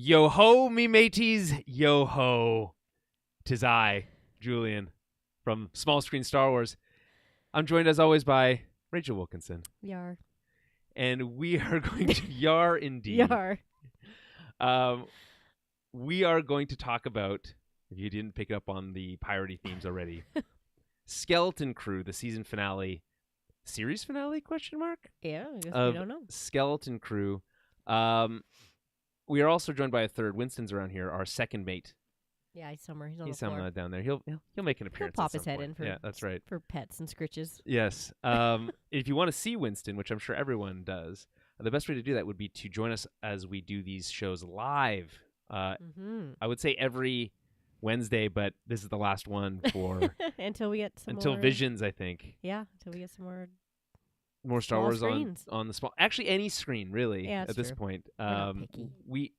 Yo ho, me mateys, yo ho. 'Tis I, Julian, from Small Screen Star Wars. I'm joined as always by Rachel Wilkinson. Yar. And we are going to yar indeed. Yar. We are going to talk about, if you didn't pick up on the piratey themes already, Skeleton Crew, the season finale, series finale, question mark? Yeah, I guess Of we don't know. Skeleton Crew. We are also joined by a third. Winston's around here, our second mate. Yeah, he's somewhere. He's on He's the floor. somewhere down there. He'll make an He'll appearance. pop at his some head point. in for Yeah, that's right. for pets and scritches. Yes. If you want to see Winston, which I'm sure everyone does, the best way to do that would be to join us as we do these shows live. I would say every Wednesday, but this is the last one for until we get some until more, Visions, I think. Yeah, until we get some more Star small Wars screens. on the small. Actually, any screen really. Yeah, at that's this true. point, We're not picky.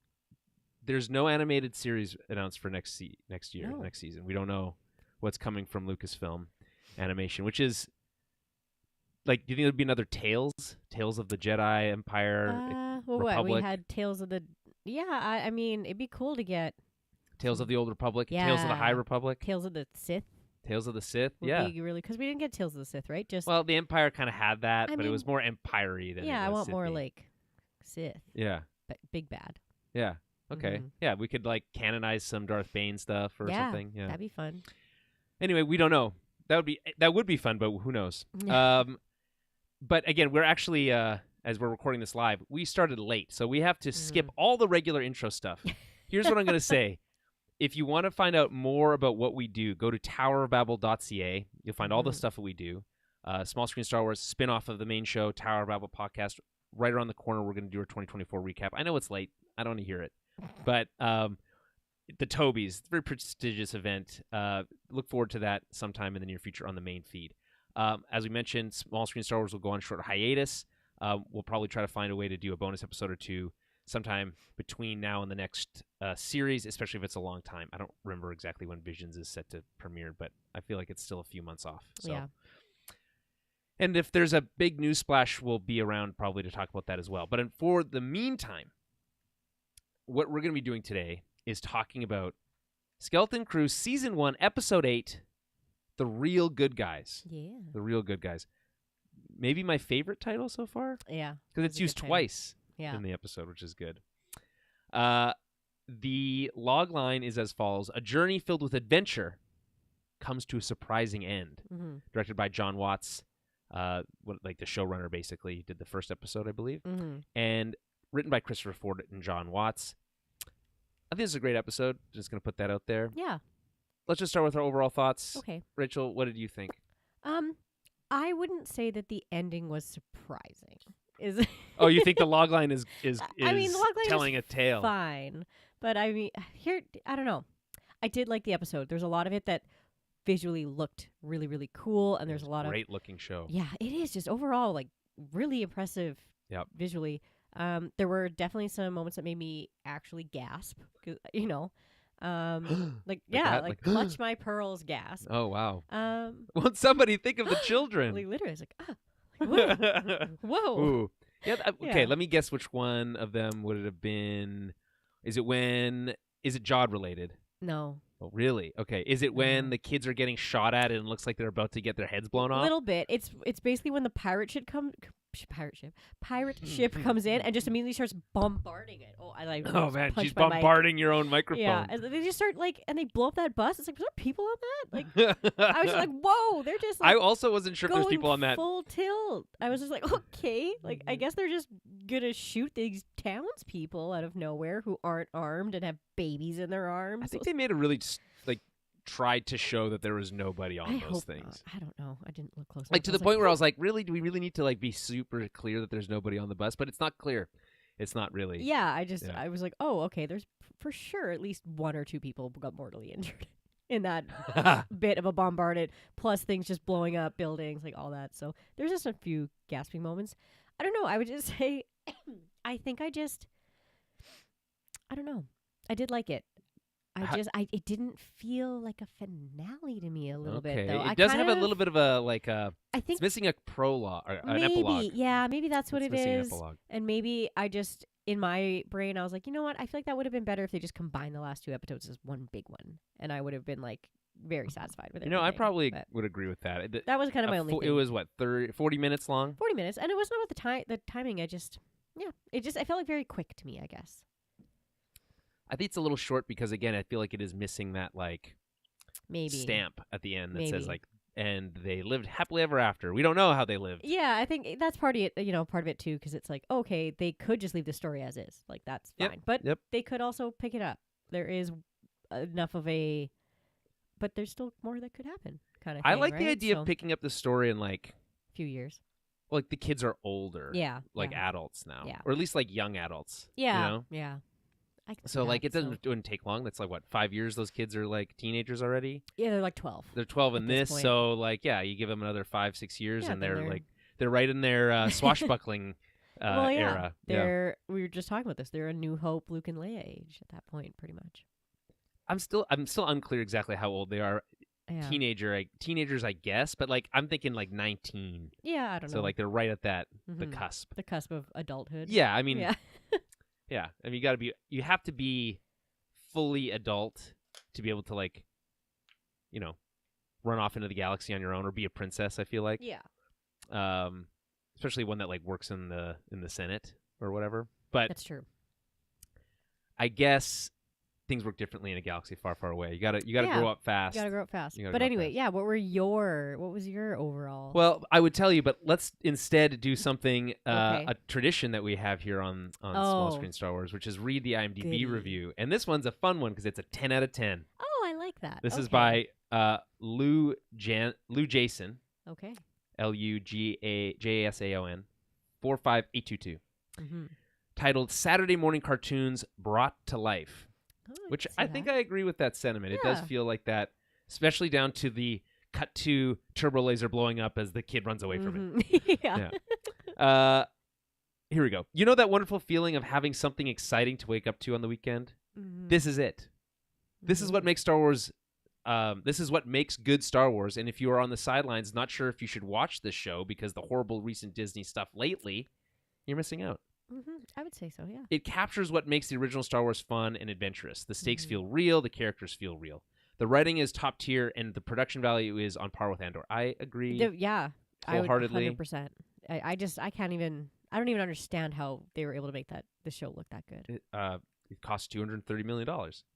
There's no animated series announced for next year, No. next season. We don't know what's coming from Lucasfilm Animation, which is like, do you think there'll be another Tales of the Jedi Empire, Well, Republic? what we had Tales of the. Yeah, I mean, it'd be cool to get Tales of the Old Republic, Tales of the High Yeah. Republic, Tales of the Sith. Tales of the Sith. Would Yeah. be really, because we didn't get Tales of the Sith, right? Just Well, the Empire kind of had that, I but it was mean, more Empire-y than yeah, it I was want more Sith-y. like Sith, Yeah. but big bad. Yeah. Okay. Mhm. Yeah, we could like canonize some Darth Bane stuff or Yeah, something. Yeah. That'd be fun. Anyway, we don't know. That would be fun, but who knows? But again, we're actually as we're recording this live, we started late, so we have to skip all the regular intro stuff. Here's what I'm going to say. If you want to find out more about what we do, go to towerofbabel.ca. You'll find all the stuff that we do. Small Screen Star Wars, spin-off of the main show, Tower of Babel podcast. Right around the corner, we're going to do our 2024 recap. I know it's late. I don't want to hear it. But the Tobies, very prestigious event. Look forward to that sometime in the near future on the main feed. As we mentioned, Small Screen Star Wars will go on short hiatus. We'll probably try to find a way to do a bonus episode or two sometime between now and the next series, especially if it's a long time. I don't remember exactly when Visions is set to premiere, but I feel like it's still a few months off. So. Yeah. And if there's a big news splash, we'll be around probably to talk about that as well. But for the meantime, what we're going to be doing today is talking about Skeleton Crew Season 1, Episode 8, The Real Good Guys. Yeah. The Real Good Guys. Maybe my favorite title so far? Yeah. Because it's used twice Yeah. in the episode, which is good. The log line is as follows. A journey filled with adventure comes to a surprising end. Mm-hmm. Directed by John Watts, like the showrunner, basically. He did the first episode, I believe. Mm-hmm. And written by Christopher Ford and John Watts. I think this is a great episode. Just going to put that out there. Yeah. Let's just start with our overall thoughts. Okay. Rachel, what did you think? I wouldn't say that the ending was surprising. Is Oh, you think the logline is I mean, the logline telling is a tale? fine, but I mean, here I don't know. I did like the episode. There's a lot of it that visually looked really, really cool, and there's a lot of great looking show. Yeah, it is just overall like really impressive. Yep. Visually. There were definitely some moments that made me actually gasp. 'Cause, you know, like yeah, that? like Like, clutch my pearls gasp. Oh wow! Um, Won't somebody think of the children? like, literally, it's like whoa, whoa. Ooh. Yeah. Okay. Yeah. Let me guess which one of them would it have been? Is it Jod related? No. Oh, really? Okay. Is it when No. the kids are getting shot at and it looks like they're about to get their heads blown A off? little bit. It's basically when the pirate ship comes in and just immediately starts bombarding it. Oh, I like. Oh man, punched she's my mic. bombarding your own microphone. Yeah, and they just start like, and they blow up that bus. It's like, was there people on that? Like, I was just like, whoa, they're just. Like, I also wasn't sure if there's going people on that. full tilt. I was just like, okay, like I guess they're just gonna shoot these townspeople out of nowhere who aren't armed and have babies in their arms. I think they made a really tried to show that there was nobody on I those hope things. not. I don't know. I didn't look close. Like enough. to I the was point where I was like, really? Do we really need to like be super clear that there's nobody on the bus? But it's not clear. It's not really. yeah, Yeah. I was like, oh, okay. There's for sure at least one or two people got mortally injured in that bit of a bombarded, plus things just blowing up buildings, like all that. So there's just a few gasping moments. I don't know. I would just say, I think I don't know. I did like it. It didn't feel like a finale to me a little bit though. It does have a little bit of a I think it's missing a prologue or an maybe, epilogue. yeah, maybe that's what It's it missing an is. epilogue. And maybe I just in my brain, I was like, you know what? I feel like that would have been better if they just combined the last 2 episodes as one big one, and I would have been like very satisfied with it. I probably would agree with that. That was kind of my only thing. It was what 40 minutes long. 40 minutes, and it wasn't about the timing. I felt like very quick to me, I guess. I think it's a little short because again, I feel like it is missing that like maybe stamp at the end that says like, and they lived happily ever after. We don't know how they lived. Yeah, I think that's part of it too, because it's like, okay, they could just leave the story as is, like that's fine, but they could also pick it up. There is enough of a, but there's still more that could happen, kind of. I like the idea of picking up the story in like a few years. Like the kids are older, like yeah. adults now, or at least like young adults. Yeah, you know? Yeah. So like it wouldn't take long. That's like what 5 years. Those kids are like teenagers already. Yeah, they're like 12. They're 12 in this, so like you give them another 5-6 years, and they're right in their swashbuckling era. We were just talking about this. They're a New Hope, Luke and Leia age at that point, pretty much. I'm still unclear exactly how old they are. Yeah. Teenagers, I guess, but like I'm thinking like 19. Yeah, I don't know. So like they're right at that the cusp of adulthood. Yeah, I mean. Yeah. Yeah, I mean, you have to be fully adult to be able to like, run off into the galaxy on your own or be a princess. I feel like, especially one that like works in the Senate or whatever. But that's true. I guess things work differently in a galaxy far, far away. You gotta grow up fast. You gotta grow up fast. But anyway, what was your overall? Well, I would tell you, but let's instead do something a tradition that we have here on Small Screen Star Wars, which is read the IMDb review. And this one's a fun one because it's a 10 out of 10. Oh, I like that. This is by Lou Jason. Okay. LUGAJASAON 45822. Titled Saturday Morning Cartoons Brought to Life. Which I think I agree with that sentiment. It does feel like that, especially down to the cut to turbo laser blowing up as the kid runs away from it. Here we go. You know that wonderful feeling of having something exciting to wake up to on the weekend? This is it. This is what makes Star Wars. This is what makes good Star Wars. And if you are on the sidelines, not sure if you should watch this show because the horrible recent Disney stuff lately, you're missing out. I would say so, yeah. It captures what makes the original Star Wars fun and adventurous. The stakes feel real. The characters feel real. The writing is top tier, and the production value is on par with Andor. I agree. Wholeheartedly. 100%. I don't even understand how they were able to make the show look that good. It cost $230 million.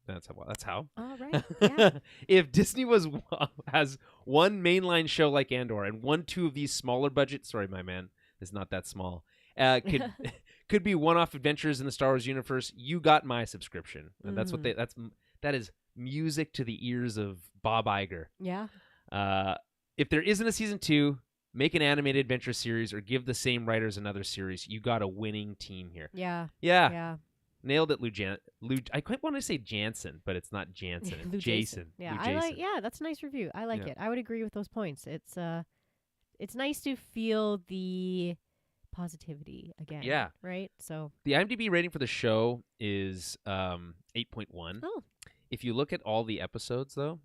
That's how. Oh, right. Yeah. If Disney has one mainline show like Andor and 1-2 of these smaller budget, sorry, my man, it's not that small. Could be one-off adventures in the Star Wars universe. You got my subscription, and that is music to the ears of Bob Iger. Yeah. If there isn't a season 2, make an animated adventure series or give the same writers another series. You got a winning team here. Yeah. Nailed it, Lou. I quite want to say Jansen, but it's not Jansen. It's Jason. Yeah, Lou Jason. that's a nice review. I like it. I would agree with those points. It's nice to feel the positivity again. Yeah. Right? So the IMDb rating for the show is 8.1. Oh. If you look at all the episodes, though,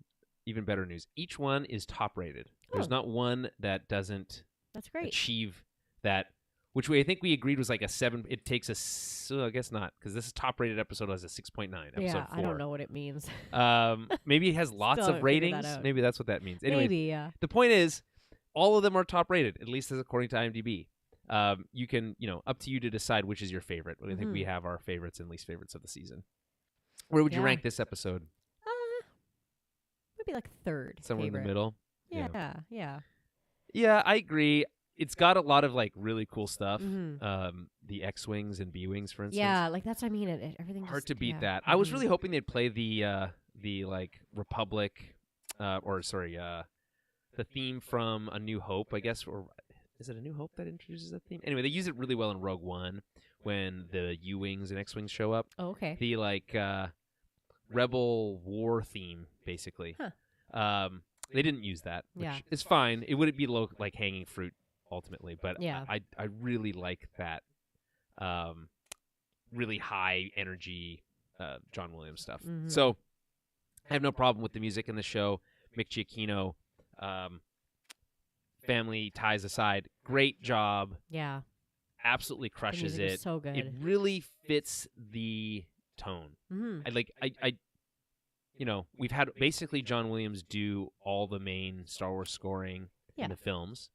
even better news. Each one is top rated. There's not one that doesn't achieve that, which I think we agreed was like a 7. It takes I guess not, because this is top rated episode has a 6.9. Episode 4. I don't know what it means. Maybe it has lots of ratings. Maybe that's what that means. Anyways, maybe, yeah. The point is, all of them are top rated, at least as according to IMDb. You can, up to you to decide which is your favorite. I think we have our favorites and least favorites of the season. Where would you rank this episode? Maybe like third. Somewhere favorite. in the middle. Yeah. Yeah, I agree. It's got a lot of like really cool stuff. The X-wings and B-wings, for instance. Yeah, like that's everything. Hard to beat that. I was really hoping they'd play the like Republic, the theme from A New Hope, I guess, or is it A New Hope that introduces that theme? Anyway, they use it really well in Rogue One when the U-wings and X-wings show up. Oh, okay. The like Rebel War theme, basically. Huh. They didn't use that, which is fine. It wouldn't be like hanging fruit ultimately, but I really like that really high energy John Williams stuff. So I have no problem with the music in the show. Mick Giacchino, family ties aside, great job. Yeah. absolutely crushes music was it. so good. It really fits the tone. We've had basically John Williams do all the main Star Wars scoring in the films.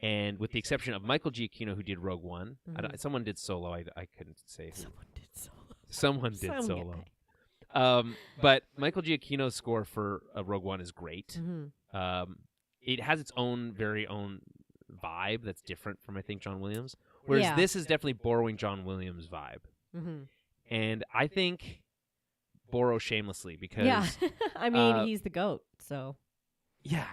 And with the exception of Michael Giacchino, who did Rogue One. Someone did Solo. I couldn't say who. Someone did Solo. But Michael Giacchino's score for Rogue One is great. It has its very own vibe that's different from, I think, John Williams. Whereas this is definitely borrowing John Williams' vibe. And I think borrow shamelessly because... Yeah. I mean, he's the GOAT, so... Yeah.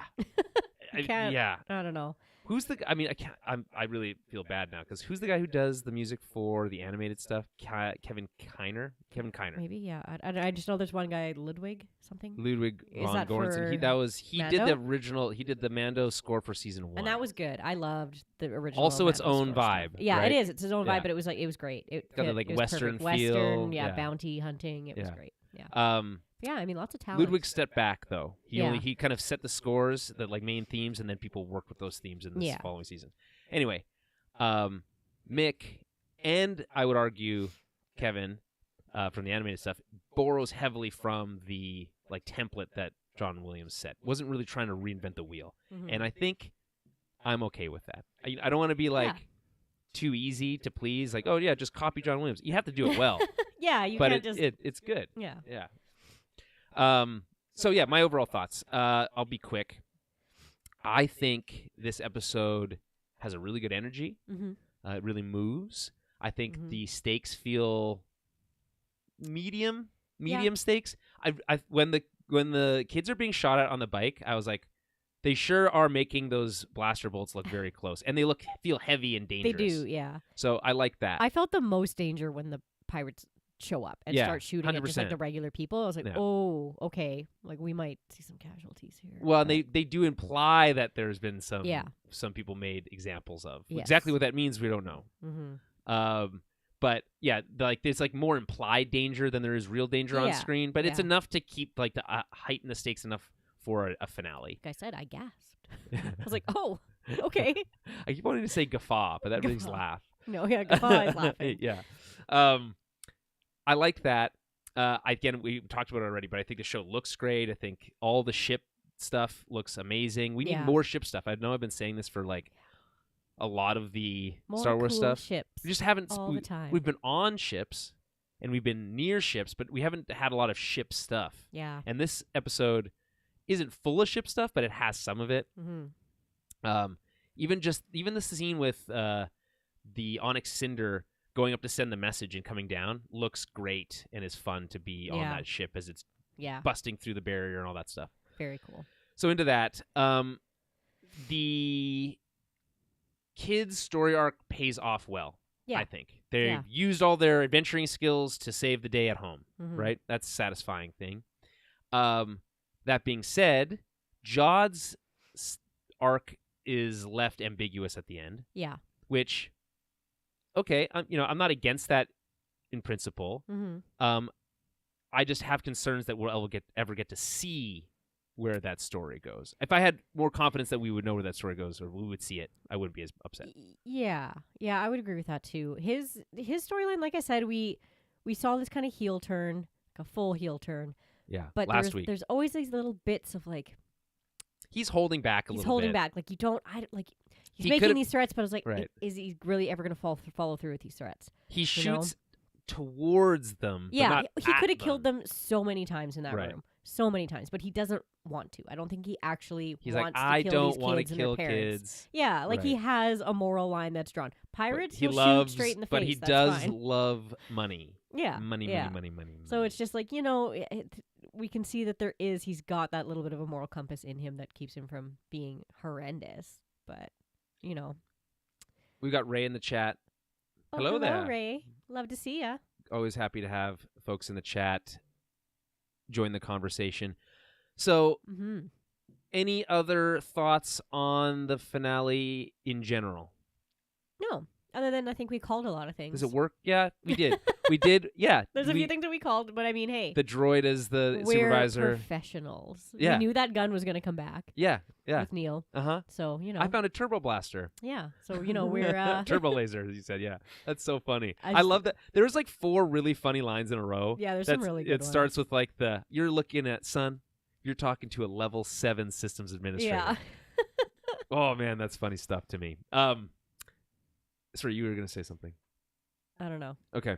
I don't know. Who's the? I mean, I can't. I really feel bad now because who's the guy who does the music for the animated stuff? Kevin Kiner. Maybe, yeah. I just know there's one guy, Ludwig something. Ludwig von Göransson. He Mando? did the original. He did the Mando score for season 1, and that was good. I loved the original. Also, its Mando own score vibe. stuff. Yeah, right? it is. It's its own vibe, but it was great. It got fit, like it was Western perfect. feel. Western, bounty hunting. It was great. Yeah. Yeah, I mean, lots of talent. Ludwig stepped back though. He kind of set the scores, the main themes, and then people worked with those themes in this following season. Anyway, Mick and I would argue Kevin from the animated stuff borrows heavily from the template that John Williams set. Wasn't really trying to reinvent the wheel, and I think I'm okay with that. I don't want to be too easy to please. Oh yeah, just copy John Williams. You have to do it well. Yeah, you but can't just. It's good. Yeah. Yeah. So yeah, my overall thoughts. I'll be quick. I think this episode has a really good energy. It really moves. I think the stakes feel medium stakes. When the kids are being shot at on the bike, I was like, they sure are making those blaster bolts look very close, and they feel heavy and dangerous. They do, yeah. So I like that. I felt the most danger when the pirates show up and start shooting 100%. at just the regular people. I was like, oh, okay, we might see some casualties here. Well, they do imply that there's been some people made examples of. Yes. Exactly what that means, we don't know. But yeah, there's more implied danger than there is real danger on screen. But it's enough to keep to heighten the stakes enough for a finale. Like I said, I gasped. I was like, oh, okay. I keep wanting to say guffaw, but that means laugh. No, yeah, guffaw is laughing. Yeah. I like that. Again, we talked about it already, but I think the show looks great. I think all the ship stuff looks amazing. We need more ship stuff. I know I've been saying this for a lot of the Star Wars stuff. Ships we just haven't. All the time. We've been on ships and we've been near ships, but we haven't had a lot of ship stuff. Yeah. And this episode isn't full of ship stuff, but it has some of it. Even the scene with the Onyx Cinder going up to send the message and coming down looks great and is fun to be on that ship as it's busting through the barrier and all that stuff. Very cool. So into that, the kids' story arc pays off well, I think. They've used all their adventuring skills to save the day at home, right? That's a satisfying thing. That being said, Jod's arc is left ambiguous at the end. Yeah. Which... okay, I'm not against that in principle. I just have concerns that we'll ever get to see where that story goes. If I had more confidence that we would know where that story goes or we would see it, I wouldn't be as upset. Yeah, I would agree with that too. His storyline, like I said, we saw this kind of heel turn, a full heel turn. Yeah, but last week there's always these little bits of he's holding back a little bit. He's holding back. He's making these threats, but I was like, is he really ever going to follow through with these threats? He shoots towards them. Yeah, but he could have killed them so many times in that room. So many times, but he doesn't want to. I don't think he actually wants to kill these kids and their parents. Kids. Yeah, he has a moral line that's drawn. Pirates, he loves, shoot straight in the face. But he does love money. Yeah. Money. So it's just we can see that he's got that little bit of a moral compass in him that keeps him from being horrendous. But, We've got Ray in the chat. Oh, hello there. Ray. Love to see ya. Always happy to have folks in the chat join the conversation. So, any other thoughts on the finale in general? No. Other than I think we called a lot of things. Does it work? Yeah, we did. We did. Yeah. There's a few things that we called, but I mean, hey. The droid as the we're supervisor. Professionals. Yeah. We knew that gun was going to come back. Yeah. With Neil. So, I found a turbo blaster. Yeah. So, we're... turbo laser, you said, yeah. That's so funny. I love that. There was like 4 really funny lines in a row. Yeah, there's some really good ones. It starts with like you're looking at, son, you're talking to a level 7 systems administrator. Yeah. Oh, man, that's funny stuff to me. Sorry, you were going to say something. I don't know. Okay.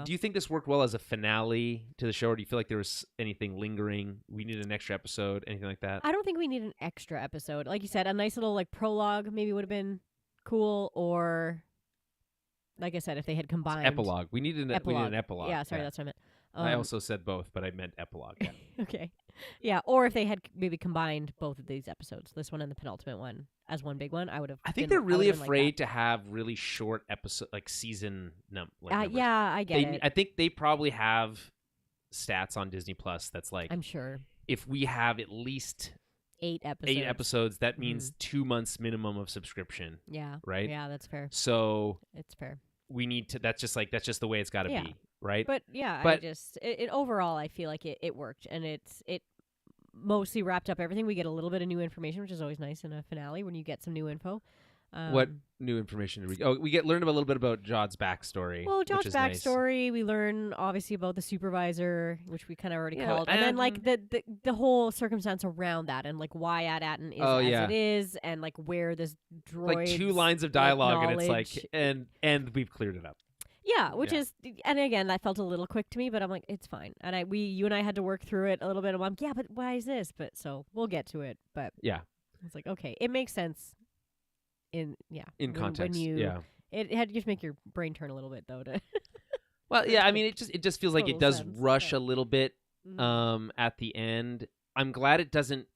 Do you think this worked well as a finale to the show, or do you feel like there was anything lingering? We needed an extra episode, anything like that? I don't think we need an extra episode. Like you said, a nice little like prologue maybe would have been cool, or like I said, if they had combined. Epilogue. We needed an epilogue. Yeah, sorry, that's what I meant. I also said both, but I meant epilogue. Yeah. Okay. Yeah, or if they had maybe combined both of these episodes, this one and the penultimate one, as one big one, I would have. I think they're really afraid to have really short episode, like season numbers. Yeah, I get it. I think they probably have stats on Disney Plus that's like, I'm sure, if we have at least 8 episodes, that means 2 months minimum of subscription. Yeah. Right. Yeah, that's fair. So it's fair. We need to. That's just the way it's got to be. Right. But yeah, overall, I feel like it worked, and it mostly wrapped up everything. We get a little bit of new information, which is always nice in a finale when you get some new info. What new information did we? Oh, we learned a little bit about Jod's backstory. Well, Jod's backstory. Nice. We learn obviously about the supervisor, which we kind of already called, and then like the whole circumstance around that, and like why At-Atten is as it is, and like where this droid like 2 lines of dialogue, and it's like and we've cleared it up. Yeah, which is, and again, that felt a little quick to me, but I'm like, it's fine. And you and I had to work through it a little bit. I'm like, yeah, but why is this? But so we'll get to it. But yeah, it's like, okay, it makes sense. In context, it had to just make your brain turn a little bit though. Well, yeah, I mean, it just feels like it does rush a little bit at the end. I'm glad it doesn't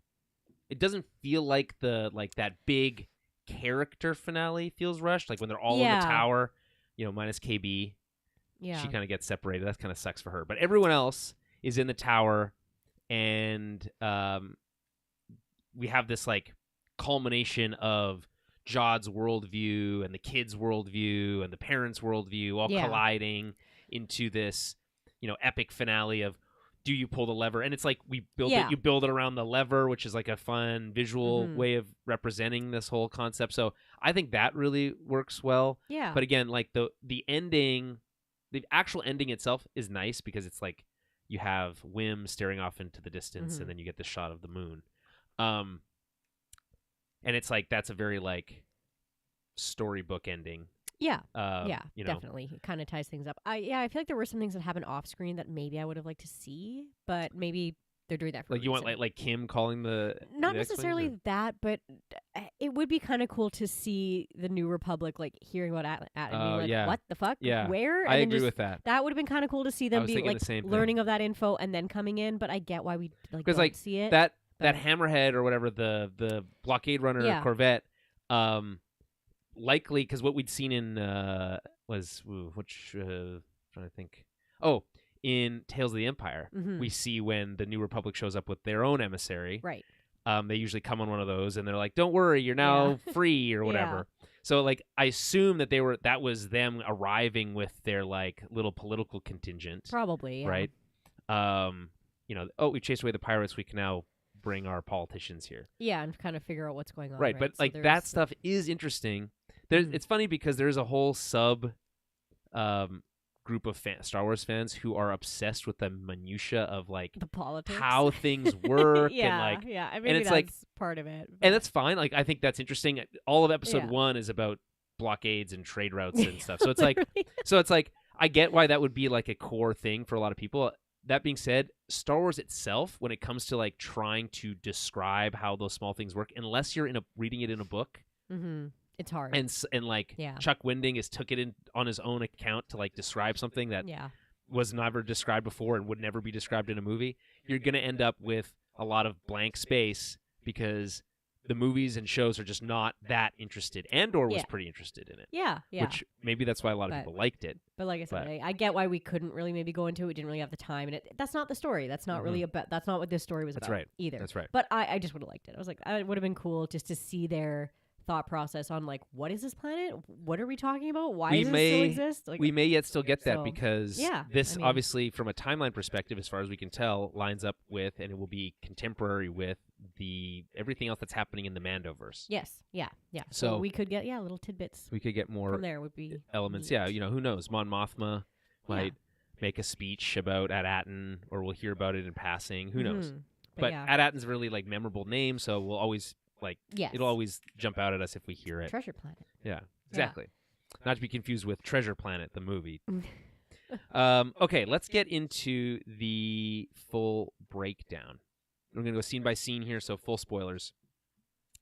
feel like that big character finale feels rushed. Like when they're all in the tower. Minus KB. Yeah. She kind of gets separated. That kind of sucks for her. But everyone else is in the tower, and we have this like culmination of Jod's worldview and the kids' worldview and the parents' worldview all colliding into this, epic finale of do you pull the lever? And it's like you build it around the lever, which is like a fun visual way of representing this whole concept. So I think that really works well. Yeah. But again, like the ending, the actual ending itself is nice because it's like you have Wim staring off into the distance and then you get the shot of the moon. And it's like, that's a very like storybook ending. Yeah, definitely. It kind of ties things up. I feel like there were some things that happened off screen that maybe I would have liked to see, but maybe they're doing that for like you want like Kim calling the not necessarily that, but it would be kind of cool to see the New Republic like hearing about At-Atten, like what the fuck, where? I agree with that. That would have been kind of cool to see them be like learning of that info and then coming in. But I get why we don't see it. That hammerhead or whatever the blockade runner Corvette. Likely, because what we'd seen in trying to think. Oh, in Tales of the Empire, we see when the New Republic shows up with their own emissary. Right. They usually come on one of those, and they're like, "Don't worry, you're now free," or whatever. So, like, I assume that that was them arriving with their like little political contingent. Probably. Yeah. Right. We chased away the pirates. We can now bring our politicians here. Yeah, and kind of figure out what's going on. Right, but so like that stuff is interesting. It's funny because there's a whole sub group of Star Wars fans who are obsessed with the minutia of like the politics, how things work, and like I mean, that's like part of it, and that's fine. Like I think that's interesting. All of episode 1 is about blockades and trade routes and stuff. So it's like I get why that would be like a core thing for a lot of people. That being said, Star Wars itself, when it comes to like trying to describe how those small things work, unless you're reading it in a book. It's hard. And like Chuck Winding took it in on his own account to like describe something that was never described before and would never be described in a movie. You're going to end up with a lot of blank space because the movies and shows are just not that interested. Andor was pretty interested in it. Yeah. Which maybe that's why a lot of people liked it. But like I said, I get why we couldn't really maybe go into it. We didn't really have the time. And that's not the story. That's not really about, that's not what this story was about either. That's right. But I just would have liked it. I was like, it would have been cool just to see their thought process on like, what is this planet? What are we talking about? Why We does it may- still exist? Like, We may yet still get that So, because yeah, this I mean- obviously, from a timeline perspective, as far as we can tell, lines up with and it will be contemporary with everything else that's happening in the Mandoverse. yes, yeah. So- So we could get little tidbits We could get more from there. Would be elements. neat. Yeah, who knows? Mon Mothma might make a speech about At-Aten, or we'll hear about it in passing. Who knows? Mhm. But yeah, At-Aten's a really like memorable name, so we'll always yes. it'll always jump out at us if we hear it. Treasure Planet. Yeah, exactly. Not to be confused with Treasure Planet, the movie. Mm. Okay, let's get into the full breakdown. We're going to go scene by scene here, so full spoilers.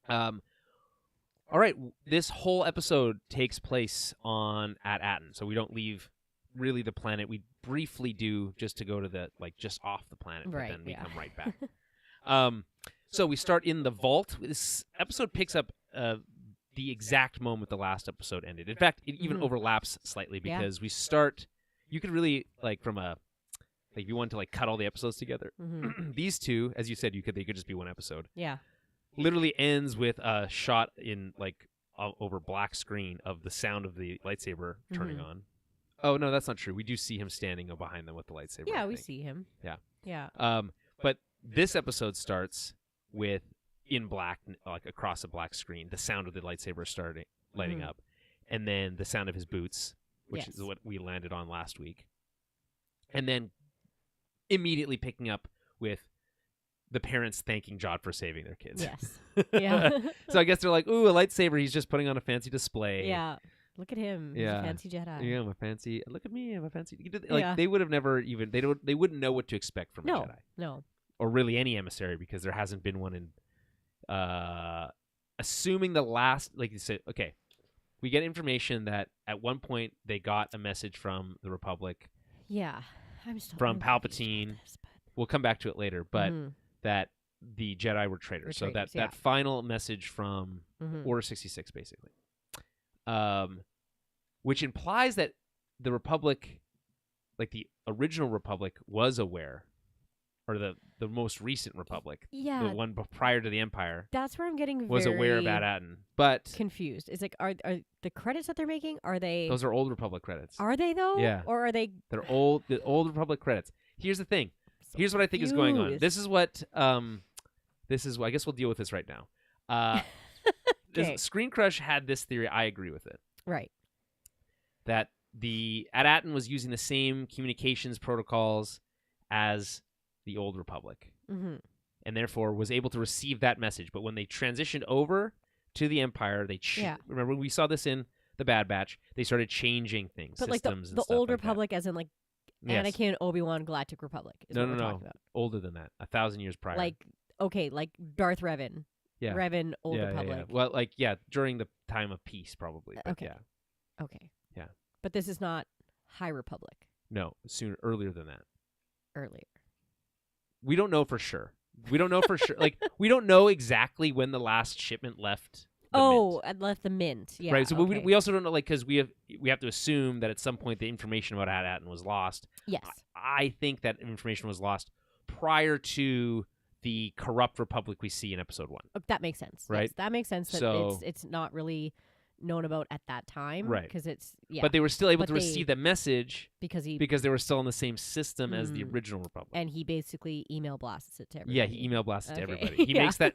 All right, this whole episode takes place on At-Aten, so we don't leave really the planet. We briefly do just to go to the just off the planet, Right, but then we yeah. come right back. So we start in the vault. This episode picks up the exact moment the last episode ended. In fact, it even Mhm. overlaps slightly Yeah. because we start. You could really from a if you wanted to cut all the episodes together. Mhm. These two, as you said, they could just be one episode. Yeah. Literally ends with a shot in over black screen of the sound of the lightsaber turning Mhm. on. Oh no, that's not true. We do see him standing behind them with the lightsaber. Yeah, I we think. see him. Yeah. Yeah. But this episode starts with in black, across a black screen, the sound of the lightsaber lighting Mhm. up, and then the sound of his boots, which Yes. is what we landed on last week, and then immediately picking up with the parents thanking Jod for saving their kids. Yes. Yeah. So I guess they're like, "Ooh, a lightsaber! He's just putting on a fancy display." Yeah. Look at him. He's Yeah. a fancy Jedi. Yeah, I'm a fancy. Look at me, I'm a fancy. Yeah. They would have never even. They wouldn't know what to expect from a No. Jedi, No. or really any emissary, because there hasn't been one in. Assuming the last, like you said, okay, we get information that at one point they got a message from the Republic, Yeah. I'm still From I'm confused Palpatine. about this, but- we'll come back to it later, but Mhm. that the Jedi were traitors. Were So traitors, that final message from Mhm. Order 66, basically, which implies that the Republic, the original Republic, was aware, or the most recent Republic, Yeah. the one prior to the Empire, That's where I'm getting was aware of very At-Aten. But confused. It's like, are the credits that they're making, are they those are old Republic credits. are they though? Yeah. Or are they They're the old Republic credits. Here's the thing. so Here's what I think is going on. confused? This is what I guess we'll deal with this right now. Okay. Screen Crush had this theory. I agree with it. Right. That the At-Aten was using the same communications protocols as the old Republic, Mm-hmm. and therefore was able to receive that message. But when they transitioned over to the Empire, Yeah. remember we saw this in the Bad Batch. They started changing things, But like systems, and the stuff old like that. Republic, as in like Yes. Anakin, Obi-Wan, Galactic Republic is No, what we're no, talking about. older than that, 1,000 years prior. Like Darth Revan. Yeah. Revan, Old yeah, Republic. Yeah. Well, during the time of peace, probably. But Okay. yeah, Okay. Yeah. But this is not High Republic no, earlier than that. earlier. We don't know for sure. We don't know for sure. We don't know exactly when the last shipment left. The mint. And left the mint. Yeah. Right. So okay. we also don't know, because we have to assume that at some point the information about At-Aten was lost. Yes. I think that information was lost prior to the corrupt Republic we see in Episode 1. That makes sense. Right. Yes, that makes sense. That So- it's not really known about at that time. Right. Because it's But they were still able But to receive that message because he because they were still in the same system as the Mm. original Republic. and he basically email blasts it to everybody. Yeah, he email blasts it to Okay. everybody. He Yeah. makes that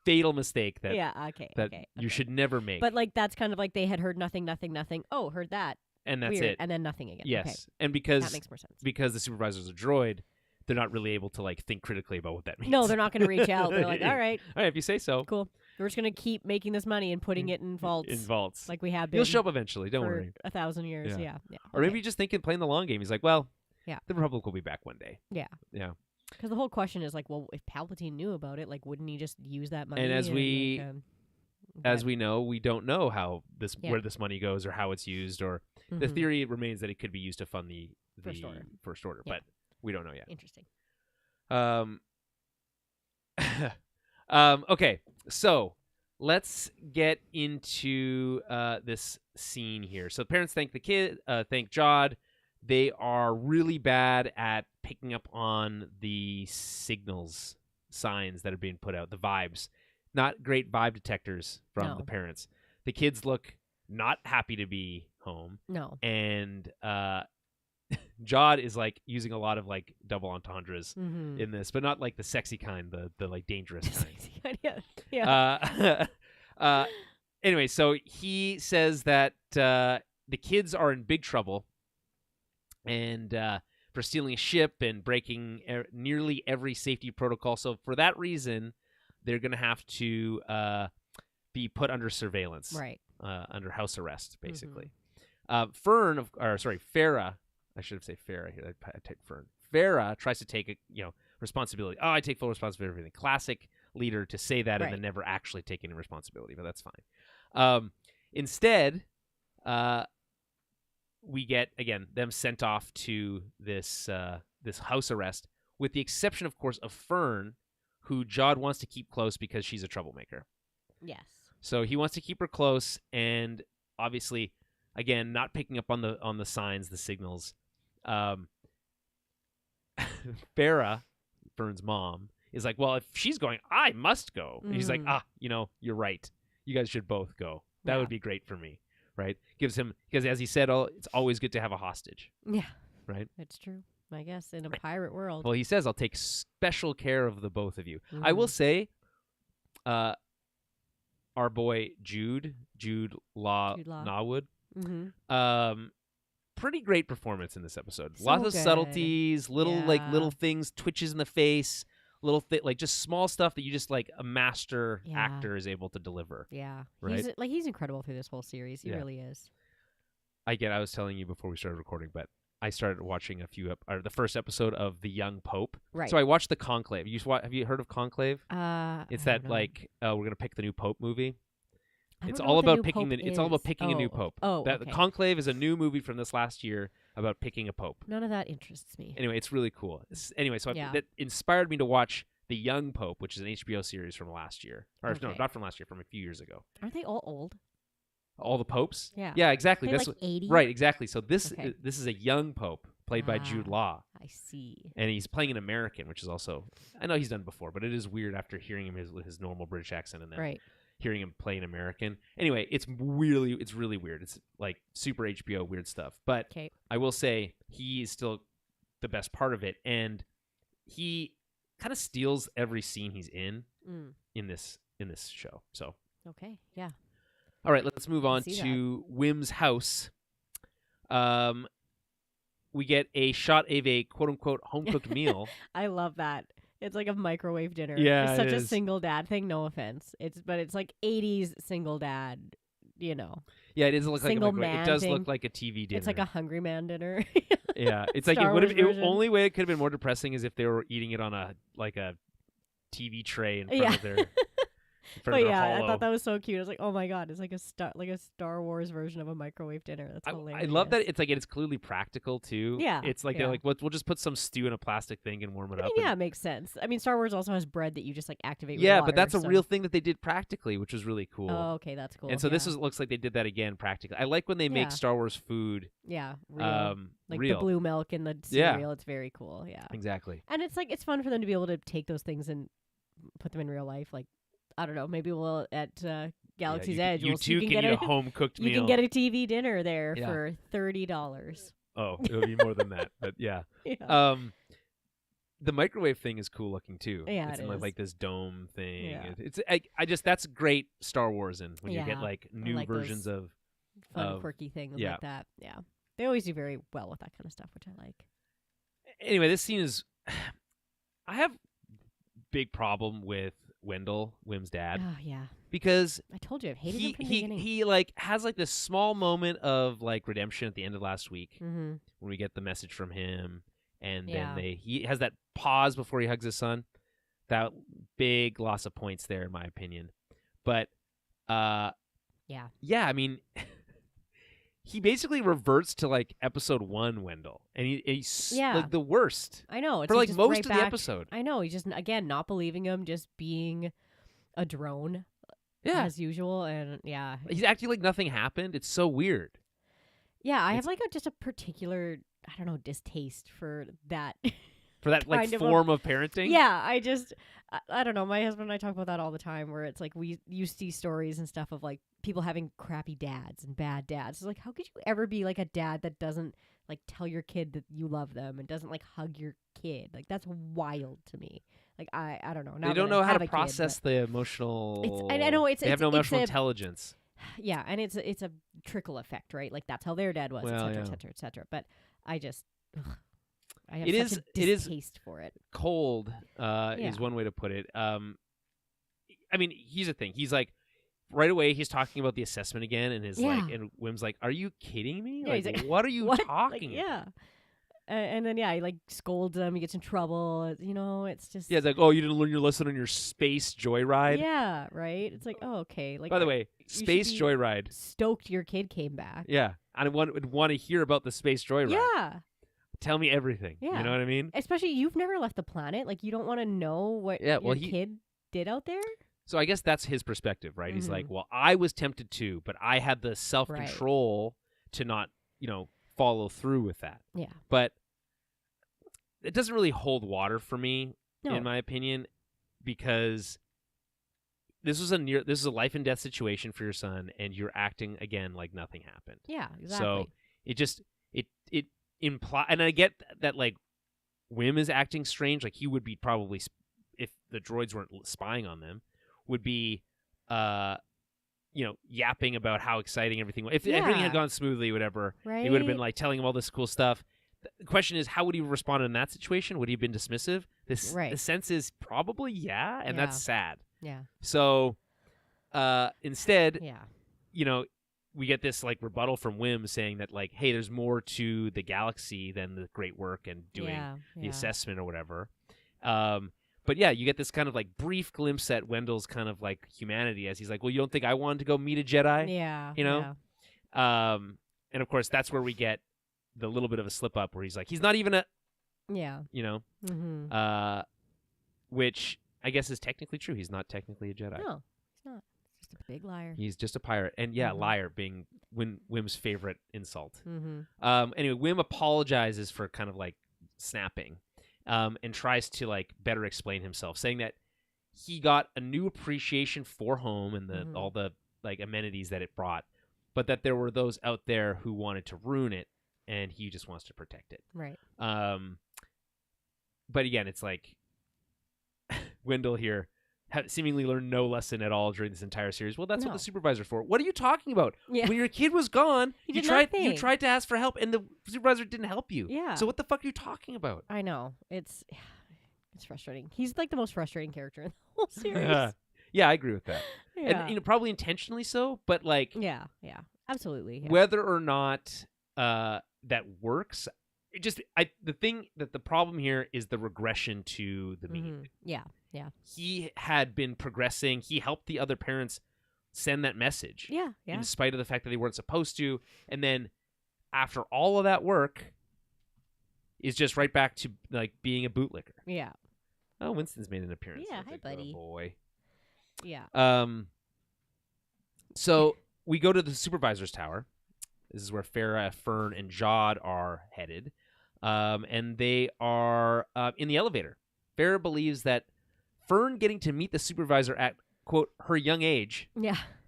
fatal mistake that Yeah. Okay. that okay. you okay. should never make. But that's kind of like they had heard nothing. Oh, heard that. and that's Weird. it. And then nothing again. Yes, Okay. and That because makes more sense. the supervisor's a droid, they're not really able to think critically about what that means. No, they're not going to reach out. They're like, all right, All right, if you say so. cool. We're just going to keep making this money and putting it in vaults. In vaults, Like we have been he'll show up eventually. Don't for worry. 1,000 years. Yeah. Yeah. Yeah. Or maybe just playing the long game. He's like, well, Yeah. the Republic will be back one day. Yeah. Yeah. Because the whole question is well, if Palpatine knew about it, wouldn't he just use that money? And as we- As but- we know, we don't know how Yeah. where this money goes or how it's used, or the Mhm. theory remains that it could be used to fund the First Order. but Yeah. we don't know yet. Interesting. Okay, so let's get into this scene here. So parents thank thank Jod. They are really bad at picking up on the signs that are being put out, the vibes. not great vibe detectors from No. the parents. The kids look not happy to be home, No. and Jod is like using a lot of like double entendres Mm-hmm. in this, but not like the sexy kind, the like dangerous kind. Yeah. Anyway, so he says that the kids are in big trouble, and for stealing a ship and breaking nearly every safety protocol. So for that reason, they're going to have to be put under surveillance, Right. Under house arrest, basically. Mm-hmm. Farrah. I should have said Farrah here. I take Fern. Farrah tries to take responsibility. Oh, I take full responsibility for everything. Classic leader to say that Right. and then never actually take any responsibility, but that's fine. Instead, we get again them sent off to this house arrest, with the exception, of course, of Fern, who Jod wants to keep close because she's a troublemaker. Yes. So he wants to keep her close, and obviously, again, not picking up on the signs, the signals. Farrah, Fern's mom, is like, well, if she's going, I must go. And he's like, you're right. You guys should both go. That would be great for me, right? Gives him, because as he said, it's always good to have a hostage. Yeah. Right? It's true. I guess in a pirate world. Well, he says, I'll take special care of the both of you. Mm-hmm. I will say, our boy Jude Law Nawood, Mm-hmm. Pretty great performance in this episode. So Lots of good. subtleties, little things, twitches in the face, like just small stuff that you just like a master actor is able to deliver. Yeah, right. He's incredible through this whole series. He really is. I was telling you before we started recording, but I started watching the first episode of The Young Pope. Right. So I watched the Conclave. Have you heard of Conclave? It's that like we're gonna pick the new Pope movie. It's all about picking a new pope. Okay. The Conclave is a new movie from this last year about picking a pope. None of that interests me. Anyway, it's really cool. That inspired me to watch The Young Pope, which is an HBO series from last year. Or no, not from last year, from a few years ago. Aren't they all old? All the popes? Yeah. Yeah, exactly. That's like 80? Right, exactly. So this is a young pope played by Jude Law. I see. And he's playing an American, which is also, I know he's done before, but it is weird after hearing him with his normal British accent and then hearing him play an American. Anyway, it's really weird. It's like super HBO weird stuff. But I will say he is still the best part of it, and he kind of steals every scene he's in this show. So yeah. All right, let's move on to Wim's house. We get a shot of a quote-unquote home-cooked meal. I love that. It's like a microwave dinner. Yeah, it's such a single dad thing. No offense. It's like 80s single dad. Yeah, it is single man. It does look like a TV dinner. It's like a Hungry Man dinner. Yeah, it's like the only way it could have been more depressing is if they were eating it on a TV tray in front of their. But I thought that was so cute. I was like, oh my god, it's like a Star Wars version of a microwave dinner. That's hilarious. I love that it's clearly practical too. Yeah, it's like they're like, we'll just put some stew in a plastic thing and warm it up. Yeah, it makes sense. I mean, Star Wars also has bread that you just like activate. Yeah, with water, but that's a real thing that they did practically, which was really cool. Oh, okay, that's cool. And so this looks like they did that again practically. I like when they make Star Wars food. Yeah, real. Like real. The blue milk and the cereal. It's very cool. Yeah, exactly. And it's fun for them to be able to take those things and put them in real life. Like, I don't know. Maybe we'll at Galaxy's Edge. You can get a home cooked meal. You can get a TV dinner there for $30. Oh, it'll be more than that, but yeah. The microwave thing is cool looking too. Yeah, it's it in is. like this dome thing. Yeah. It's that's great Star Wars when you get like new versions of fun quirky things like that. Yeah, they always do very well with that kind of stuff, which I like. Anyway, this scene is. I have big problem with Wendell, Wim's dad. Oh yeah, because I told you I've hated him from the beginning. He like has like this small moment of like redemption at the end of last week when we get the message from him, and then he has that pause before he hugs his son. That big loss of points there, in my opinion. But I mean. He basically reverts to like episode 1 Wendell, and he's like the worst. I know. It's for like just most right of back. the episode. I know. He's just again not believing him, just being a drone, as usual, and he's acting like nothing happened. It's so weird. Yeah, I have like just a particular distaste for that for that like kind of form of parenting. Yeah, I don't know. My husband and I talk about that all the time, where it's like you see stories and stuff of like people having crappy dads and bad dads. It's like, how could you ever be like a dad that doesn't like tell your kid that you love them and doesn't like hug your kid? Like that's wild to me. Like I don't know. They don't know how to process the emotional. I know they have no emotional intelligence. Yeah, and it's a trickle effect, right? Like that's how their dad was, Well, et cetera, et cetera. But I just. I have It such a is distaste for it. Cold is one way to put it. I mean, here's the thing. He's like, right away, he's talking about the assessment again, and and Wim's like, "Are you kidding me? Yeah, like, what are you talking?" Like, yeah. And then he like scolds him. He gets in trouble. You know, it's just it's like, "Oh, you didn't learn your lesson on your space joyride." Yeah, right. It's like, oh, okay. Like, by the way, space joyride. Stoked your kid came back. Yeah, I would want to hear about the space joyride. Yeah. Tell me everything. Yeah. You know what I mean? Especially you've never left the planet. Like you don't want to know what your kid did out there. So I guess that's his perspective, right? Mm-hmm. He's like, well, I was tempted to, but I had the self-control to not, follow through with that. Yeah. But it doesn't really hold water for me, in my opinion, because this was a life and death situation for your son, and you're acting again like nothing happened. Yeah, exactly. So it imply, and I get that like Wim is acting strange, like he would be probably, if the droids weren't spying on them, would be yapping about how exciting everything was. If everything had gone smoothly, whatever, he would have been like telling him all this cool stuff. The question is, how would he respond in that situation? Would he have been dismissive? The sense is probably and that's sad. Yeah. So instead, we get this like rebuttal from Wim saying that like, hey, there's more to the galaxy than the great work and doing the assessment or whatever. But yeah, you get this kind of like brief glimpse at Wendell's kind of like humanity as he's like, well, you don't think I wanted to go meet a Jedi? Yeah. And of course that's where we get the little bit of a slip up where he's like, he's not even a, Mm-hmm. Which I guess is technically true. He's not technically a Jedi. No, he's not. He's just a big liar. He's just a pirate. And liar being Wim's favorite insult. Mm-hmm. Anyway, Wim apologizes for kind of like snapping, and tries to like better explain himself, saying that he got a new appreciation for home and all the like amenities that it brought, but that there were those out there who wanted to ruin it, and he just wants to protect it. Right. But again, it's like Wendell here seemingly learned no lesson at all during this entire series. Well, that's what the supervisor's for. What are you talking about? Yeah. When your kid was gone, you tried to ask for help, and the supervisor didn't help you. Yeah. So what the fuck are you talking about? I know. It's frustrating. He's like the most frustrating character in the whole series. Yeah, I agree with that. Yeah. And probably intentionally so, but like Yeah, absolutely. Yeah. Whether or not that works, the problem here is the regression to the mean. Yeah. He had been progressing. He helped the other parents send that message. Yeah. In spite of the fact that they weren't supposed to. And then after all of that work, is just right back to like being a bootlicker. Yeah. Oh, Winston's made an appearance. Yeah, hi, buddy. Oh, boy. Yeah. So we go to the supervisor's tower. This is where Farah, Fern, and Jod are headed. And they are in the elevator. Farah believes that Fern getting to meet the supervisor at, quote, her young age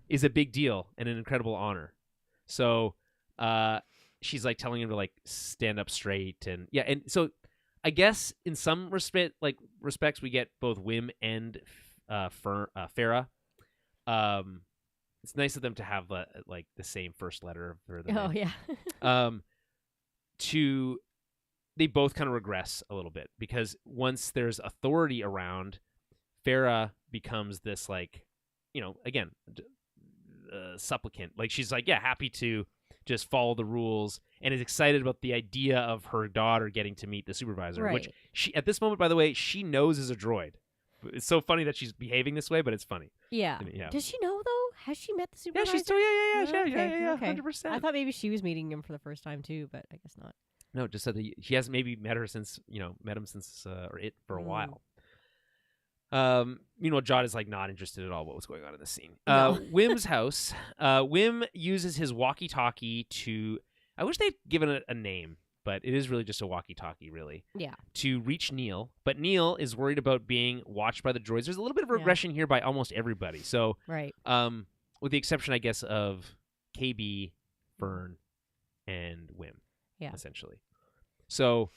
is a big deal and an incredible honor. So she's like telling him to like stand up straight. And so I guess in some respects we get both Wim and Farah. It's nice of them to have like the same first letter for the name. Yeah. They both kind of regress a little bit because once there's authority around, Farah becomes this like, again, supplicant. Like she's like, happy to just follow the rules and is excited about the idea of her daughter getting to meet the supervisor, which she, at this moment, by the way, she knows is a droid. It's so funny that she's behaving this way, but it's funny. Yeah. Does she know though? Has she met the supervisor? Yeah, she's still yeah, 100%. I thought maybe she was meeting him for the first time too, but I guess not. No, just said that she hasn't maybe met her since met him since or it for a while. Jod is like not interested at all what was going on in the scene. No. Wim's house. Wim uses his walkie-talkie to. I wish they'd given it a name. but it is really just a walkie-talkie, really. Yeah. To reach Neil, but Neil is worried about being watched by the droids. There's a little bit of regression here by almost everybody. So, right. With the exception, I guess, of KB, Fern, and Wim. Yeah. Essentially. So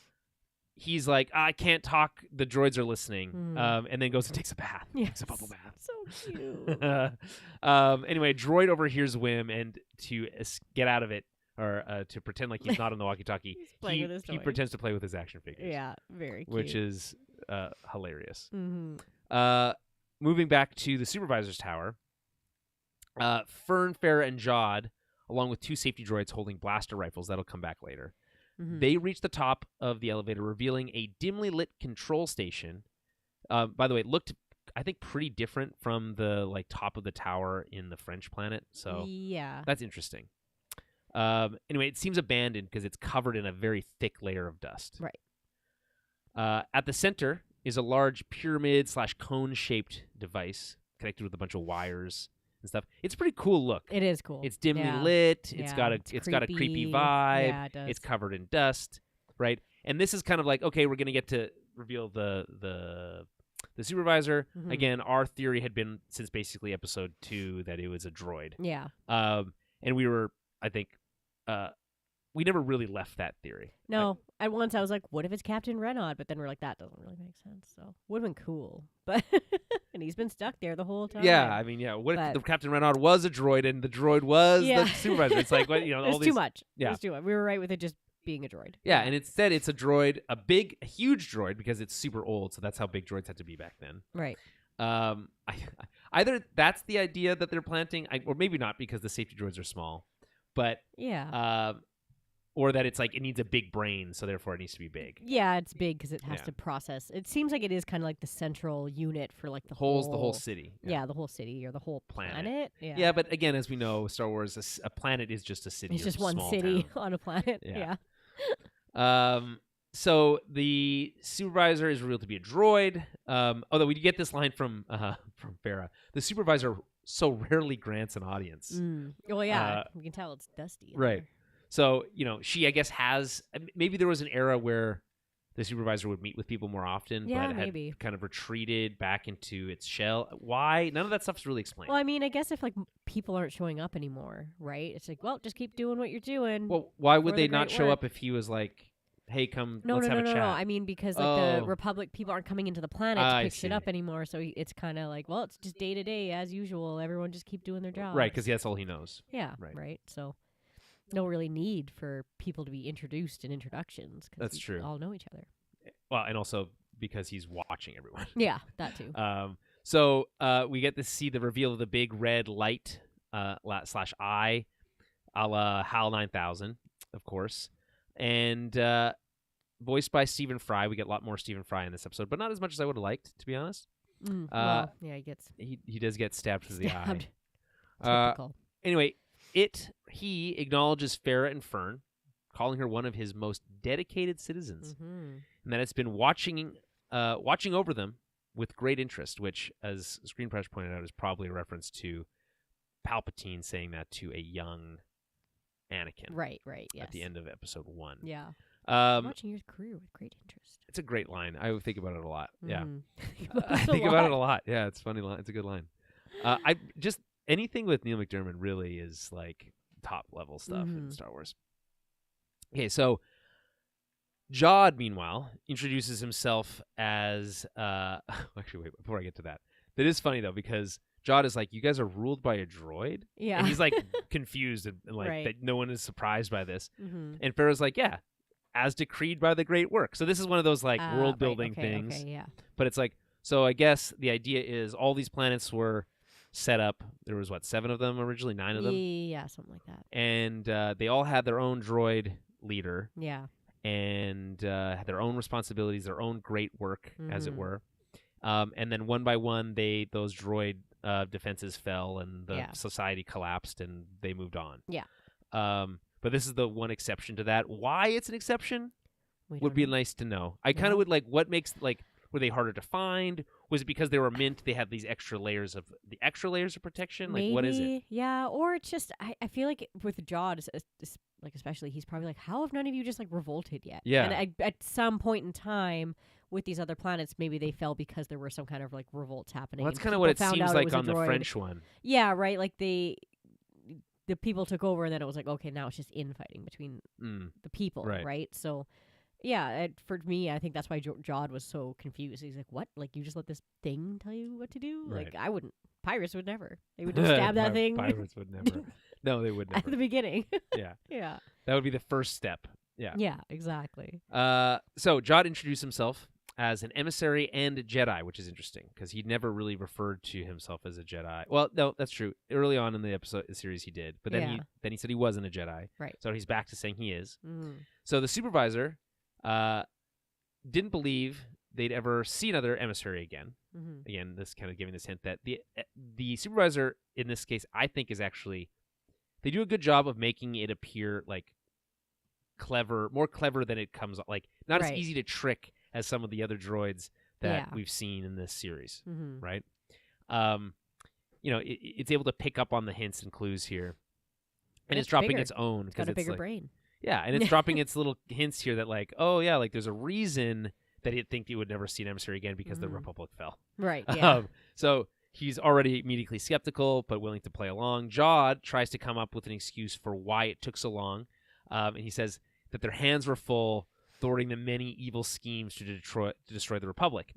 he's like, I can't talk. The droids are listening. And then goes and takes a bath. Yes. Takes a bubble bath. So cute. Anyway, droid overhears Wim, and to get out of it, or to pretend like he's not on the walkie-talkie, he pretends to play with his action figures. Yeah, very cute. Which is hilarious. Mm-hmm. Moving back to the supervisor's tower, Fern, Farah, and Jod, along with 2 safety droids holding blaster rifles, that'll come back later. Mm-hmm. They reach the top of the elevator, revealing a dimly lit control station. By the way, it looked, I think, pretty different from the top of the tower in the French planet. So yeah, that's interesting. Anyway, it seems abandoned because it's covered in a very thick layer of dust. Right. At the center is a large pyramid/cone-shaped device connected with a bunch of wires and stuff. It's a pretty cool look. It is cool. It's dimly lit. Yeah, It's got a creepy vibe. Yeah, it does. It's covered in dust, right? And this is kind of like, okay, we're gonna get to reveal the supervisor. Mm-hmm. Again, our theory had been since basically episode 2 that it was a droid. Yeah. And we were, I think, we never really left that theory. No. At once I was like, what if it's Captain Renaud? But then we're like, that doesn't really make sense. So would have been cool. But and he's been stuck there the whole time. Yeah, I mean, what if the Captain Renaud was a droid and the droid was the supervisor? It's like, all these... too much. Yeah. It's too much. We were right with it just being a droid. Yeah, and instead it's a droid, a huge droid, because it's super old, so that's how big droids had to be back then. Right. Either that's the idea that they're planting, or maybe not because the safety droids are small, but yeah. Or that it's like it needs a big brain, so therefore it needs to be big. Yeah, it's big because it has to process. It seems like it is kind of like the central unit for like the whole city. Yeah, the whole city or the whole planet. Yeah, but again, as we know, Star Wars, a planet is just a city. It's just one city on a planet. Yeah. So the supervisor is revealed to be a droid. Although we get this line from Farah, the supervisor so rarely grants an audience. Well, yeah, we can tell it's dusty. Right. So, she, I guess, has... Maybe there was an era where the supervisor would meet with people more often, but maybe. had kind of retreated back into its shell. Why? None of that stuff's really explained. Well, I mean, I guess if, people aren't showing up anymore, right? It's like, well, just keep doing what you're doing. Well, why would they not show up if he was like, hey, come, let's have a chat? No. I mean, because, the Republic people aren't coming into the planet to pick shit up anymore, so it's kind of like, well, it's just day to day as usual. Everyone just keep doing their job. Right, because that's all he knows. Yeah, right. So... no really need for people to be introduced in introductions. That's true. All know each other. Well, and also because he's watching everyone. Yeah, that too. So we get to see the reveal of the big red light /eye, a la HAL 9000, of course, and voiced by Stephen Fry. We get a lot more Stephen Fry in this episode, but not as much as I would have liked, to be honest. Well, yeah, he does get stabbed through the eye. Typical. Anyway. He acknowledges Farah and Fern, calling her one of his most dedicated citizens, and that it's been watching over them with great interest, which, as Screen Press pointed out, is probably a reference to Palpatine saying that to a young Anakin. Right, yes. At the end of episode 1. Yeah. Watching your career with great interest. It's a great line. I think about it a lot. Yeah. I think about it a lot. Yeah, it's a funny line. It's a good line. Anything with Neil McDermott really is like top level stuff in Star Wars. Okay, so Jod, meanwhile, introduces himself as actually, wait, before I get to that. That is funny though, because Jod is like, you guys are ruled by a droid? Yeah. And he's like confused and like right. that no one is surprised by this. And Farrah's like, yeah, as decreed by the great work. So this is one of those like world building things. Okay, yeah. But it's like, so I guess the idea is all these planets were set up. There was 7 of them originally, 9 of them. Yeah, something like that. And they all had their own droid leader. Yeah. And had their own responsibilities, their own great work, as it were. And then one by one, those droid defenses fell, and the society collapsed, and they moved on. Yeah. But this is the one exception to that. Why it's an exception would be nice to know. I kind of would like, what makes were they harder to find? Was it because they were mint? They had these extra layers of protection. Like, maybe, what is it? Yeah, or it's just I feel like with Jod like especially, he's probably like, how have none of you just like revolted yet? Yeah. And at some point in time with these other planets, maybe they fell because there were some kind of like revolts happening. Well, that's and kind of what it people found seems out like was a on the droid. French one. Yeah, right. Like the people took over, and then it was like, okay, now it's just infighting between the people, right? So, yeah, for me, I think that's why Jod was so confused. He's like, what? Like, you just let this thing tell you what to do? Right. Like, I wouldn't. Pirates would never. They would just stab that thing. Pirates would never. No, they would never. At the beginning. Yeah. Yeah. That would be the first step. Yeah. Yeah, exactly. So Jod introduced himself as an emissary and a Jedi, which is interesting because he never really referred to himself as a Jedi. Well, no, that's true. Early on in the series, he did, but then he said he wasn't a Jedi. Right. So he's back to saying he is. Mm. So the supervisor didn't believe they'd ever see another emissary again. Mm-hmm. Again, this kind of giving this hint that the supervisor in this case, I think, is actually, they do a good job of making it appear like clever, more clever than it comes, like not as easy to trick as some of the other droids that we've seen in this series, right? It's able to pick up on the hints and clues here, and it's dropping its own. It's got a bigger brain. Yeah, and it's dropping its little hints here that like, oh yeah, like there's a reason that he'd think he would never see an emissary again because the Republic fell. Right, yeah. So he's already immediately skeptical, but willing to play along. Jod tries to come up with an excuse for why it took so long, and he says that their hands were full thwarting the many evil schemes to destroy the Republic.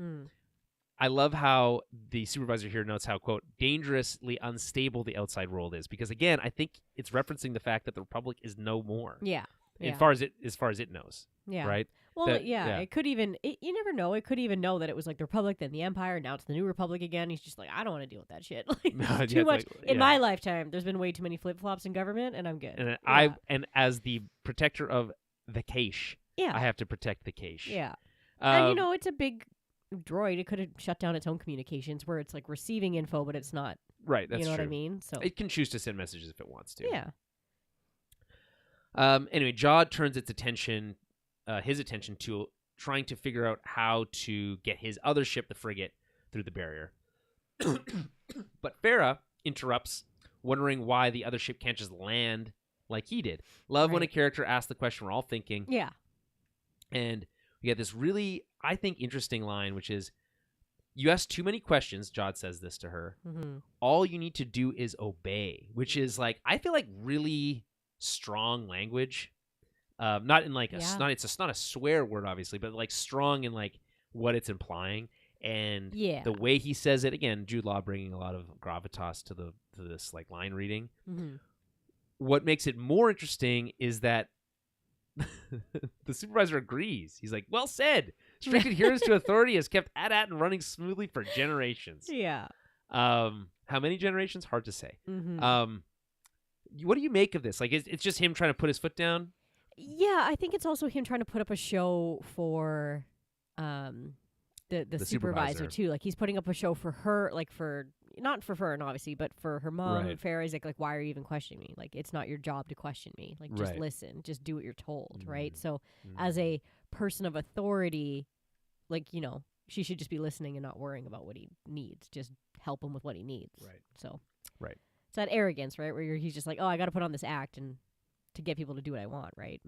I love how the supervisor here notes how, quote, dangerously unstable the outside world is. Because, again, I think it's referencing the fact that the Republic is no more. Yeah. As far as it knows. Yeah. Right? Well, it could even, you never know. It could even know that it was like the Republic, then the Empire, now it's the New Republic again. He's just like, I don't want to deal with that shit. Like, too much. In my lifetime, there's been way too many flip-flops in government, and I'm good. And and as the protector of the cache, I have to protect the cache. Yeah. And, it's a big droid. It could have shut down its own communications where it's like receiving info, but it's not. Right, that's true. You know what I mean? So it can choose to send messages if it wants to. Yeah. Anyway, Jod turns his attention to trying to figure out how to get his other ship, the frigate, through the barrier. But Farah interrupts, wondering why the other ship can't just land like he did. Love when a character asks the question we're all thinking. Yeah. And we get this really, I think, interesting line, which is, you ask too many questions, Jod says this to her. All you need to do is obey, which is like, I feel like really strong language. Not in like it's not a swear word, obviously, but like strong in like what it's implying. And the way he says it, again, Jude Law bringing a lot of gravitas to this like line reading. What makes it more interesting is that the supervisor agrees. He's like, well said. Strict adherence to authority has kept AT-AT and running smoothly for generations. Yeah. How many generations? Hard to say. What do you make of this? Like, it's just him trying to put his foot down? Yeah, I think it's also him trying to put up a show for the supervisor too. Like, he's putting up a show for her, like not for Fern, obviously, but for her mom. Right. Farah is like, why are you even questioning me? Like, it's not your job to question me. Like, just listen. Just do what you're told, right? So, as a person of authority, like, she should just be listening and not worrying about what he needs. Just help him with what he needs. Right. So, it's that arrogance, right? Where he's just like, oh, I got to put on this act and to get people to do what I want, right?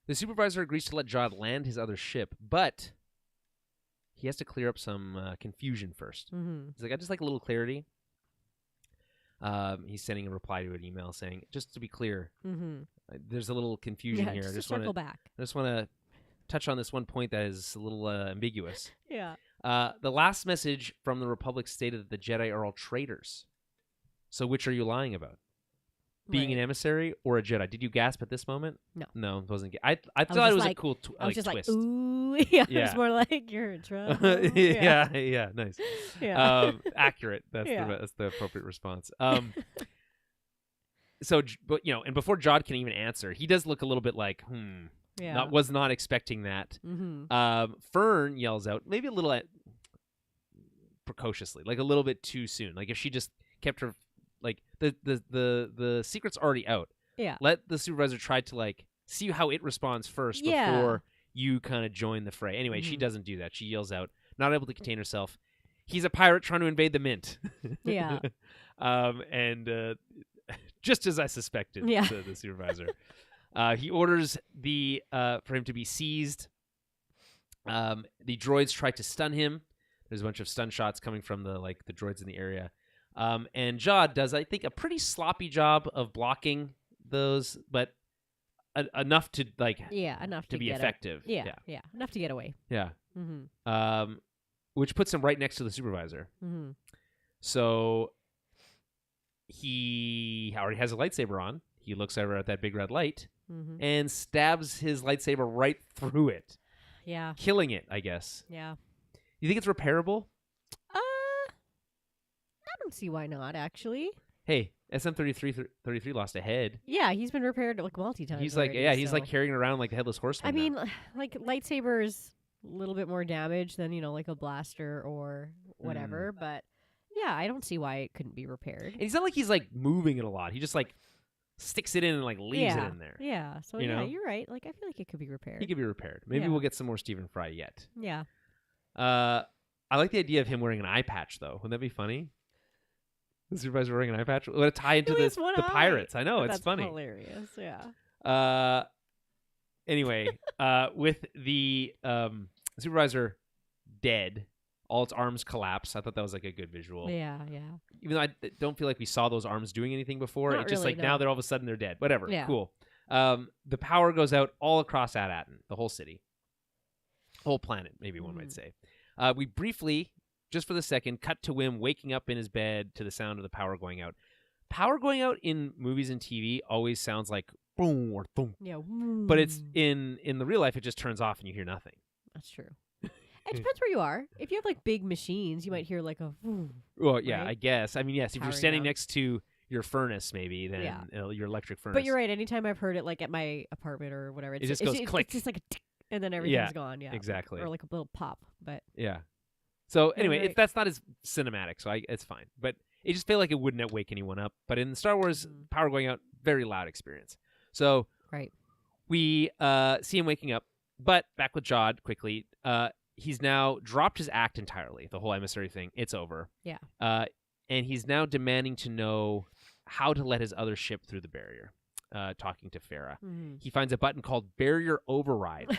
The supervisor agrees to let Jod land his other ship, but he has to clear up some confusion first. He's like, I just like a little clarity. He's sending a reply to an email saying, just to be clear, there's a little confusion here. Just circle back. I just want to touch on this one point that is a little ambiguous. Yeah. The last message from the Republic stated that the Jedi are all traitors. So which are you lying about? Being an emissary or a Jedi? Did you gasp at this moment? No, it wasn't. I thought it was a cool twist. I was just like, ooh, yeah. It was more like, you're in trouble. yeah, nice. Yeah. Accurate. That's the appropriate response. So, but and before Jod can even answer, he does look a little bit like, was not expecting that. Fern yells out, maybe a little precociously, like a little bit too soon. Like if she just kept her. Like the secret's already out. Yeah. Let the supervisor try to like see how it responds first before you kind of join the fray. Anyway, she doesn't do that. She yells out, not able to contain herself. He's a pirate trying to invade the mint. Yeah. And just as I suspected, Yeah. said the supervisor. He orders for him to be seized. The droids try to stun him. There's a bunch of stun shots coming from the droids in the area. And Jod does, I think, a pretty sloppy job of blocking those, but enough to enough to be get effective. Yeah, enough to get away. Yeah. Mm-hmm. Which puts him right next to the supervisor. Mm-hmm. So he already has a lightsaber on. He looks over at that big red light and stabs his lightsaber right through it. Yeah. Killing it, I guess. Yeah. You think it's repairable? I don't see why not, actually. Hey, SM-33 lost a head. Yeah, he's been repaired like multi-times. He's already, he's like carrying around like the headless horseman. I mean, like lightsabers, a little bit more damage than like a blaster or whatever. But yeah, I don't see why it couldn't be repaired. And he's not like he's like moving it a lot. He just like sticks it in and like leaves it in there. Yeah. So you know? You're right. Like I feel like it could be repaired. He could be repaired. Maybe we'll get some more Stephen Fry yet. Yeah. I like the idea of him wearing an eye patch though. Wouldn't that be funny? The supervisor wearing an eye patch would tie into the pirates. I know, it's that's funny. Hilarious. Yeah. Anyway, with the supervisor dead, all its arms collapse. I thought that was like a good visual. Yeah. Even though I don't feel like we saw those arms doing anything before. Not It's just really, like now they're all of a sudden they're dead. Whatever. Yeah. Cool. The power goes out all across Ad-Atten, the whole city. Whole planet, maybe one might say. We briefly, just for the second, cut to Wim waking up in his bed to the sound of the power going out. Power going out in movies and TV always sounds like boom or thump. Yeah. But it's in the real life, it just turns off and you hear nothing. That's true. It depends where you are. If you have like big machines, you might hear like a. Well, yeah, right? I guess. I mean, yes, if you're Powering standing down. next to your furnace, maybe then your electric furnace. But you're right. Anytime I've heard it, like at my apartment or whatever, It just goes click. It's just like a tick, and then everything's gone. Yeah, exactly. Or like a little pop. But yeah. So anyway, right. that's not as cinematic, so it's fine. But it just felt like it wouldn't wake anyone up. But in Star Wars, power going out, very loud experience. So right. we see him waking up. But back with Jod quickly. He's now dropped his act entirely. The whole emissary thing, it's over. Yeah. And he's now demanding to know how to let his other ship through the barrier. Talking to Farah, he finds a button called Barrier Override,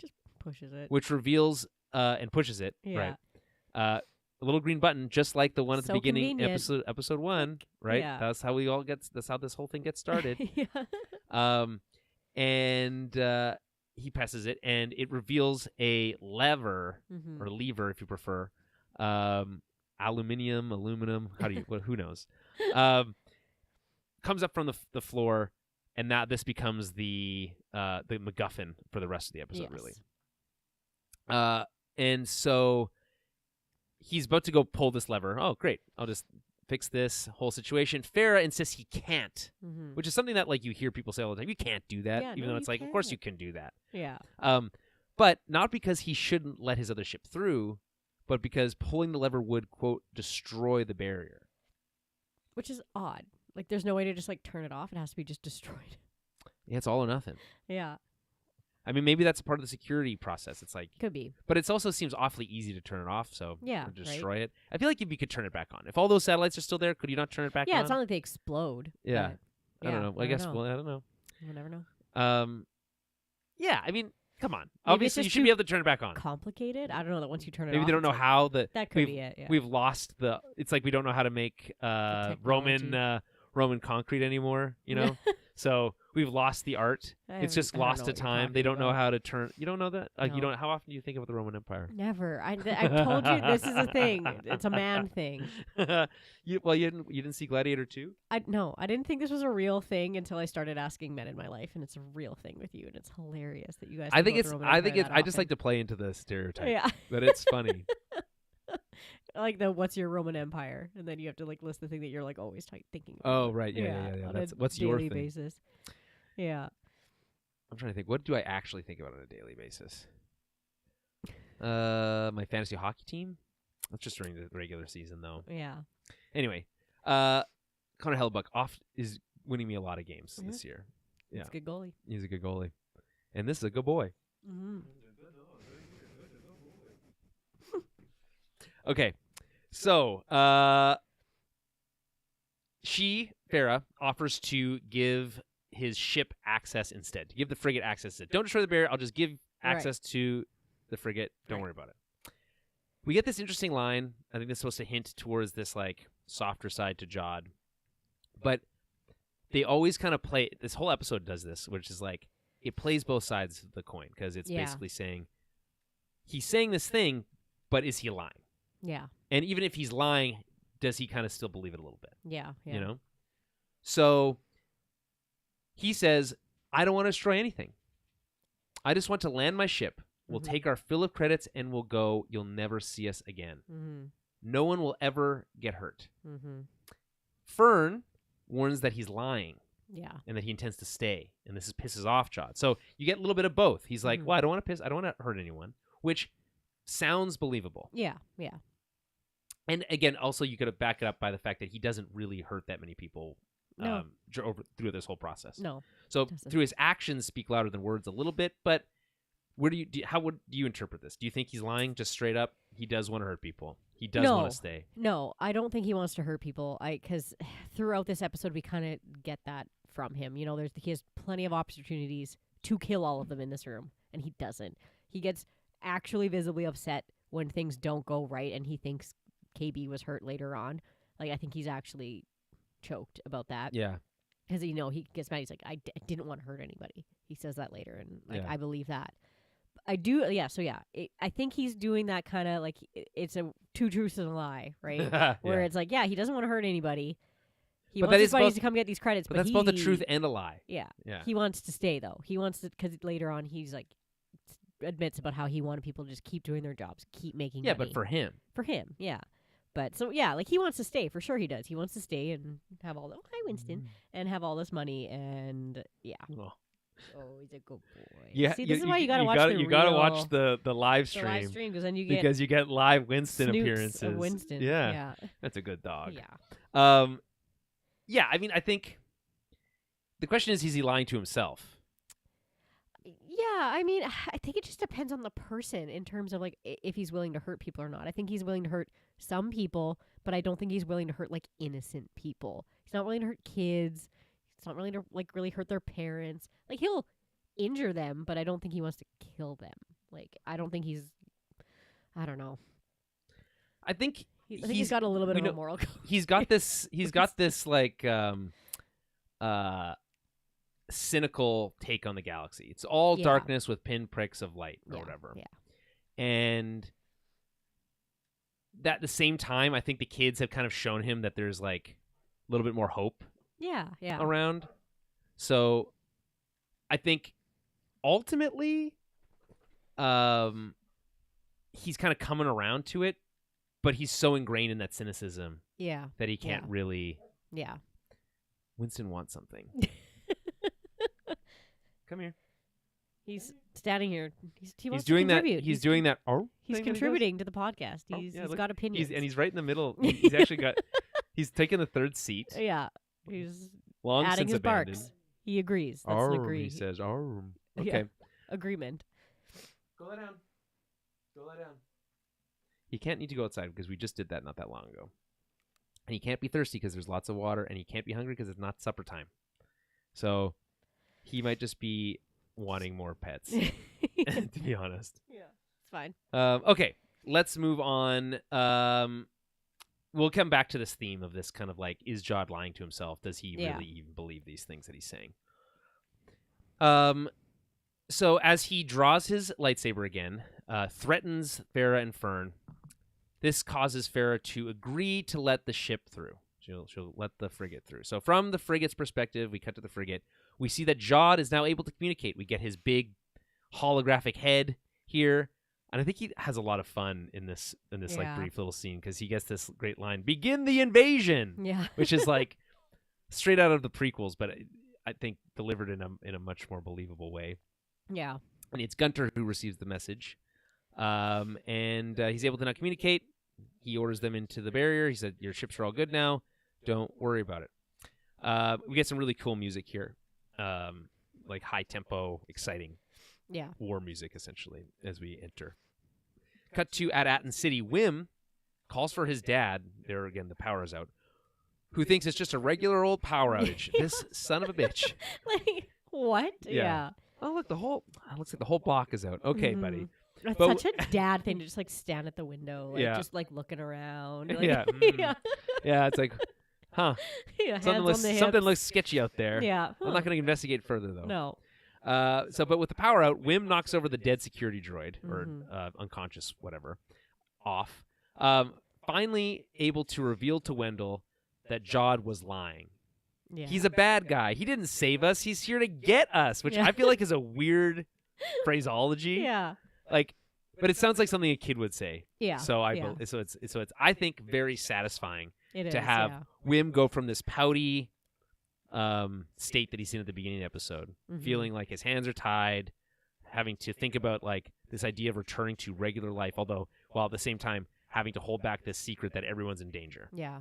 just pushes it, which reveals and pushes it. Yeah. Right. A little green button, just like the one at the beginning, convenient. episode 1, right? Yeah. That's how that's how this whole thing gets started. Yeah. And he presses it, and it reveals a lever or lever, if you prefer, aluminum. How do you? Who knows? Comes up from the floor, and now this becomes the MacGuffin for the rest of the episode, really. And so he's about to go pull this lever. Oh, great! I'll just fix this whole situation. Farah insists he can't, which is something that like you hear people say all the time. You can't do that, even though it's like, of course you can do that. Yeah. But not because he shouldn't let his other ship through, but because pulling the lever would, quote, destroy the barrier. Which is odd. Like, there's no way to just like turn it off. It has to be just destroyed. Yeah, it's all or nothing. Yeah. I mean, maybe that's part of the security process. It's like could be, but it also seems awfully easy to turn it off. So yeah, or destroy it. I feel like if you could turn it back on, if all those satellites are still there, could you not turn it back on? Yeah, it's not like they explode. Yeah, but, I don't know. I guess. Well, I don't know. We'll never know. Yeah, I mean, come on. Maybe Obviously, you should be able to turn it back on. Complicated. I don't know that once you turn it maybe off. they don't know like, how that could be it. Yeah. We've lost the. It's like we don't know how to make Roman concrete anymore. You know. So we've lost the art. It's just lost to time. They don't know how to turn. You don't know that? No. You don't. How often do you think about the Roman Empire? Never. I told you this is a thing. It's a man thing. You didn't see Gladiator 2? No, I didn't think this was a real thing until I started asking men in my life, and it's a real thing with you, and it's hilarious that you guys. I think it's. I just like to play into the stereotype. Yeah. But it's funny. Like what's your Roman Empire, and then you have to like list the thing that you're like always thinking about. Oh right, yeah. That's what's your thing. Basis. Yeah. I'm trying to think. What do I actually think about on a daily basis? My fantasy hockey team. That's just during the regular season, though. Yeah. Anyway, Connor Hellebuck is winning me a lot of games this year. Yeah, he's a good goalie. He's a good goalie, and this is a good boy. Mm-hmm. Okay, so Farah Farah offers to give his ship access instead, to give the frigate access. Don't destroy the barrier. I'll just give access to the frigate. Don't worry about it. We get this interesting line. I think this is supposed to hint towards this like softer side to Jod. But they always kind of play, this whole episode does this, which is like, it plays both sides of the coin, because it's basically saying, he's saying this thing, but is he lying? Yeah. And even if he's lying, does he kind of still believe it a little bit? Yeah. You know? So he says, I don't want to destroy anything. I just want to land my ship. We'll take our fill of credits and we'll go. You'll never see us again. No one will ever get hurt. Fern warns that he's lying. Yeah. And that he intends to stay. And this pisses off Jod. So you get a little bit of both. He's like, well, I don't want to hurt anyone. Which sounds believable. Yeah. Yeah. And again, also you could back it up by the fact that he doesn't really hurt that many people through this whole process. No. So through his actions speak louder than words a little bit, but how would you interpret this? Do you think he's lying just straight up? He does want to hurt people. He does want to stay. No, I don't think he wants to hurt people. Because throughout this episode, we kind of get that from him. You know, he has plenty of opportunities to kill all of them in this room, and he doesn't. He gets actually visibly upset when things don't go right, and he thinks KB was hurt later on. Like, I think he's actually choked about that. Yeah. Because, he gets mad. He's like, I didn't want to hurt anybody. He says that later, and I believe that. I do, yeah. So yeah, I think he's doing that kind of like it's a two truths and a lie, right? Where it's like, yeah, he doesn't want to hurt anybody. He wants his buddies to come get these credits, but that's both a truth and a lie. Yeah. He wants to stay though. He wants to, because later on he's like admits about how he wanted people to just keep doing their jobs, keep making money. Yeah, but for him, yeah. But so yeah, like he wants to stay for sure. He does. He wants to stay and have all the hi Winston and have all this money and yeah. Oh, he's a good boy. Yeah, see, this is why you gotta watch the live stream. The live stream because you get live Winston appearances. Of Winston. Yeah, that's a good dog. Yeah. Yeah. I mean, I think the question is he lying to himself? Yeah, I mean, I think it just depends on the person in terms of like if he's willing to hurt people or not. I think he's willing to hurt some people, but I don't think he's willing to hurt like innocent people. He's not willing to hurt kids. It's not really to like really hurt their parents. Like he'll injure them, but I don't think he wants to kill them. Like I don't think I don't know. I think he's got a little bit of a moral code. He's got this like cynical take on the galaxy. It's all darkness with pinpricks of light or whatever. Yeah. And at the same time, I think the kids have kind of shown him that there's like a little bit more hope. Yeah. Around. So I think ultimately he's kind of coming around to it, but he's so ingrained in that cynicism that he can't really. Yeah. Winston wants something. Come here. He's standing here. He wants doing to contribute. He's doing that. He's contributing to the podcast. He's got opinions. He's right in the middle. He's actually got. He's taken the third seat. Yeah. He's long adding since his abandoned. barks. He agrees. That's an agree. He says, okay. Yeah. Agreement. Go lie down. He can't need to go outside because we just did that not that long ago. And he can't be thirsty because there's lots of water, and he can't be hungry because it's not supper time. So he might just be wanting more pets, to be honest. Yeah, it's fine. Okay, let's move on. We'll come back to this theme of this kind of like, is Jod lying to himself? Does he really even believe these things that he's saying? So as he draws his lightsaber again, threatens Farah and Fern, this causes Farah to agree to let the ship through. She'll let the frigate through. So from the frigate's perspective, we cut to the frigate. We see that Jod is now able to communicate. We get his big holographic head here. And I think he has a lot of fun in this like brief little scene because he gets this great line, "Begin the invasion!" Yeah. Which is like straight out of the prequels, but I think delivered in a much more believable way. Yeah. And it's Gunter who receives the message. And he's able to now communicate. He orders them into the barrier. He said, "Your ships are all good now. Don't worry about it." We get some really cool music here. Like high tempo, exciting war music, essentially, as we enter. Cut to at Atten City. Wim calls for his dad. There again, the power is out. who thinks it's just a regular old power outage. This son of a bitch. Like, what? Yeah. Oh, look, looks like the whole block is out. Okay, buddy. That's But such a dad thing to just like stand at the window, like just like looking around. Like, yeah. yeah. Yeah, it's like, huh. Yeah, Something looks sketchy out there. Yeah. I'm not going to investigate further, though. No. But with the power out, Wim knocks over the dead security droid, or unconscious, whatever, off. Finally able to reveal to Wendell that Jod was lying. Yeah. He's a bad guy. He didn't save us. He's here to get us, which I feel like is a weird phraseology. Yeah. Like, but it sounds like something a kid would say. Yeah. So it's I think very satisfying to have Wim go from this pouty state that he's seen at the beginning of the episode, feeling like his hands are tied, having to think about like this idea of returning to regular life, although while at the same time having to hold back this secret that everyone's in danger. Yeah.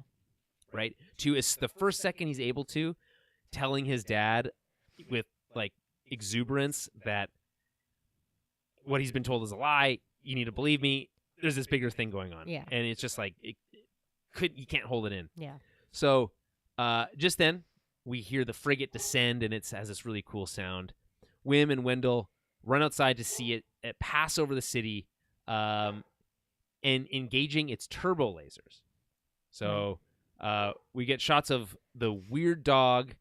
Right? To the first second he's able to, telling his dad with like exuberance that what he's been told is a lie. You need to believe me. There's this bigger thing going on. Yeah. And it's just like you can't hold it in. Yeah. So just then we hear the frigate descend, and it has this really cool sound. Wim and Wendell run outside to see it pass over the city, and engaging its turbo lasers. So we get shots of the weird dog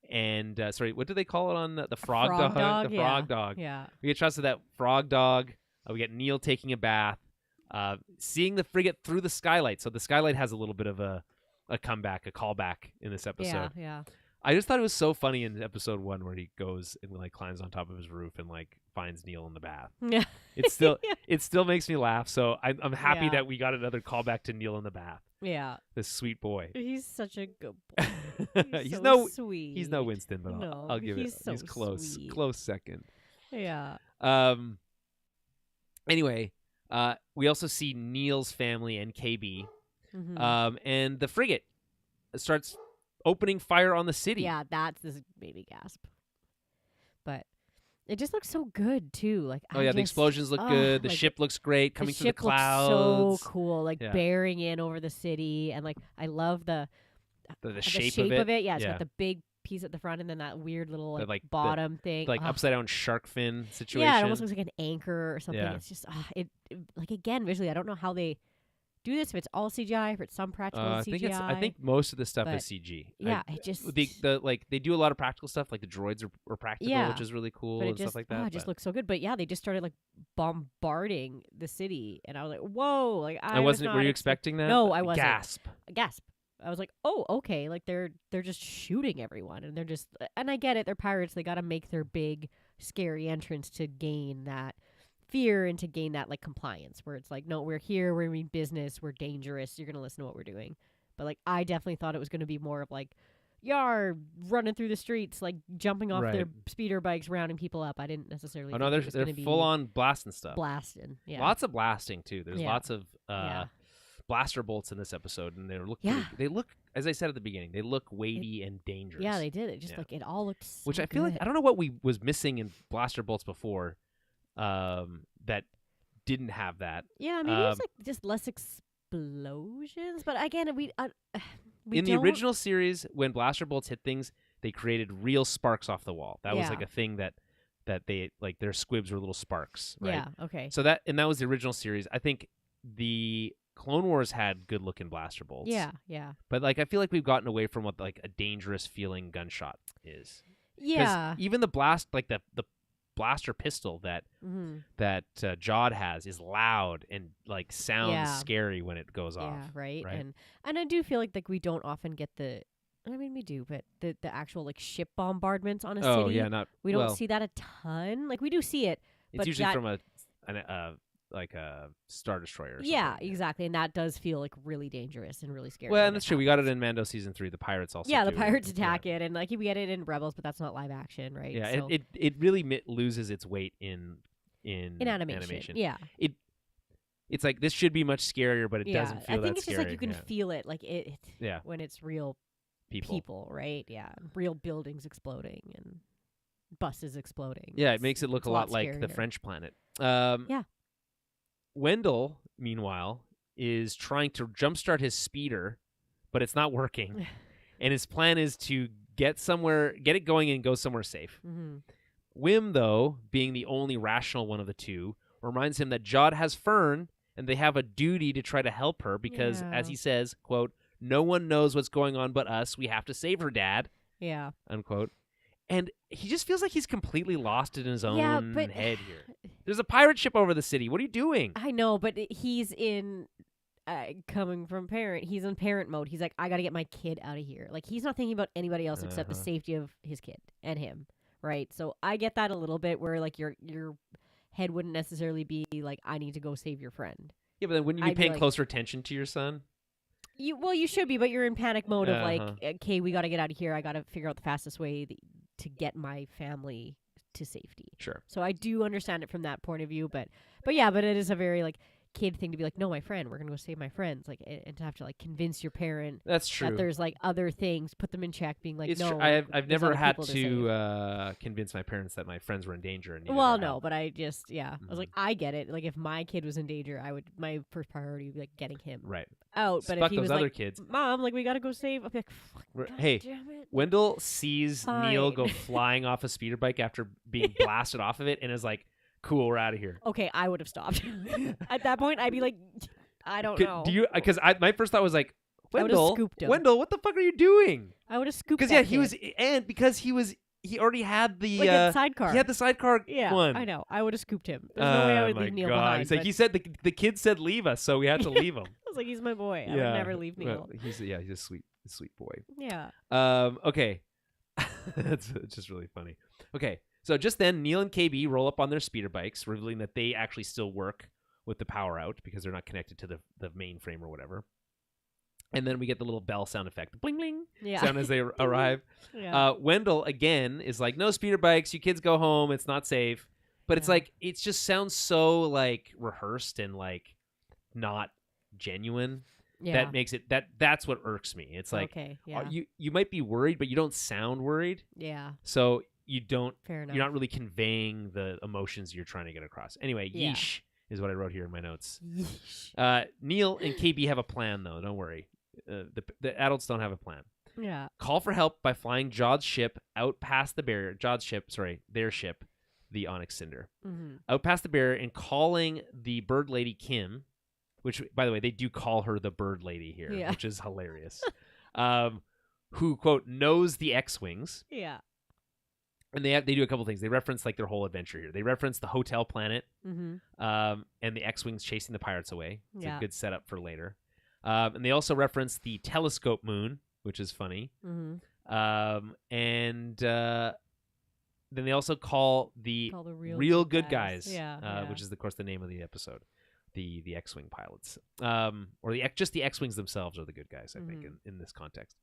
and what do they call it on the frog dog? The frog dog. Yeah. We get shots of that frog dog. We get Neil taking a bath, seeing the frigate through the skylight. So the skylight has a little bit of a comeback, a callback in this episode. Yeah. I just thought it was so funny in episode 1 where he goes and like climbs on top of his roof and like finds Neil in the bath. Yeah. It still makes me laugh. So I'm happy that we got another callback to Neil in the bath. Yeah. This sweet boy. He's such a good boy. He's so sweet. He's no Winston, but I'll give it. So he's close. Sweet. Close second. Yeah. Anyway, we also see Neil's family and KB. And the frigate starts opening fire on the city. Yeah, that's this baby gasp. But it just looks so good too. Like the explosions look good. The ship looks great coming through the clouds. Looks so cool, like bearing in over the city, and like I love the shape of it. Yeah, it's got the big piece at the front, and then that weird little bottom thing, like upside down shark fin situation. Yeah, it almost looks like an anchor or something. Yeah. It's just it like again visually. I don't know how they do this, if it's all CGI, if it's some practical CGI. I think most of the stuff is CG. Yeah, it just they do a lot of practical stuff, like the droids are practical, which is really cool and stuff like that. It just looks so good. But yeah, they just started like bombarding the city, and I was like, whoa! Like were you expecting that? No, I wasn't. Gasp. I was like, oh, okay. Like they're just shooting everyone, and they're just, and I get it. They're pirates. They got to make their big, scary entrance to gain that fear and to gain that like compliance, where it's like, no, we're here, we're in business, we're dangerous, you're gonna listen to what we're doing. But like I definitely thought it was gonna be more of like yar running through the streets, like jumping off their speeder bikes, rounding people up. I didn't necessarily no, they're full on blasting stuff. Yeah, lots of blasting too. There's lots of blaster bolts in this episode, and they look, as I said at the beginning, they look weighty and dangerous. Yeah, they did. It just like it all looked so which I feel like I don't know what was missing in blaster bolts before that didn't have that. Yeah, maybe it's like just less explosions. But again, we in the original series, when blaster bolts hit things, they created real sparks off the wall. That was like a thing that they like their squibs were little sparks. Right? Yeah. Okay. So that was the original series. I think the Clone Wars had good looking blaster bolts. Yeah. Yeah. But like I feel like we've gotten away from what like a dangerous feeling gunshot is. Yeah. Even the blast, like the blaster pistol that Jod has is loud and like sounds scary when it goes off. Yeah, right. And I do feel like we don't often get we do, but the actual like ship bombardments on a city. Oh yeah, we don't see that a ton. Like we do see it. It's usually from a Star Destroyer. Or something. Yeah, exactly, and that does feel like really dangerous and really scary. Well, and that's true. We got it in Mando season 3. The pirates also. Yeah, the pirates attack it, and like we get it in Rebels, but that's not live action, right? Yeah, so. it really loses its weight in animation. Yeah, it's like this should be much scarier, but it doesn't feel that scary. I think it's just like you can feel it, like it. Yeah. When it's real people, right? Yeah, real buildings exploding and buses exploding. Yeah, it makes it look a lot like scarier. The French planet. Yeah. Wendell, meanwhile, is trying to jumpstart his speeder, but it's not working. and his plan is to get it going and go somewhere safe. Mm-hmm. Wim, though, being the only rational one of the two, reminds him that Jod has Fern, and they have a duty to try to help her because, as he says, quote, "No one knows what's going on but us. We have to save her, Dad." Yeah. Unquote. And he just feels like he's completely lost in his own but head here. There's a pirate ship over the city. What are you doing? I know, but he's in coming from parent. He's in parent mode. He's like, I got to get my kid out of here. Like, he's not thinking about anybody else except the safety of his kid and him, right? So I get that a little bit where, like, your head wouldn't necessarily be like, I need to go save your friend. Yeah, but then wouldn't you be paying closer attention to your son? You should be, but you're in panic mode of like, okay, we got to get out of here. I got to figure out the fastest way to get my family to safety. Sure. So I do understand it from that point of view, but it is a very like kid thing to be like, no, my friend, we're gonna go save my friends, like, and to have to like convince your parent that's true that there's like other things, put them in check, being like, it's no, true. I've never had to convince my parents that my friends were in danger. And but I just I was like, I get it. Like, if my kid was in danger, my first priority would be like getting him out. But if he was other like, kids, Mom, like, we gotta go save, I'd be like, hey, damn it. Wendell sees Neil go flying off a speeder bike after being blasted off of it, and is like, cool, we're out of here. Okay, I would have stopped. At that point, I'd be like, I don't know. Do you? Because my first thought was like, Wendell, what the fuck are you doing? I would have scooped. Because he already had the a sidecar. He had the sidecar one. I know. I would have scooped him. There's no way I would leave Neil behind. It's like he said the kid said leave us, so we had to leave him. I was like, he's my boy. I would never leave Neil. Well, he's a sweet boy. Yeah. Okay. That's just really funny. Okay. So just then, Neil and KB roll up on their speeder bikes, revealing that they actually still work with the power out because they're not connected to the mainframe or whatever. And then we get the little bell sound effect, bling bling, sound as they arrive. Wendell again is like, "No speeder bikes, you kids go home. It's not safe." But it's like, it just sounds so like rehearsed and like not genuine. That makes it that's what irks me. It's like, you might be worried, but you don't sound worried. Yeah. So you don't. Fair enough. You're not really conveying the emotions you're trying to get across. Anyway, yeesh is what I wrote here in my notes. Neil and KB have a plan, though. Don't worry. The adults don't have a plan. Yeah. Call for help by flying Jod's ship out past the barrier. Their ship, the Onyx Cinder, out past the barrier, and calling the bird lady Kim, which, by the way, they do call her the bird lady here, which is hilarious. Who, quote, knows the X-Wings. Yeah. And they do a couple things. They reference like their whole adventure here. They reference the hotel planet, and the X-Wings chasing the pirates away. It's a good setup for later. And they also reference the telescope moon, which is funny. And then they also call the real good guys, which is, of course, the name of the episode. The X-Wing pilots, or just the X-Wings themselves are the good guys, I think, in this context.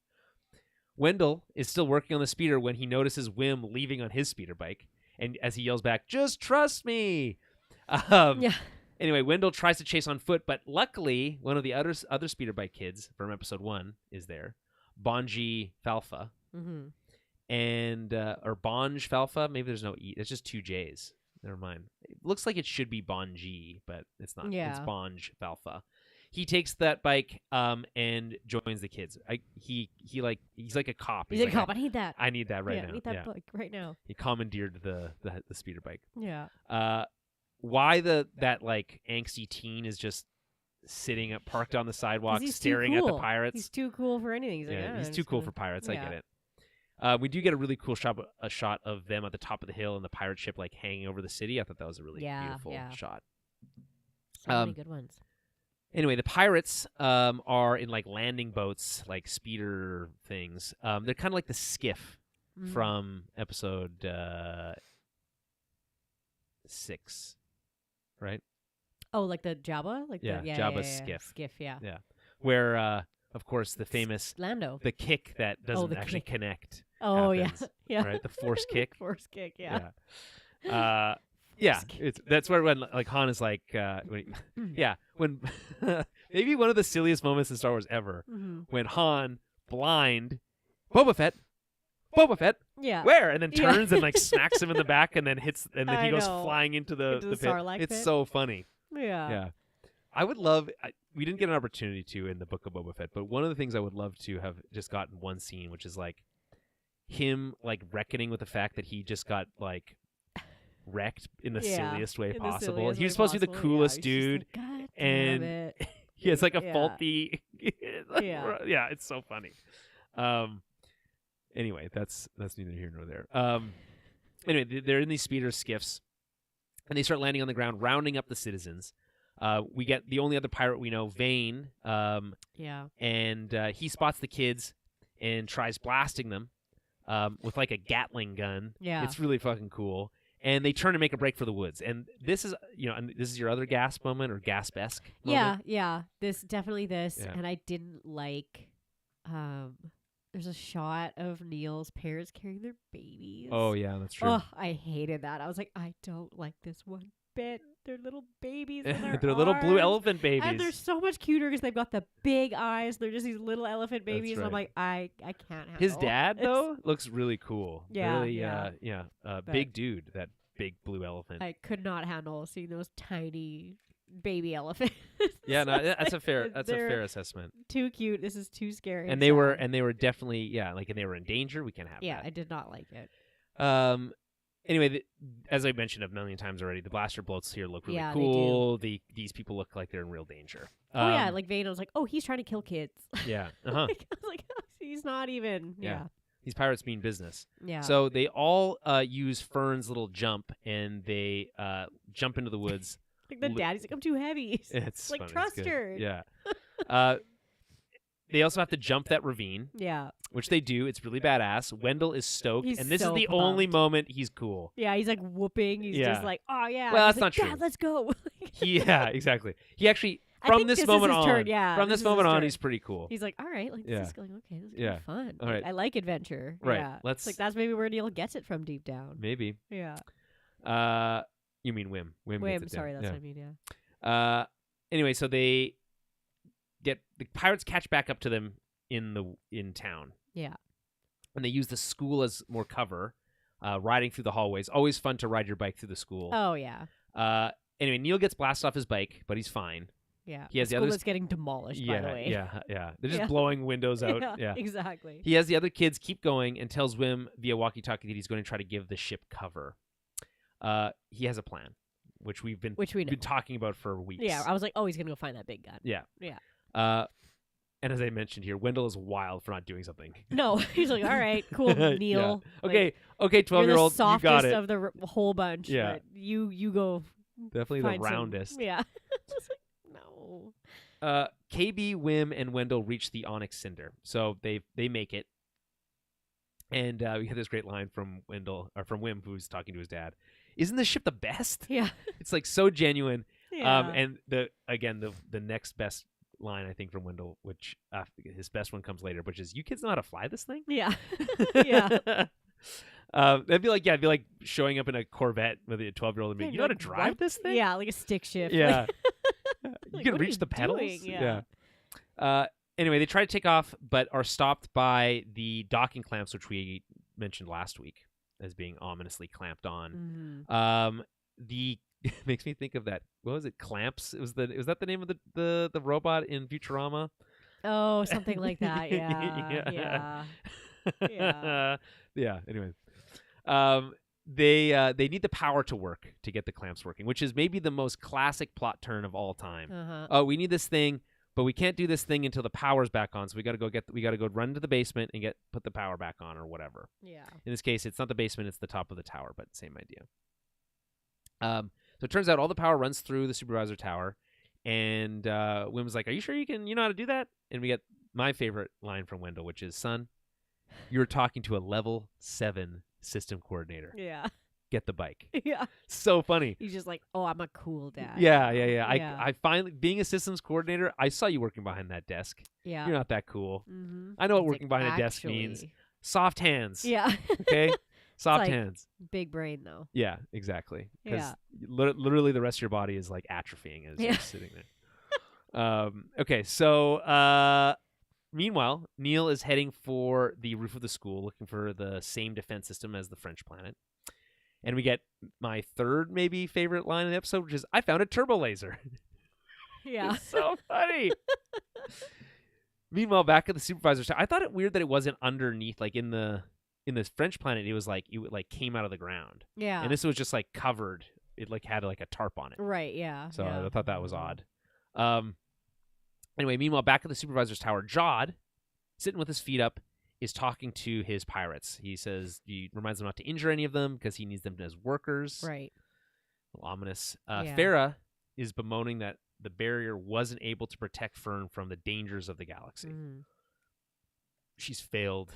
Wendell is still working on the speeder when he notices Wim leaving on his speeder bike, and as he yells back, "Just trust me!" Anyway, Wendell tries to chase on foot, but luckily, one of the other speeder bike kids from episode 1 is there, Bonji Falfa, and or Bonj Falfa. Maybe there's no E. It's just 2 J's. Never mind. It looks like it should be Bonji, but it's not. It's Bonj Falfa. He takes that bike and joins the kids. He's like a cop. He's like a cop. I need that. I need that right now. I need that bike right now. He commandeered the speeder bike. Yeah. Why that like angsty teen is just sitting parked on the sidewalk staring at the pirates? He's too cool for anything. He's too cool for pirates. I get it. We do get a really cool a shot of them at the top of the hill and the pirate ship like hanging over the city. I thought that was a really beautiful shot. So many good ones. Anyway, the pirates are in like landing boats, like speeder things. They're kind of like the skiff from episode 6, right? Oh, like the Jabba, Jabba's skiff. Skiff, yeah. Where, of course, the famous Lando, the kick that doesn't actually connect. Oh happens, right, the force kick. Force kick, yeah. That's where when like Han is like, when maybe one of the silliest moments in Star Wars ever, when Han blind Boba Fett, where, and then turns and like smacks him in the back and then hits, and then he goes flying into the pit. Sarlacc It's pit. so funny. Yeah. I would love we didn't get an opportunity to in the Book of Boba Fett, but one of the things I would love to have just gotten one scene, which is like him like reckoning with the fact that he just got like wrecked in the silliest way possible. He was supposed to be the coolest dude, like, God and damn it. he has like a faulty. Yeah. It's so funny. Anyway, that's neither here nor there. Anyway, they're in these speeder skiffs, and they start landing on the ground, rounding up the citizens. We get the only other pirate we know, Vane. And he spots the kids and tries blasting them with like a Gatling gun. Yeah. It's really fucking cool. And they turn and make a break for the woods. And this is, and this is your other gasp moment or gasp-esque moment. Yeah. Definitely this. Yeah. And I didn't like, there's a shot of Neil's parents carrying their babies. Oh, yeah, that's true. Oh, I hated that. I was like, I don't like this one bit. They're little babies in their They're little blue arms. elephant babies. And they're so much cuter because they've got the big eyes. They're just these little elephant babies. Right. I'm like, I can't handle. His dad, though, looks really cool. Yeah, Really, yeah. big dude, that big blue elephant. I could not handle seeing those tiny baby elephants. Yeah, no, that's a fair They're assessment. Too cute. This is too scary. And they were definitely, and they were in danger. We can't have Yeah, that. I did not like it. Anyway, as I mentioned a million times already, the blaster bolts here look really Yeah, they cool. These people look like they're in real danger. Oh yeah, like Vane was like, oh, he's trying to kill kids. Yeah. I was like, oh, he's not even. Yeah. These pirates mean business. Yeah. So they all use Fern's little jump, and they jump into the woods. Like the daddy's like, I'm too heavy. It's like, funny. trust her. Yeah. They also have to jump that ravine. Yeah. Which they do. It's really badass. Wendell is stoked, He's and this so is the pumped. only moment he's cool. Yeah, he's like whooping. He's Yeah. just like, oh yeah. Well, He's that's like, not true. Dad, let's go. Yeah, exactly. He actually, I from think this this is moment his on, turn, yeah, from this this is moment his on, turn. he's pretty cool. He's like, all right, like Yeah. this is going okay. This is Yeah. fun. All Like, right. I like adventure. Right. Yeah. Let's- It's like that's maybe where Neil gets it from deep down. Maybe. Yeah. You mean Wim? Wim. Gets it Sorry, down. that's Yeah. what I mean. Yeah. Anyway, so they the pirates catch back up to them in town. Yeah. And they use the school as more cover, riding through the hallways. Always fun to ride your bike through the school. Oh yeah. Anyway, Neil gets blasted off his bike, but he's fine. Yeah. He has the school others- that's getting demolished. Yeah, by the way. yeah. They're just Yeah. blowing windows out. Yeah. Exactly. He has the other kids keep going and tells Wim via walkie-talkie that he's going to try to give the ship cover. He has a plan, which we know. been talking about for weeks. Yeah. I was like, oh, he's gonna go find that big gun. Yeah. Yeah. And as I mentioned here, Wendell is wild for not doing something. No, he's like, all right, cool, Neil. Yeah. Like, Okay, 12-year-old, you're the you got softest it. of the whole bunch. Yeah. But you go. Definitely find the some- roundest. Yeah. I was like, no. KB, Wim, and Wendell reach the Onyx Cinder, so they make it. And we had this great line from Wim, who's talking to his dad. Isn't this ship the best? Yeah. It's like so genuine. Yeah. And the next best line I think from Wendell, which his best one comes later, which is, "You kids know how to fly this thing?" Yeah. Yeah. It'd be like showing up in a Corvette with a 12-year-old and being, "You know how to drive what? this thing?" Yeah, like a stick shift. Yeah. You Like, can what are reach you the pedals. doing? Yeah. Anyway, they try to take off, but are stopped by the docking clamps, which we mentioned last week as being ominously clamped on. Mhm. The makes me think of that. What was it? Clamps. Was that the name of the robot in Futurama? Oh, something like that. Yeah. Yeah. Yeah. Yeah. Anyway, they need the power to work to get the clamps working, which is maybe the most classic plot turn of all time. Uh-huh. Oh, we need this thing, but we can't do this thing until the power's back on. So we got to go run to the basement and put the power back on or whatever. Yeah. In this case, it's not the basement; it's the top of the tower, but same idea. So it turns out all the power runs through the supervisor tower, and Wim's like, "Are you sure you know how to do that?" And we get my favorite line from Wendell, which is, "Son, you're talking to a level 7 system coordinator. Yeah. Get the bike." Yeah. So funny. He's just like, oh, I'm a cool dad. Yeah. Yeah. I finally, being a systems coordinator, I saw you working behind that desk. Yeah. You're not that cool. Mm-hmm. I know what working behind a desk means. Soft hands. Yeah. Okay? Soft like- hands. Big brain though. Yeah, exactly. Because Yeah. literally the rest of your body is like atrophying as Yeah. you're sitting there. Okay, so meanwhile, Neil is heading for the roof of the school, looking for the same defense system as the French planet. And we get my third maybe favorite line in the episode, which is, "I found a turbo laser." Yeah. It's so funny. Meanwhile, back at the supervisor's tower, I thought it weird that it wasn't underneath, like in this French planet. It was like it like came out of the ground, Yeah. and this was just like covered. It like had like a tarp on it. Right. Yeah. So yeah. I thought that was odd. Anyway, meanwhile, back at the supervisor's tower, Jod, sitting with his feet up, is talking to his pirates. He says he reminds them not to injure any of them because he needs them as workers. Right. A little ominous. Yeah. Farah is bemoaning that the barrier wasn't able to protect Fern from the dangers of the galaxy. She's failed,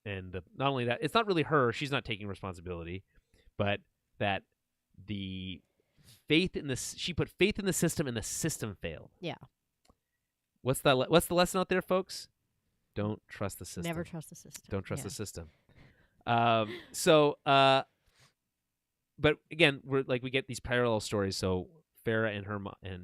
and not only that, it's not really her. She's not taking responsibility, but that the faith in this, she put faith in the system, and the system failed. Yeah. What's the lesson out there, folks? Don't trust the system. Never trust the system. Don't trust the Yeah. system. But again, we get these parallel stories. So Farah and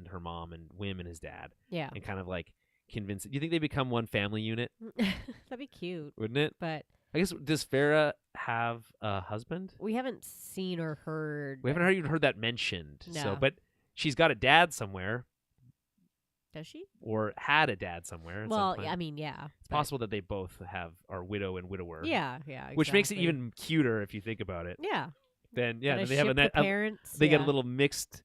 her mom and Wim and his dad, Yeah. and kind of like convince. Do you think they become one family unit? That'd be cute. Wouldn't it? But I guess, does Farah have a husband? we haven't seen or heard. We haven't even heard that mentioned. No. So, but she's got a dad somewhere, Does she? or had a dad somewhere. At Well, some point. I mean, yeah. It's possible that they both are widow and widower. Yeah. Yeah. Which makes it exactly. even cuter if you think about it. Yeah. Then Gotta they have ship the parents. they get a yeah. little mixed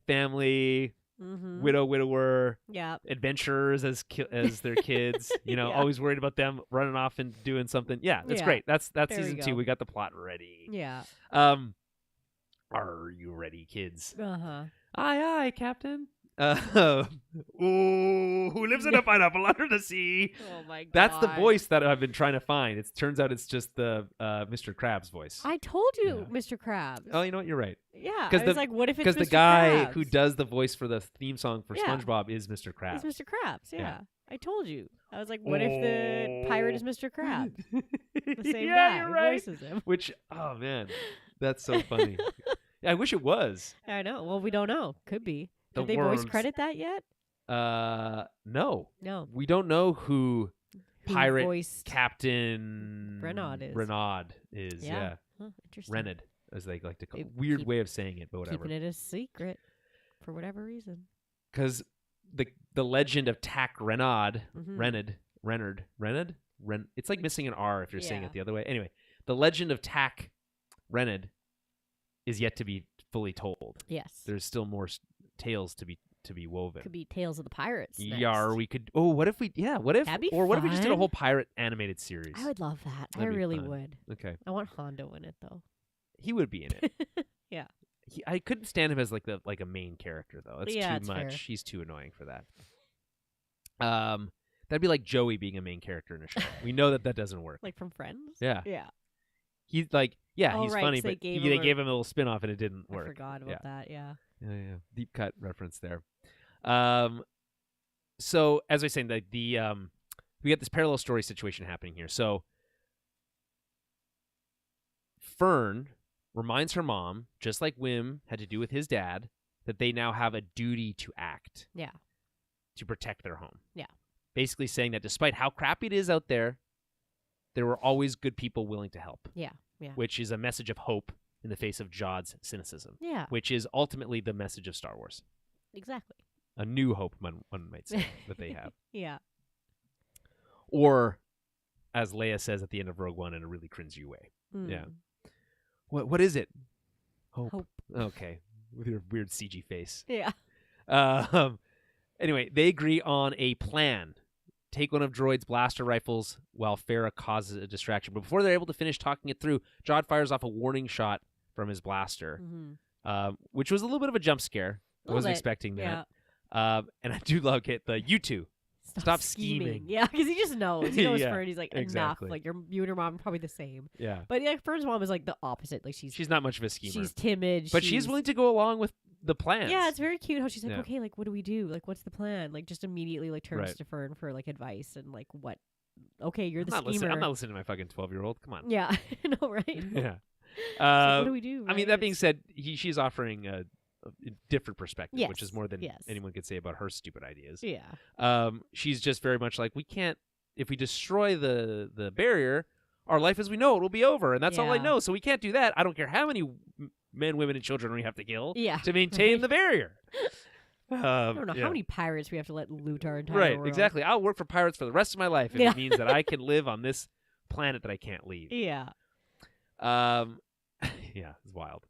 family, widow, widower, Yeah. adventurers as their kids. Yeah. Always worried about them running off and doing something. Yeah, that's Yeah. great. That's There we season 2. go. We got the plot ready. Yeah. Are you ready, kids? Uh-huh. Aye, aye, Captain. Ooh, who lives in a pineapple under the sea? Oh my god. That's the voice that I've been trying to find. It turns out it's just the Mr. Krabs voice. I told you, Yeah. Mr. Krabs. Oh, you know what? You're right. Yeah. 'Cause I was the- like, what if it's Because the Mr. guy Krabs? who does the voice for the theme song for Yeah. SpongeBob is Mr. Krabs. It's Mr. Krabs. Yeah. Yeah. I told you. I was like, what if the pirate is Mr. Krabs? The same yeah, guy you're who right. voices him. Which, oh man, that's so funny. I wish it was. I know. Well, we don't know. Could be. The Did they voice worms. credit that yet? No. No. We don't know who Who Pirate voiced Captain Renaud is. Renaud is. Yeah. Yeah. Huh, interesting. Rened, as they like to call They it. Weird keep- way of saying it, but whatever. Keeping it a secret for whatever reason. Because the legend of Tack Renaud, Mhm. Renard, it's like missing an R if you're saying Yeah. it the other way. Anyway, the legend of Tack Renaud is yet to be fully told. Yes. There's still more tales to be woven. Could be Tales of the Pirates. Yar, next. we could. Oh, what if we? Yeah, what if? That'd be Or what if we just did a fun. whole pirate animated series? I would love that. I That'd be really fun. would. Okay, I want Hondo in it though. he would be in it. Yeah. I couldn't stand him as like a main character though. That's Yeah, too it's much. fair. He's too annoying for that. That'd be like Joey being a main character in a show. We know that doesn't work. Like from Friends? Yeah. Yeah. He's like, yeah, Oh, he's right, funny, 'cause they but gave they him a- gave him a little spin off and it didn't I work. forgot about that. Yeah. Yeah. Deep cut reference there. So as I was saying, we got this parallel story situation happening here. So Fern reminds her mom, just like Wim had to do with his dad, that they now have a duty to act. Yeah. To protect their home. Yeah. Basically saying that despite how crappy it is out there, there were always good people willing to help. Yeah. Yeah. Which is a message of hope in the face of Jod's cynicism. Yeah. Which is ultimately the message of Star Wars. Exactly. A new hope, one might say, that they have. Yeah. Or, as Leia says at the end of Rogue One in a really cringy way. Yeah. What is it? Hope. Okay. With your weird CG face. Yeah. Anyway, they agree on a plan. Take one of Droid's blaster rifles while Farah causes a distraction. But before they're able to finish talking it through, Jod fires off a warning shot from his blaster, which was a little bit of a jump scare. I wasn't expecting that. Yeah. And I do love it. The you two. Stop scheming. Yeah, because he just knows. He knows Yeah, Fern. He's like, exactly. enough. Like, you and your mom are probably the same. Yeah. But yeah, Fern's mom is like the opposite. Like, she's not much of a schemer. She's timid. But she's willing to go along with the plans. Yeah, it's very cute how she's like, Yeah. okay, like, what do we do? Like, what's the plan? Like, just immediately like turns Right. to Fern for like advice and like what? Okay, you're the I'm schemer. not listening to my fucking 12-year-old. Come on. Yeah, I know, right? Yeah. It's like, what do we do? I mean, right? that being said, she's offering a different perspective, which Yes, is more than yes. anyone could say about her stupid ideas. Yeah. She's just very much like, we can't, if we destroy the barrier, our life as we know it will be over, and that's all I Yeah. know, so we can't do that. I don't care how many men, women, and children we have to kill Yeah. to maintain Right. the barrier. I don't know how many pirates we have to let loot our entire Right, world. exactly. I'll work for pirates for the rest of my life if it means that I can live on this planet that I can't leave. Yeah. Yeah, it's wild.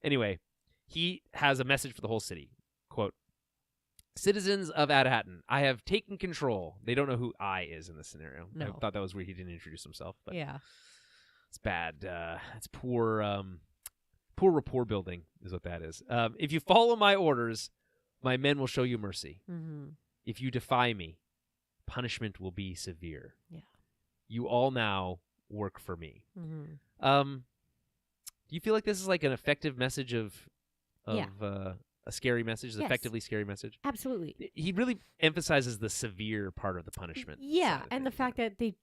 Anyway, he has a message for the whole city. Quote, "Citizens of Adhattan, I have taken control." They don't know who I is in this scenario. No. I thought that was weird. He didn't introduce himself, but Yeah. it's bad. It's poor rapport building is what that is. If you follow my orders, my men will show you mercy. Mm-hmm. If you defy me, punishment will be severe. Yeah. You all now work for me. Mm-hmm. Do you feel like this is like an effective message of Yeah. A scary message, an Yes. effectively scary message? Absolutely. He really emphasizes the severe part of the punishment. Yeah, side of and the things, fact that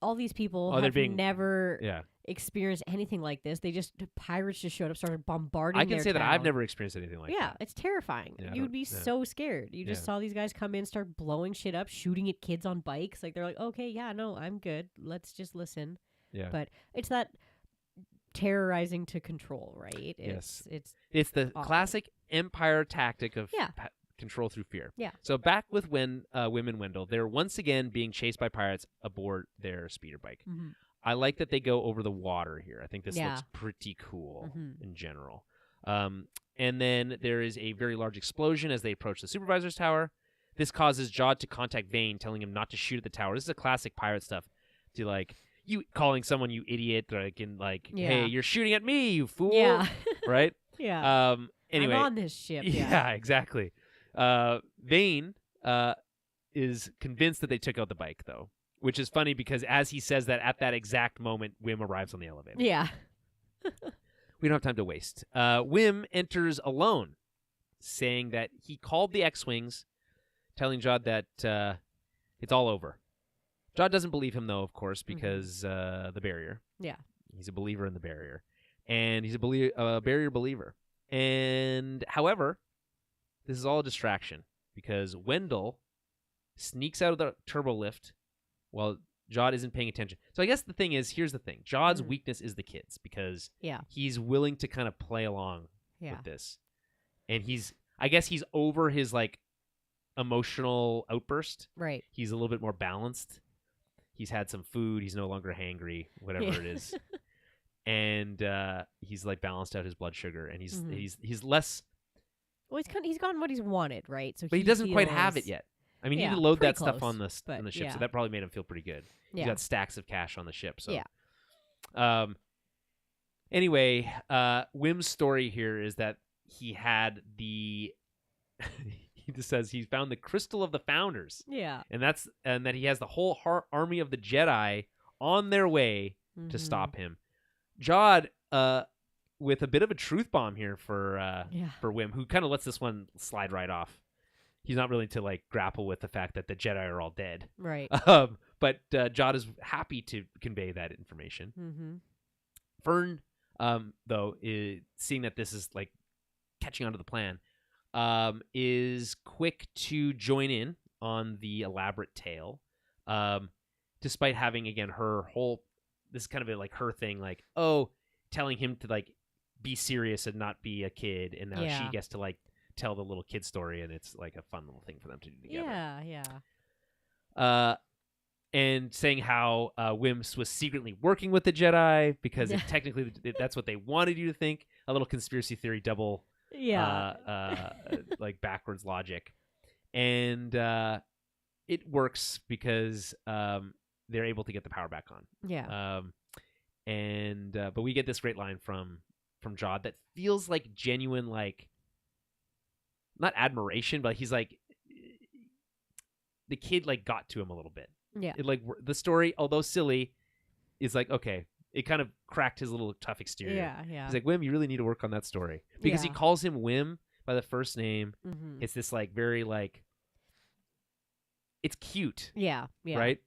all these people they're have being- never yeah. experienced anything like this. Pirates just showed up, started bombarding I can their say that I've town. never experienced anything like Yeah, that. it's terrifying. Yeah, I You'd don't- be yeah. so scared. You just Yeah. saw these guys come in, start blowing shit up, shooting at kids on bikes. Like they're like, okay, yeah, no, I'm good. Let's just listen. Yeah. But it's that terrorizing to control, right? Yes. It's the awful. classic empire tactic of Yeah. control through fear. Yeah. So back with Wim and Wendell, they're once again being chased by pirates aboard their speeder bike. Mm-hmm. I like that they go over the water here. I think this Yeah. looks pretty cool Mhm. in general. And then there is a very large explosion as they approach the supervisor's tower. This causes Jod to contact Vane, telling him not to shoot at the tower. This is a classic pirate stuff. To like you calling someone you idiot, like in like, Yeah. hey, you're shooting at me, you fool. Yeah. Right? Yeah. Anyway. I'm on this ship. Yeah. Yeah, exactly. Vane is convinced that they took out the bike, though, which is funny because as he says that, at that exact moment, Wim arrives on the elevator. Yeah. We don't have time to waste. Wim enters alone, saying that he called the X-Wings, telling Jod that it's all over. Jod doesn't believe him, though, of course, because the barrier. Yeah. He's a believer in the barrier. And he's a barrier believer. And, however, this is all a distraction because Wendell sneaks out of the turbo lift while Jod isn't paying attention. So I guess the thing is, here's the thing. Jod's weakness is the kids because he's willing to kind of play along with this. And I guess he's over his, like, emotional outburst. Right. He's a little bit more balanced. He's had some food. He's no longer hangry, whatever it is. And he's like balanced out his blood sugar, and he's less. Well, he's gotten what he's wanted, right? So, but he doesn't quite have it yet. I mean, he did load that stuff on the ship, so that probably made him feel pretty good. He's got stacks of cash on the ship. So, anyway, Wim's story here is that he had the. He just says he found the crystal of the founders. Yeah. And that he has the whole army of the Jedi on their way to stop him. Jod, with a bit of a truth bomb here for Wim, who kind of lets this one slide right off. He's not willing to like grapple with the fact that the Jedi are all dead. Right. But Jod is happy to convey that information. Mm-hmm. Fern, though, seeing that this is like catching on to the plan, is quick to join in on the elaborate tale, despite having, again, her whole, this is kind of like her thing, like, telling him to like be serious and not be a kid, and now she gets to like tell the little kid story, and it's like a fun little thing for them to do together. Yeah. And saying how Wim was secretly working with the Jedi because technically that's what they wanted you to think. A little conspiracy theory double. Like backwards logic, and it works because they're able to get the power back on. But we get this great line from Jod that feels like genuine, like not admiration, but he's like the kid like got to him a little bit. It, like the story, although silly, is like okay. It kind of cracked his little tough exterior. He's like, Wim, you really need to work on that story. Because he calls him Wim by the first name. Mm-hmm. It's this, like, very, like... It's cute. Yeah. Right?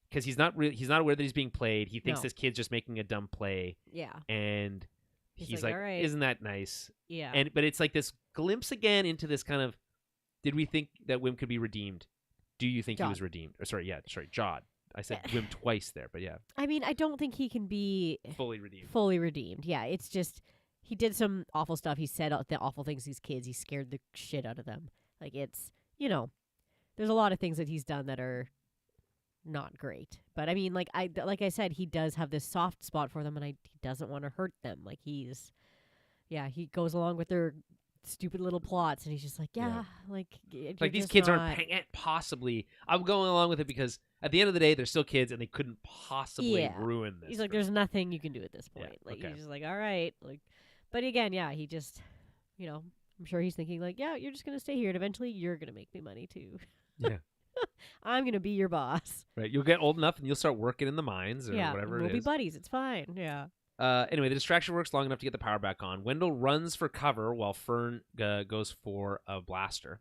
Because he's not aware that he's being played. He thinks this kid's just making a dumb play. Yeah. And he's like, all right. Isn't that nice? Yeah. But it's like this glimpse again into this kind of... Did we think that Wim could be redeemed? Do you think he was redeemed? Jod. I said Wim twice there, but yeah. I mean, I don't think he can be fully redeemed. Yeah, it's just he did some awful stuff. He said the awful things to these kids. He scared the shit out of them. Like it's, there's a lot of things that he's done that are not great. But I mean, like I said, he does have this soft spot for them, and he doesn't want to hurt them. Like he goes along with their stupid little plots, and he's just like, like these kids can't possibly. I'm going along with it because at the end of the day, they're still kids, and they couldn't possibly ruin this. He's like, there's nothing you can do at this point. He's just like, all right, like, but again, he just, I'm sure he's thinking like, you're just gonna stay here, and eventually you're gonna make me money too. Yeah. I'm gonna be your boss. Right. You'll get old enough, and you'll start working in the mines or whatever it is. We'll be buddies. It's fine. Yeah. Anyway, the distraction works long enough to get the power back on. Wendell runs for cover while Fern goes for a blaster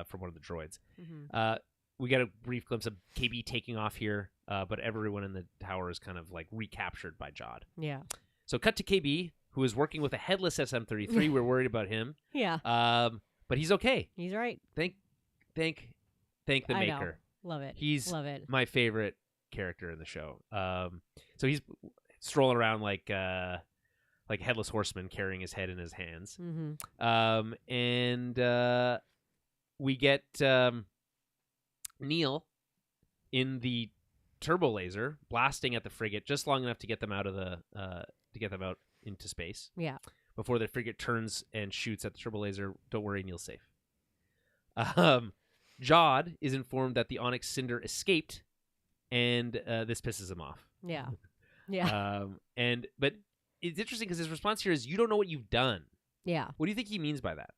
from one of the droids. Mm-hmm. We get a brief glimpse of KB taking off here, but everyone in the tower is kind of like recaptured by Jod. Yeah. So cut to KB, who is working with a headless SM-33. We're worried about him. Yeah. But he's okay. He's right. Thank the I maker. know. Love it. He's Love it. my favorite character in the show. So he's strolling around like headless horseman, carrying his head in his hands. Mm-hmm. And we get Neil in the turbo laser blasting at the frigate just long enough to get them out of out into space. Yeah. Before the frigate turns and shoots at the turbo laser. Don't worry, Neil's safe. Jod is informed that the Onyx Cinder escaped, and this pisses him off. Yeah. Yeah. But it's interesting because his response here is, "You don't know what you've done." Yeah. What do you think he means by that?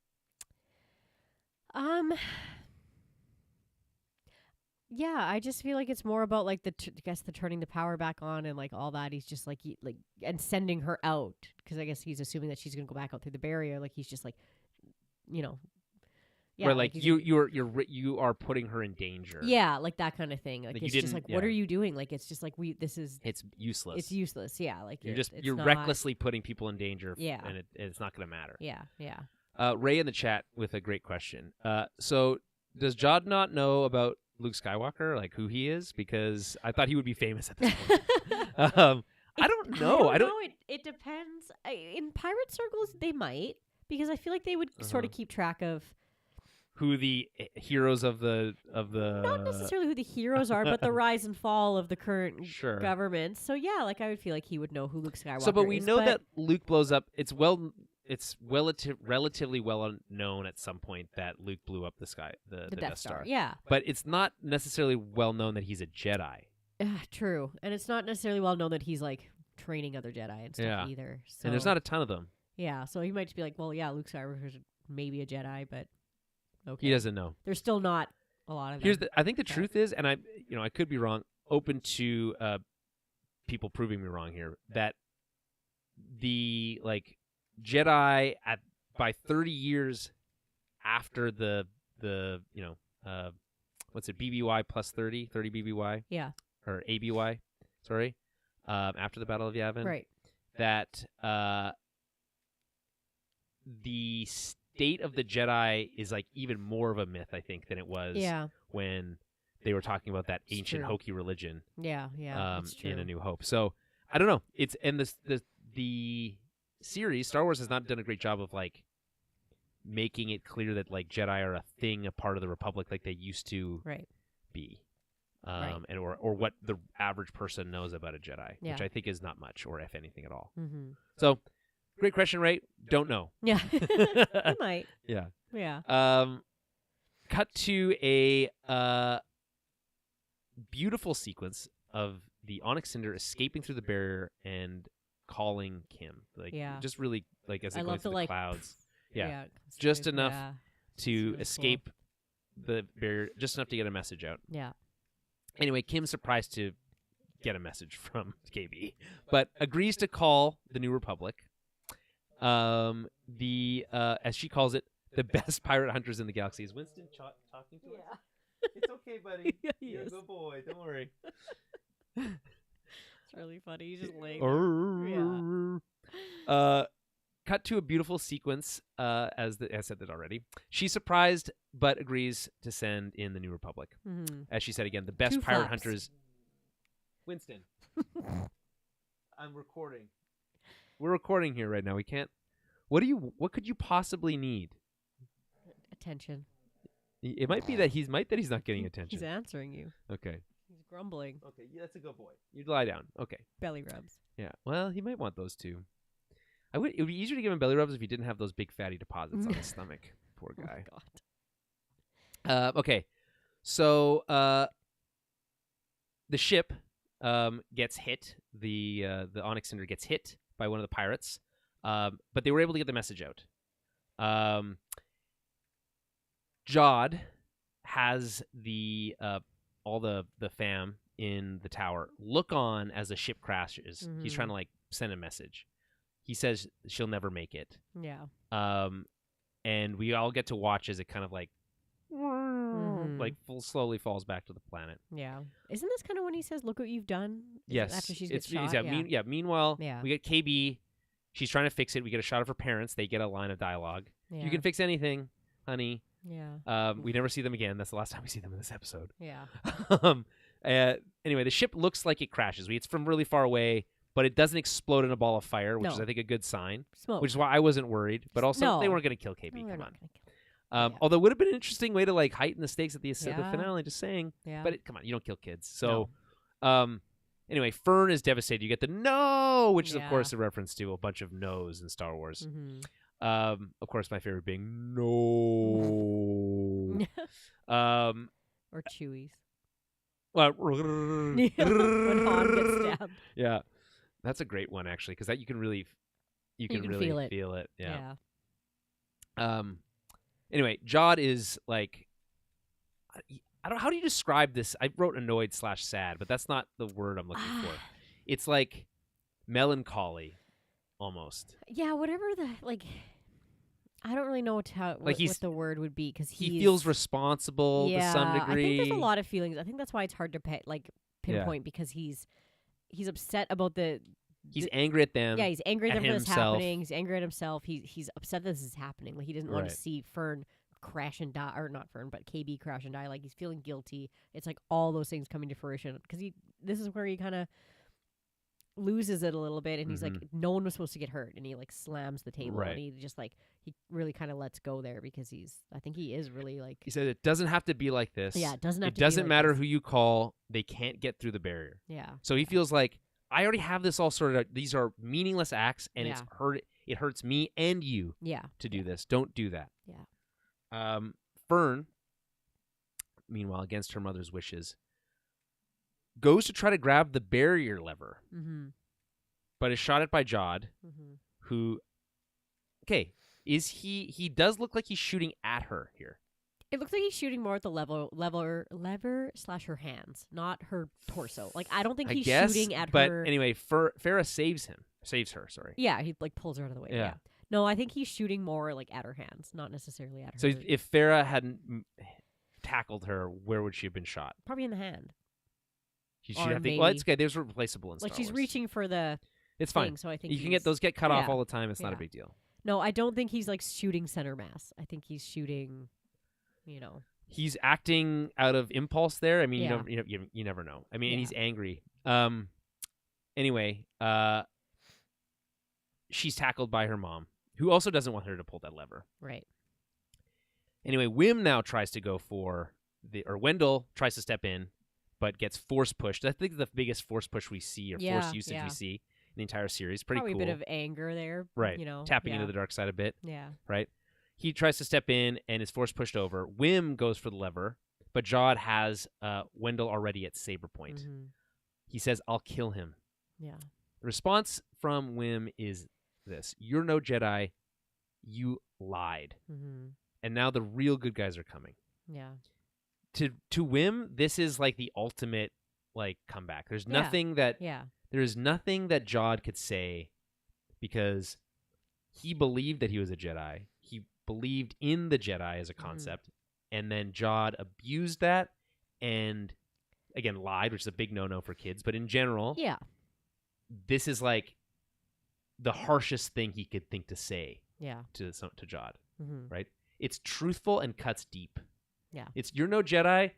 Yeah, I just feel like it's more about like the turning the power back on and like all that. He's just like and sending her out because I guess he's assuming that she's gonna go back out through the barrier. Like he's just like, Yeah, like you are putting her in danger. Yeah, like that kind of thing. Like Like it's you just like, didn't- what yeah. are you doing? Like it's just like It's useless. It's useless. Yeah, like You're not, recklessly putting people in danger. Yeah. And it's not going to matter. Yeah, yeah. Ray in the chat with a great question. So does Jod not know about Luke Skywalker, like who he is? Because I thought he would be famous at this point. I don't know. I don't know. It depends. In pirate circles, they might because I feel like they would sort of keep track of who the heroes of the not necessarily who the heroes are, but the rise and fall of the current Sure. government. So yeah, like I would feel like he would know who Luke Skywalker is. So, but we know that Luke blows up. It's relatively well known at some point that Luke blew up the Death Star. Yeah, But it's not necessarily well known that he's a Jedi. True, and it's not necessarily well known that he's like training other Jedi and stuff either. So. And there's not a ton of them. Yeah, so he might just be like, well, yeah, Luke Skywalker's maybe a Jedi, but okay. He doesn't know. There's still not a lot of them. I think the truth is, and I could be wrong, open to people proving me wrong here, that the Jedi by 30 years after the what's it, BBY plus 30 BBY? Yeah. Or ABY, sorry. After the Battle of Yavin. Right. That the state of the Jedi is even more of a myth, I think, than it was when they were talking about that ancient hokey religion. Yeah, that's true. In A New Hope. So I don't know. It's the series, Star Wars has not done a great job of making it clear that Jedi are a thing, a part of the Republic, like they used to be. And or what the average person knows about a Jedi, which I think is not much, or if anything at all. Mm-hmm. So, great question, Ray. Don't know. Yeah, I might. Yeah. Yeah. Cut to a beautiful sequence of the Onyx Cinder escaping through the barrier and calling Kim. Just really as it goes through the clouds. Yeah. Just enough to really escape the barrier, just enough to get a message out. Yeah. Anyway, Kim's surprised to get a message from KB, but agrees to call the New Republic. As she calls it, the best pirate hunters in the galaxy. Is Winston talking to us? It's okay, buddy. You're a good boy. Don't worry. It's really funny. He's just laying there. Cut to a beautiful sequence, as I said that already. She's surprised, but agrees to send in the New Republic. Mm-hmm. As she said again, the best pirate hunters. Winston. I'm recording. We're recording here right now. We can't. What could you possibly need? Attention. It might be that he's not getting He's attention. answering you. Okay. He's grumbling. Okay, yeah, that's a good boy. You lie down. Okay. Belly rubs. Yeah. Well, he might want those too. It would be easier to give him belly rubs if he didn't have those big fatty deposits on his stomach. Poor guy. Oh, God. Okay. So the ship gets hit. The Onyx Cinder gets hit by one of the pirates. But they were able to get the message out. Jod has all the fam in the tower look on as the ship crashes. Mm-hmm. He's trying to send a message. He says she'll never make it. Yeah. And we all get to watch as it kind of Mm-hmm. slowly falls back to the planet. Yeah. Isn't this kind of when he says, "Look what you've done"? Yes. After she gets shot. Meanwhile, Yeah. we get KB. She's trying to fix it. We get a shot of her parents. They get a line of dialogue. Yeah. You can fix anything, honey. Yeah. We never see them again. That's the last time we see them in this episode. Yeah. Anyway, the ship looks like it crashes. It's from really far away, but it doesn't explode in a ball of fire, which is, I think, a good sign. Smoke. Which is why I wasn't worried. But also, they No. weren't going to kill KB. No, Come they're on. not gonna kill him. Although it would have been an interesting way to heighten the stakes at the Yeah. finale. Just saying. Yeah. But come on, you don't kill kids. So, anyway, Fern is devastated. You get the no, which is of course a reference to a bunch of no's in Star Wars. Mm-hmm. Of course, my favorite being no. Or Chewie's. Well, When Han gets stabbed. Yeah, that's a great one actually, because that you can really feel it. Yeah. Anyway, Jod is I don't. How do you describe this? I wrote annoyed/sad, but that's not the word I'm looking for. It's melancholy, almost. Yeah, whatever I don't really know what the word would be, because he feels responsible to some degree. I think there's a lot of feelings. I think that's why it's hard to pinpoint, because he's upset about He's angry at them. Yeah, he's angry at them for this himself. happening. He's angry at himself. He's upset that this is happening. He doesn't want to see Fern crash and die, or not Fern, but KB crash and die. He's feeling guilty. It's all those things coming to fruition, because this is where he kind of loses it a little bit, and he's no one was supposed to get hurt, and he slams the table, and he just he really kind of lets go there, because I think he is really he said it doesn't have to be like this. Yeah, it doesn't have to doesn't be matter this. who you call, they can't get through the barrier. Yeah. So he feels like, I already have this all sorted out. These are meaningless acts, and it hurts me and you to do this. Don't do that. Yeah. Fern, meanwhile, against her mother's wishes, goes to try to grab the barrier lever, but is shot at by Jod, who, he does look like he's shooting at her here. It looks like he's shooting more at the lever/her hands, not her torso. I don't think he's shooting at her. But anyway, Farah saves her. Sorry. Yeah, he pulls her out of the way. Yeah. No, I think he's shooting more at her hands, not necessarily at her. So if Farah hadn't tackled her, where would she have been shot? Probably in the hand. Well, it's good. There's replaceable in Star she's Wars. reaching for the. It's thing, fine. so I think you can get those cut off all the time. It's not a big deal. No, I don't think he's shooting center mass. I think he's shooting. He's acting out of impulse there. I mean, you never know. I mean, and he's angry. Anyway, she's tackled by her mom, who also doesn't want her to pull that lever. Right. Anyway, Wim now tries to go for Wendell tries to step in, but gets force pushed. I think the biggest force push we see, or force usage we see in the entire series. Pretty Probably cool. a bit of anger there. Right. Tapping into the dark side a bit. Yeah. Right. He tries to step in and is force pushed over. Wim goes for the lever, but Jod has Wendell already at saber point. Mm-hmm. He says, "I'll kill him." Yeah. The response from Wim is this: "You're no Jedi. You lied." Mm-hmm. And now the real good guys are coming. Yeah. To Wim, this is the ultimate comeback. There's nothing that Jod could say, because he believed that he was a Jedi. He believed in the Jedi as a concept, and then Jod abused that and again lied, which is a big no-no for kids. But in general, this is the harshest thing he could think to say. To Jod, right? It's truthful and cuts deep. Yeah. It's you're no Jedi.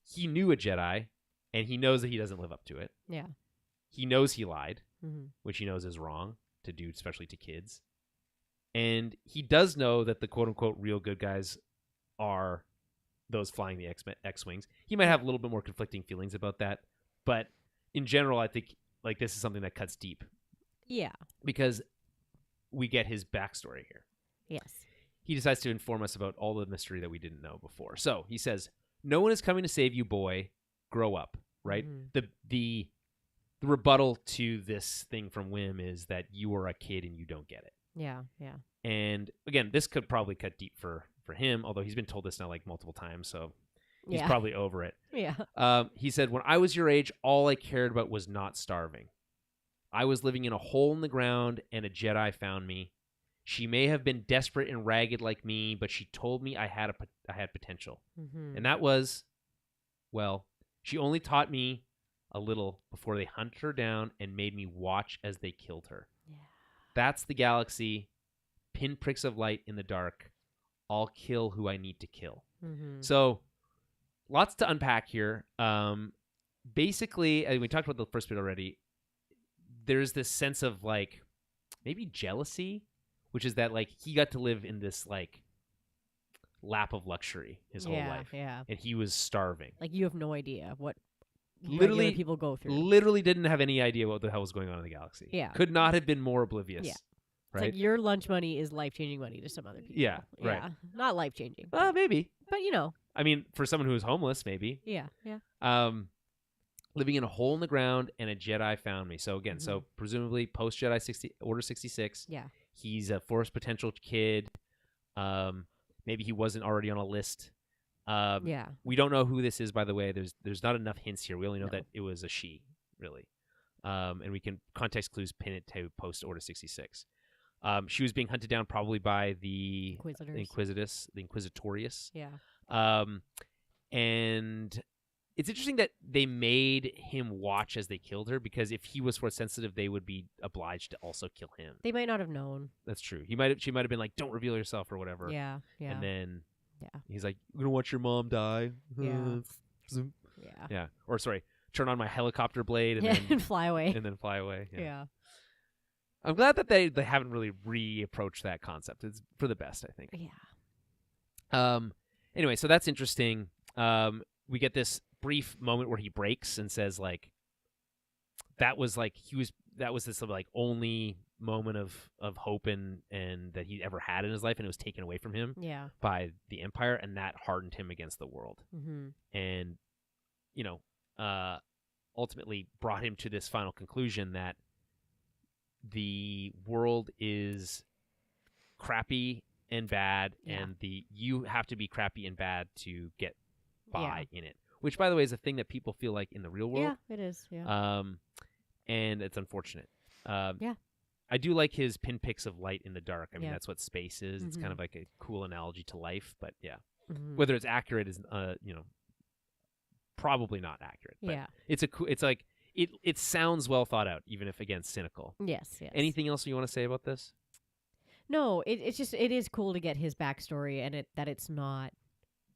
He knew a Jedi, and he knows that he doesn't live up to it. Yeah. He knows he lied, which he knows is wrong to do, especially to kids. And he does know that the quote-unquote real good guys are those flying the X-wings. He might have a little bit more conflicting feelings about that, but in general, I think like this is something that cuts deep. Yeah. Because we get his backstory here. Yes. He decides to inform us about all the mystery that we didn't know before. So he says, "No one is coming to save you, boy. Grow up." Right? Mm-hmm. The rebuttal to this thing from Wim is that you are a kid and you don't get it. Yeah, yeah. And again, this could probably cut deep for him, although he's been told this now like multiple times, so he's probably over it. Yeah. He said, "When I was your age, all I cared about was not starving. I was living in a hole in the ground, and a Jedi found me. She may have been desperate and ragged like me, but she told me I had potential. Mm-hmm. And that was, well, she only taught me a little before they hunted her down and made me watch as they killed her. Yeah. That's the galaxy. Pinpricks of light in the dark. I'll kill who I need to kill." Mm-hmm. So, lots to unpack here. Basically, we talked about the first bit already. There's this sense of like maybe jealousy, which is that like he got to live in this like lap of luxury his whole life, and he was starving. Like you have no idea what literally people go through. Literally didn't have any idea what the hell was going on in the galaxy. Yeah, could not have been more oblivious. Yeah, right. It's like your lunch money is life-changing money to some other people. Yeah, right. Yeah, not life-changing. Maybe, but you know. I mean, for someone who is homeless, maybe. Yeah, yeah. Living in a hole in the ground, and a Jedi found me. So again, so presumably post Jedi Order 66. Yeah. He's a force potential kid. Maybe he wasn't already on a list. Yeah. We don't know who this is, by the way. There's not enough hints here. We only know that it was a she, really. And we can context clues pin it to post Order 66. She was being hunted down probably by the Inquisitorius. Yeah. And it's interesting that they made him watch as they killed her, because if he was force sensitive, they would be obliged to also kill him. They might not have known. That's true. She might have been like, "Don't reveal yourself" or whatever. Yeah, yeah. And then he's like, "I'm gonna watch your mom die." Yeah. Yeah. Or sorry, turn on my helicopter blade and then and fly away. And then fly away. Yeah. I'm glad that they haven't really reapproached that concept. It's for the best, I think. Yeah. Anyway, so that's interesting. We get this brief moment where he breaks and says like that was this like only moment of hope and that he ever had in his life, and it was taken away from him by the Empire, and that hardened him against the world. Mm-hmm. And ultimately brought him to this final conclusion that the world is crappy and bad, and you have to be crappy and bad to get by in it. Which, by the way, is a thing that people feel like in the real world. Yeah, it is. Yeah. And it's unfortunate. Yeah. I do like his pinpricks of light in the dark. I mean, that's what space is. Mm-hmm. It's kind of like a cool analogy to life. But yeah, whether it's accurate is, probably not accurate. But it's like it sounds well thought out, even if again cynical. Yes. Yes. Anything else you want to say about this? No, it is cool to get his backstory, and that it's not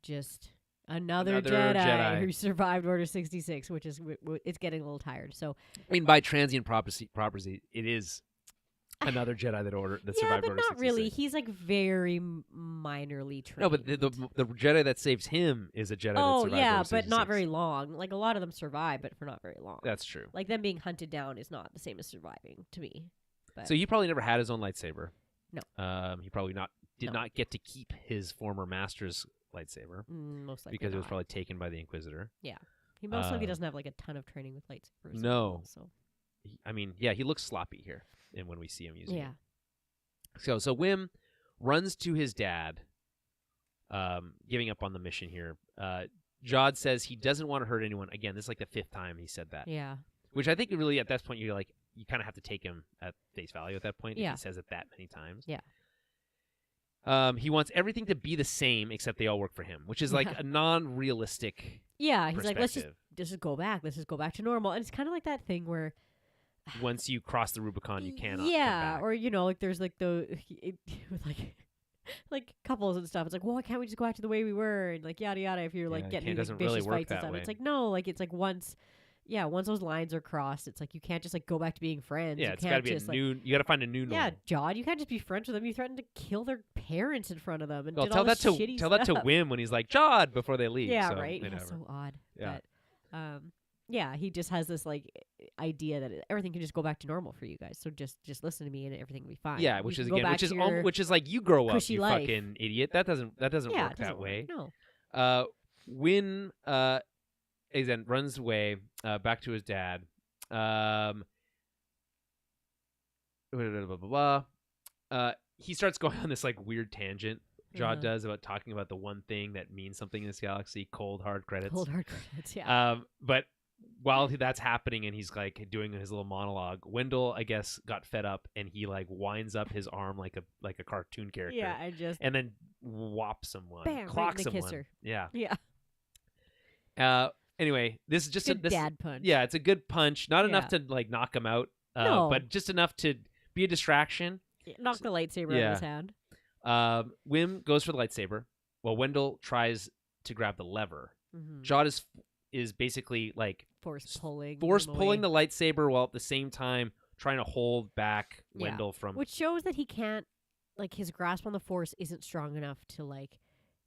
just another Jedi who survived Order 66, which is it's getting a little tired. So I mean, by transient property, it is another Jedi that survived but Order 66. Not really. He's like very minorly trained. No, but the Jedi that saves him is a Jedi that survived Order 66. But not very long. Like a lot of them survive, but for not very long. That's true. Like them being hunted down is not the same as surviving to me. But. So he probably never had his own lightsaber. No. He probably did not get to keep his former master's lightsaber. Most likely because it was probably taken by the Inquisitor. Yeah. He most likely doesn't have like a ton of training with lightsabers. No. So. I mean, he looks sloppy here and when we see him using it. So Wim runs to his dad, giving up on the mission here. Jod says he doesn't want to hurt anyone. Again, this is like the 5th time he said that. Yeah. Which I think really at that point you kind of have to take him at face value at that point if he says it that many times. Yeah. He wants everything to be the same except they all work for him, which is like a non-realistic he's like, let's just go back. Let's just go back to normal. And it's kind of like that thing where once you cross the Rubicon, you cannot come back. Or like there's like with like couples and stuff. It's like, well, why can't we just go back to the way we were and like yada yada if you're like getting into like, vicious fights and stuff. It's like no, like it's like once once those lines are crossed, it's like you can't just like go back to being friends. Yeah, you it's got to can't be a just, new. You got to find a new normal. Yeah, Jod, you can't just be friends with them. You threatened to kill their parents in front of them and Well, did tell all that this to shitty tell stuff. that to Wim when he's like Jod before they leave. Yeah, so, right. Yeah, whatever. so odd. Yeah. But yeah, he just has this like idea that everything can just go back to normal for you guys. So just listen to me and everything will be fine. Yeah, You which can is go again, back to your which is like you grow up, cushy you life. fucking idiot. That doesn't yeah, work it doesn't that way. work. No. Win then runs away back to his dad. Blah, blah, blah, blah. He starts going on this like weird tangent. Jod does about talking about the one thing that means something in this galaxy: cold hard credits. Cold hard credits. Yeah. But while that's happening and he's like doing his little monologue, Wendell, I guess, got fed up and he like winds up his arm like a cartoon character. Yeah, and then whops someone, bam, clocks right in the someone. kisser. Yeah. Yeah. Anyway, this is just Good dad punch. Yeah, it's a good punch. Not enough Yeah. to like knock him out, No. but just enough to be a distraction. Knock the lightsaber out of his hand. Wim goes for the lightsaber, while Wendell tries to grab the lever. Mm-hmm. Jod is basically like force pulling the lightsaber while at the same time trying to hold back Wendell from. Which shows that he can't, like, his grasp on the force isn't strong enough to like,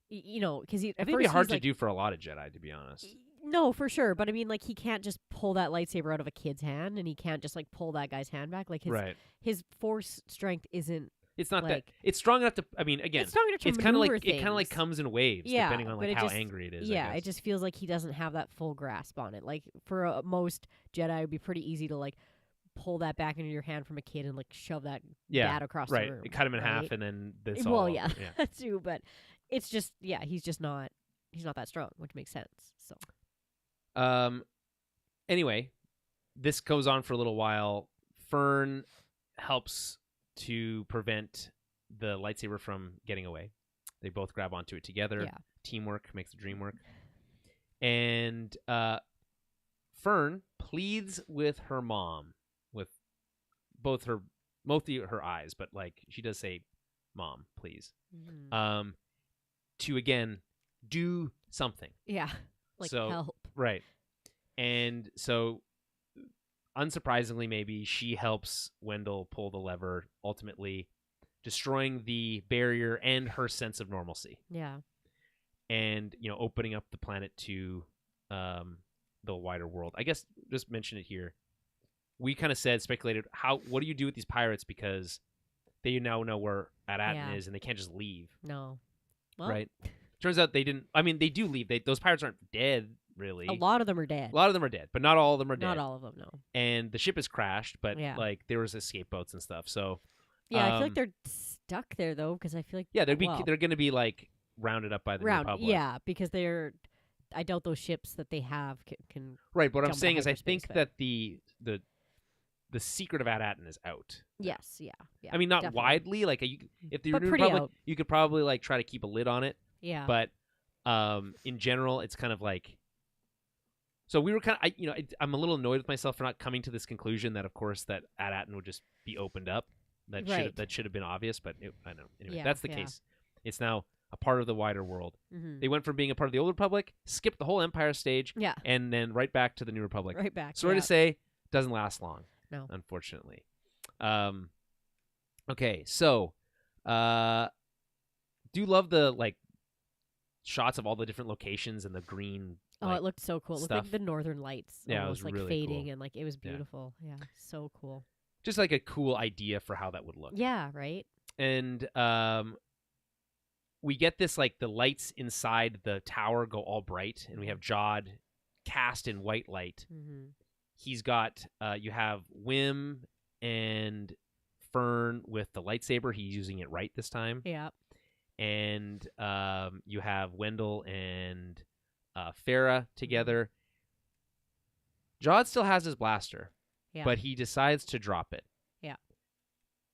because he. It's very hard to do for a lot of Jedi, to be honest. No, for sure, but I mean, like, he can't just pull that lightsaber out of a kid's hand, and he can't just like pull that guy's hand back. Like his force strength isn't. It's not like, that it's strong enough to. I mean, again, it's strong enough to kind of maneuver like things. it kind of like comes in waves, depending on like how angry it is. Yeah, it just feels like he doesn't have that full grasp on it. Like for most Jedi, it would be pretty easy to like pull that back into your hand from a kid and like shove that dad across the room. Right, cut him in half, and then this. Well, yeah, that too. But it's just he's just not. He's not that strong, which makes sense. So. Anyway, this goes on for a little while. Fern helps to prevent the lightsaber from getting away. They both grab onto it together. Yeah. Teamwork makes the dream work. And Fern pleads with her mom, with both her eyes, but like she does say, "Mom, please," to again do something. Yeah, like help. Right, and so. Unsurprisingly, maybe she helps Wendell pull the lever, ultimately destroying the barrier and her sense of normalcy. Yeah. And, opening up the planet to the wider world. I guess just mention it here. We kind of speculated, what do you do with these pirates? Because they now know where At-Aten is and they can't just leave. No. Well. Right? Turns out they didn't. I mean, they do leave. Those pirates aren't dead. Really, a lot of them are dead. But not all of them are dead. Not all of them, no. And the ship has crashed, but like there was escape boats and stuff. So yeah, I feel like they're stuck there though, because I feel like they're going to be like rounded up by the New Republic. Yeah, because I doubt those ships that they have can. Right, but what I'm saying is, I think that the secret of At-Aten is out. Yes, yeah. I mean, not definitely. widely. Like if the New Republic, out. You could probably like try to keep a lid on it. Yeah, but in general, it's kind of like. So we were kind of, I'm a little annoyed with myself for not coming to this conclusion that, of course, that At-Aten would just be opened up. That should have been obvious, but I know. Anyway, that's the case. It's now a part of the wider world. Mm-hmm. They went from being a part of the Old Republic, skipped the whole Empire stage, yeah, and then right back to the New Republic. Right back. Sorry to say, doesn't last long. No, unfortunately. Okay, so, do love the like shots of all the different locations and the green. Oh, it looked so cool. It looked like the Northern Lights. Yeah, almost, it was like really fading cool. And like it was beautiful. Yeah, so cool. Just like a cool idea for how that would look. Yeah, right. And we get this like the lights inside the tower go all bright, and we have Jod cast in white light. Mm-hmm. He's got you have Wim and Fern with the lightsaber. He's using it right this time. Yeah. And you have Wendell and Farah together. Jod still has his blaster, but he decides to drop it. Yeah.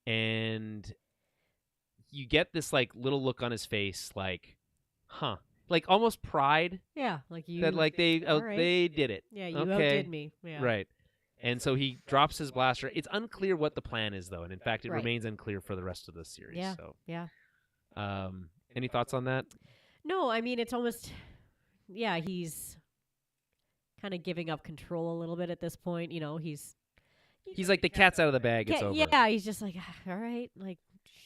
And you get this like little look on his face, like, huh, like almost pride. Yeah, like you. That like they did it. Yeah, you outdid me. Yeah. Right. And so he drops his blaster. It's unclear what the plan is, though, and in fact, it remains unclear for the rest of the series. Yeah. So. Yeah. Any thoughts on that? No, I mean it's almost. Yeah, he's kind of giving up control a little bit at this point. You know, he's like the cat's out of the bag. It's over. Yeah, he's just like, all right, like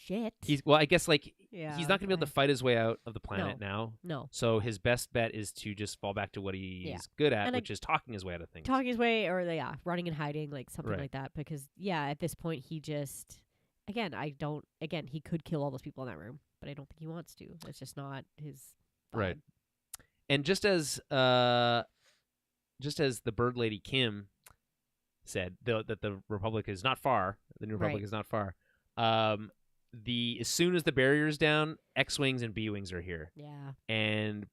shit. I guess like yeah, he's not gonna be able to fight his way out of the planet now. No. So his best bet is to just fall back to what he's good at, which is talking his way out of things. Talking his way, or running and hiding, like something like that. Because at this point he just, again, he could kill all those people in that room, but I don't think he wants to. It's just not his vibe. Right. And just as the bird lady Kim said that the Republic is not far, the New Republic is not far. As soon as the barrier is down, X-wings and B-wings are here. Yeah. And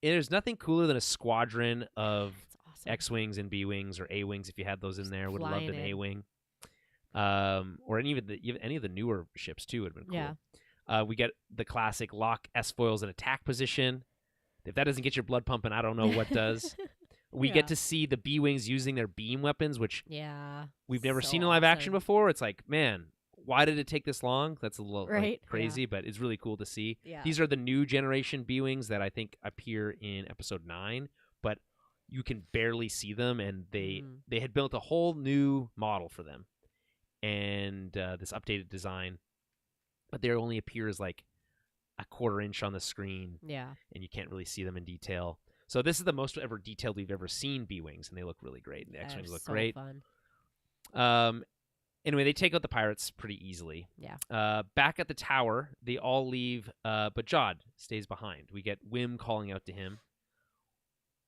there's nothing cooler than a squadron of awesome. X-wings and B-wings or A-wings if you had those in there. Would have loved an A-wing. Or any of the newer ships too would have been cool. Yeah. We get the classic lock S-foils in attack position. If that doesn't get your blood pumping, I don't know what does. We get to see the B-wings using their beam weapons, which we've never seen in live action before. It's like, man, why did it take this long? That's a little crazy, but it's really cool to see. Yeah. These are the new generation B-wings that I think appear in episode 9, but you can barely see them, and they had built a whole new model for them, and this updated design, but they only appear as like a quarter inch on the screen, and you can't really see them in detail. So this is the most ever detailed we've ever seen B-wings, and they look really great, and the X-wings look great. Fun. Anyway, they take out the pirates pretty easily. Yeah. Back at the tower, they all leave, but Jod stays behind. We get Wim calling out to him.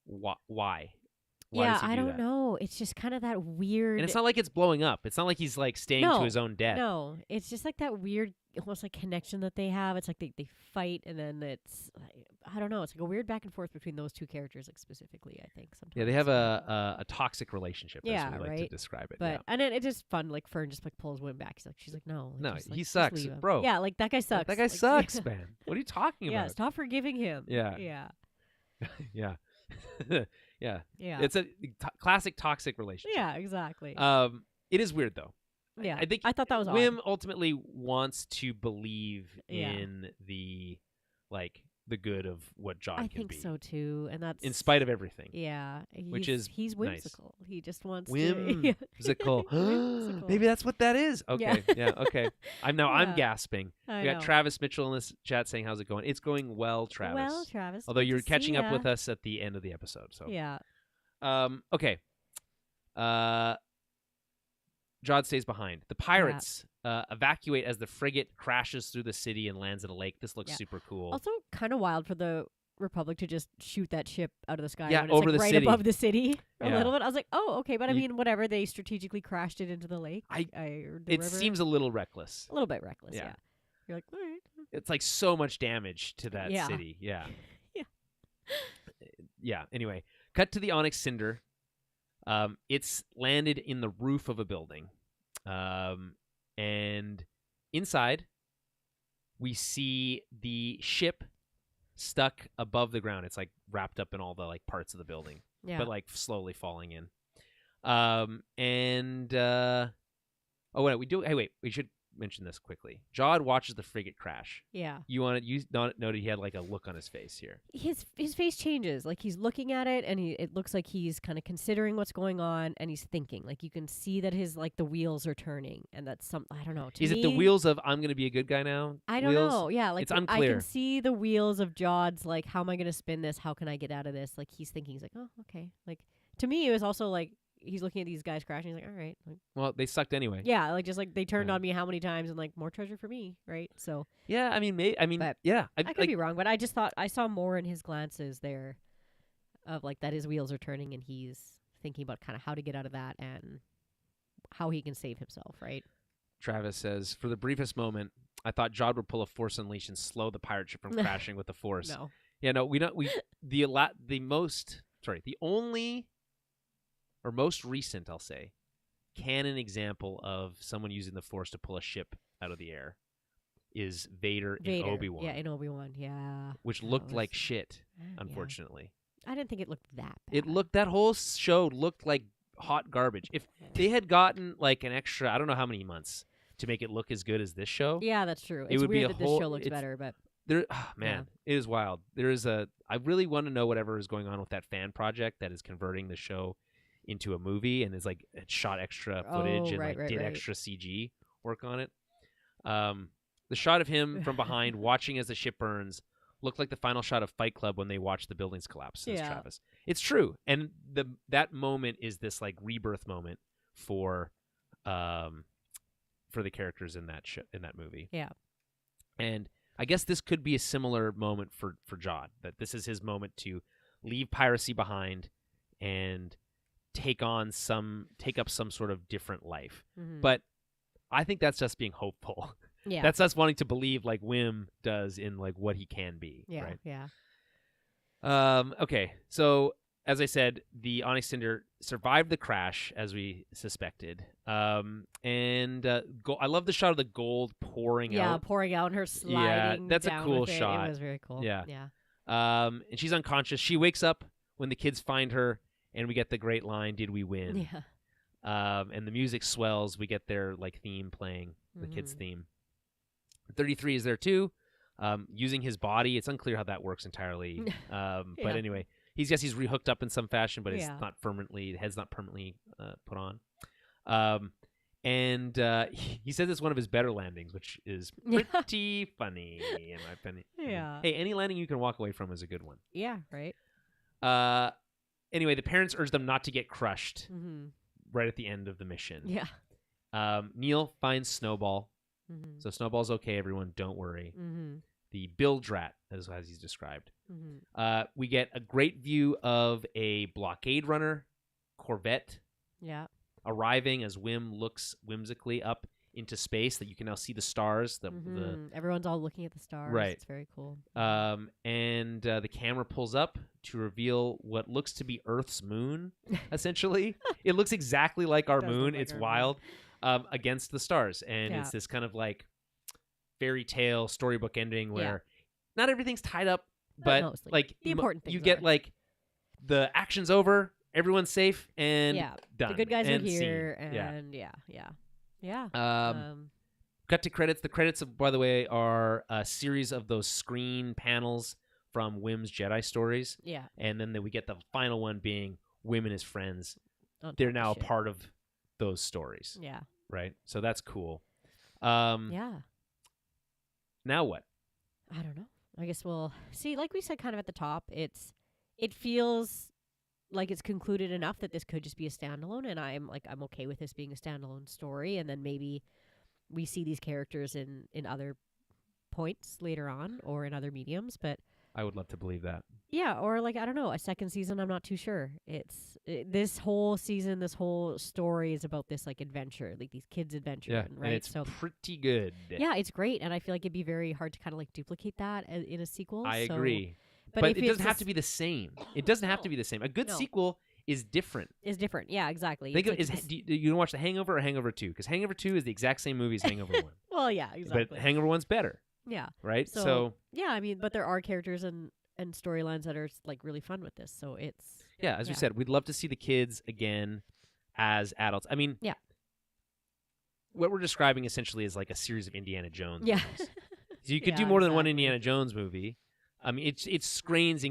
Why? Why does he do I don't that? know. It's just kind of that weird. And it's not like it's blowing up. It's not like he's like staying to his own death. No, it's just like that weird, almost like connection that they have. It's like they fight, and then it's I don't know. It's like a weird back and forth between those two characters, like specifically. I think sometimes. Yeah, they have a toxic relationship. Yeah, as we like to describe it. But and then it's just fun. Like Fern just like pulls Wim back. She's like, no, no, just, he sucks, bro. Yeah, like that guy sucks. That guy sucks, man. What are you talking about? Yeah, stop forgiving him. Yeah, yeah, yeah. Yeah. Yeah. It's a classic toxic relationship. Yeah, exactly. It is weird though. Yeah. I thought that was Wim odd. ultimately wants to believe in the good of what Jod can be. I think so too, and that's in spite of everything. Yeah, he's whimsical. Nice. He just wants whimsical. Maybe that's what that is. Okay, yeah, okay. I'm gasping. We got Travis Mitchell in this chat saying, "How's it going?" It's going well, Travis. Well, Travis. Although you're catching up with us at the end of the episode, so yeah. Okay. Jod stays behind. The pirates evacuate as the frigate crashes through the city and lands at a lake. This looks super cool. Also, kind of wild for the Republic to just shoot that ship out of the sky. Yeah, when it's over like the right city. above the city a little bit. I was like, oh, okay, but I mean, whatever. They strategically crashed it into the lake. It river. Seems a little reckless. A little bit reckless. Yeah. You're like, all right. It's like so much damage to that city. Yeah. Yeah. Yeah. Anyway, cut to the Onyx Cinder. It's landed in the roof of a building. And inside, we see the ship stuck above the ground. It's like wrapped up in all the like parts of the building, but like slowly falling in. We should mention this quickly. Jod watches the frigate crash. Yeah. You noted he had like a look on his face here. His face changes. Like he's looking at it, and it looks like he's kind of considering what's going on, and he's thinking. Like you can see that his like the wheels are turning, and that's I don't know. Is it the wheels of I'm gonna be a good guy now? I don't know. Yeah, like it's unclear. I can see the wheels of Jod's like, how am I gonna spin this? How can I get out of this? Like he's thinking. He's like, oh, okay. Like to me, it was also like. He's looking at these guys crashing. He's like, all right. Like, well, they sucked anyway. Yeah, like just like they turned on me how many times, and like more treasure for me, right? So yeah, I mean, yeah, I could be wrong, but I just thought I saw more in his glances there, of like that his wheels are turning, and he's thinking about kind of how to get out of that and how he can save himself, right? Travis says, for the briefest moment, I thought Jod would pull a Force Unleashed and slow the pirate ship from crashing with the Force. No. Yeah, no, the only. Or most recent, I'll say, canon example of someone using the Force to pull a ship out of the air is Vader. In Obi-Wan. Yeah, in Obi-Wan, yeah. Which looked like shit, unfortunately. Yeah. I didn't think it looked that bad. That whole show looked like hot garbage. If they had gotten like an extra, I don't know how many months to make it look as good as this show. Yeah, that's true. It's weird that this show looks better, but there. Oh, man, it is wild. There is I really want to know whatever is going on with that fan project that is converting the show into a movie and is like it shot extra footage and did extra CG work on it. The shot of him from behind watching as the ship burns looked like the final shot of Fight Club when they watch the buildings collapse. Says Travis. It's true, and that moment is this like rebirth moment for the characters in that movie. Yeah, and I guess this could be a similar moment for Jod, that this is his moment to leave piracy behind and take up some sort of different life. Mm-hmm. But I think that's just being hopeful. Yeah. That's us wanting to believe like Wim does in like what he can be. Yeah. Right? Yeah. Okay. So as I said, the Onyx Cinder survived the crash as we suspected. I love the shot of the gold pouring out. Yeah, pouring out and her sliding. Yeah, that's down a cool with it. shot. It was very cool. Yeah. Yeah. And she's unconscious. She wakes up when the kids find her, and we get the great line, "Did we win?" Yeah. And the music swells. We get their like theme playing, the kids' theme. 33 is there too, using his body. It's unclear how that works entirely. But anyway, he's rehooked up in some fashion, but it's not permanently. The head's not permanently put on. And he says it's one of his better landings, which is pretty funny in my opinion. Yeah. Hey, any landing you can walk away from is a good one. Yeah. Right. Anyway, the parents urge them not to get crushed Mm-hmm. right at the end of the mission. Yeah. Neil finds Snowball. Mm-hmm. So Snowball's okay, everyone. Don't worry. Mm-hmm. The bilge rat, as he's described. Mm-hmm. We get a great view of a blockade runner corvette Yeah. arriving as Wim looks whimsically up into space, that you can now see the stars. Everyone's all looking at the stars. Right. It's very cool. And the camera pulls up to reveal what looks to be Earth's moon, essentially. It looks exactly like our moon. It's wild. Against the stars. And it's this kind of like fairy tale storybook ending where not everything's tied up, but like the important things you get like the action's over, everyone's safe, and done. The good guys and are here, scene. and yeah. Cut to credits. The credits, by the way, are a series of those screen panels from Wim's Jedi stories. Yeah. And then we get the final one being Wim and his friends. They're now a part of those stories. Yeah. Right? So that's cool. Yeah. Now what? I don't know. I guess we'll see. Like we said, kind of at the top, it feels like it's concluded enough that this could just be a standalone, and I'm okay with this being a standalone story, and then maybe we see these characters in other points later on or in other mediums. But I would love to believe that. Yeah, or like, I don't know, a second season, I'm not too sure. This whole season, this whole story is about this like adventure, like these kids' adventure, right? And it's pretty good. Yeah, it's great, and I feel like it'd be very hard to kind of like duplicate that in a sequel. I agree. But it doesn't have to be the same. It doesn't have to be the same. A good sequel is different. Yeah, exactly. Do you watch The Hangover or Hangover 2? Because Hangover 2 is the exact same movie as Hangover 1. Well, yeah, exactly. But Hangover 1's better. Yeah. Right? So yeah, I mean, but there are characters and storylines that are like really fun with this. So it's as we said, we'd love to see the kids again as adults. I mean, what we're describing essentially is like a series of Indiana Jones movies. So you could do more than one Indiana Jones movie. I mean, it screens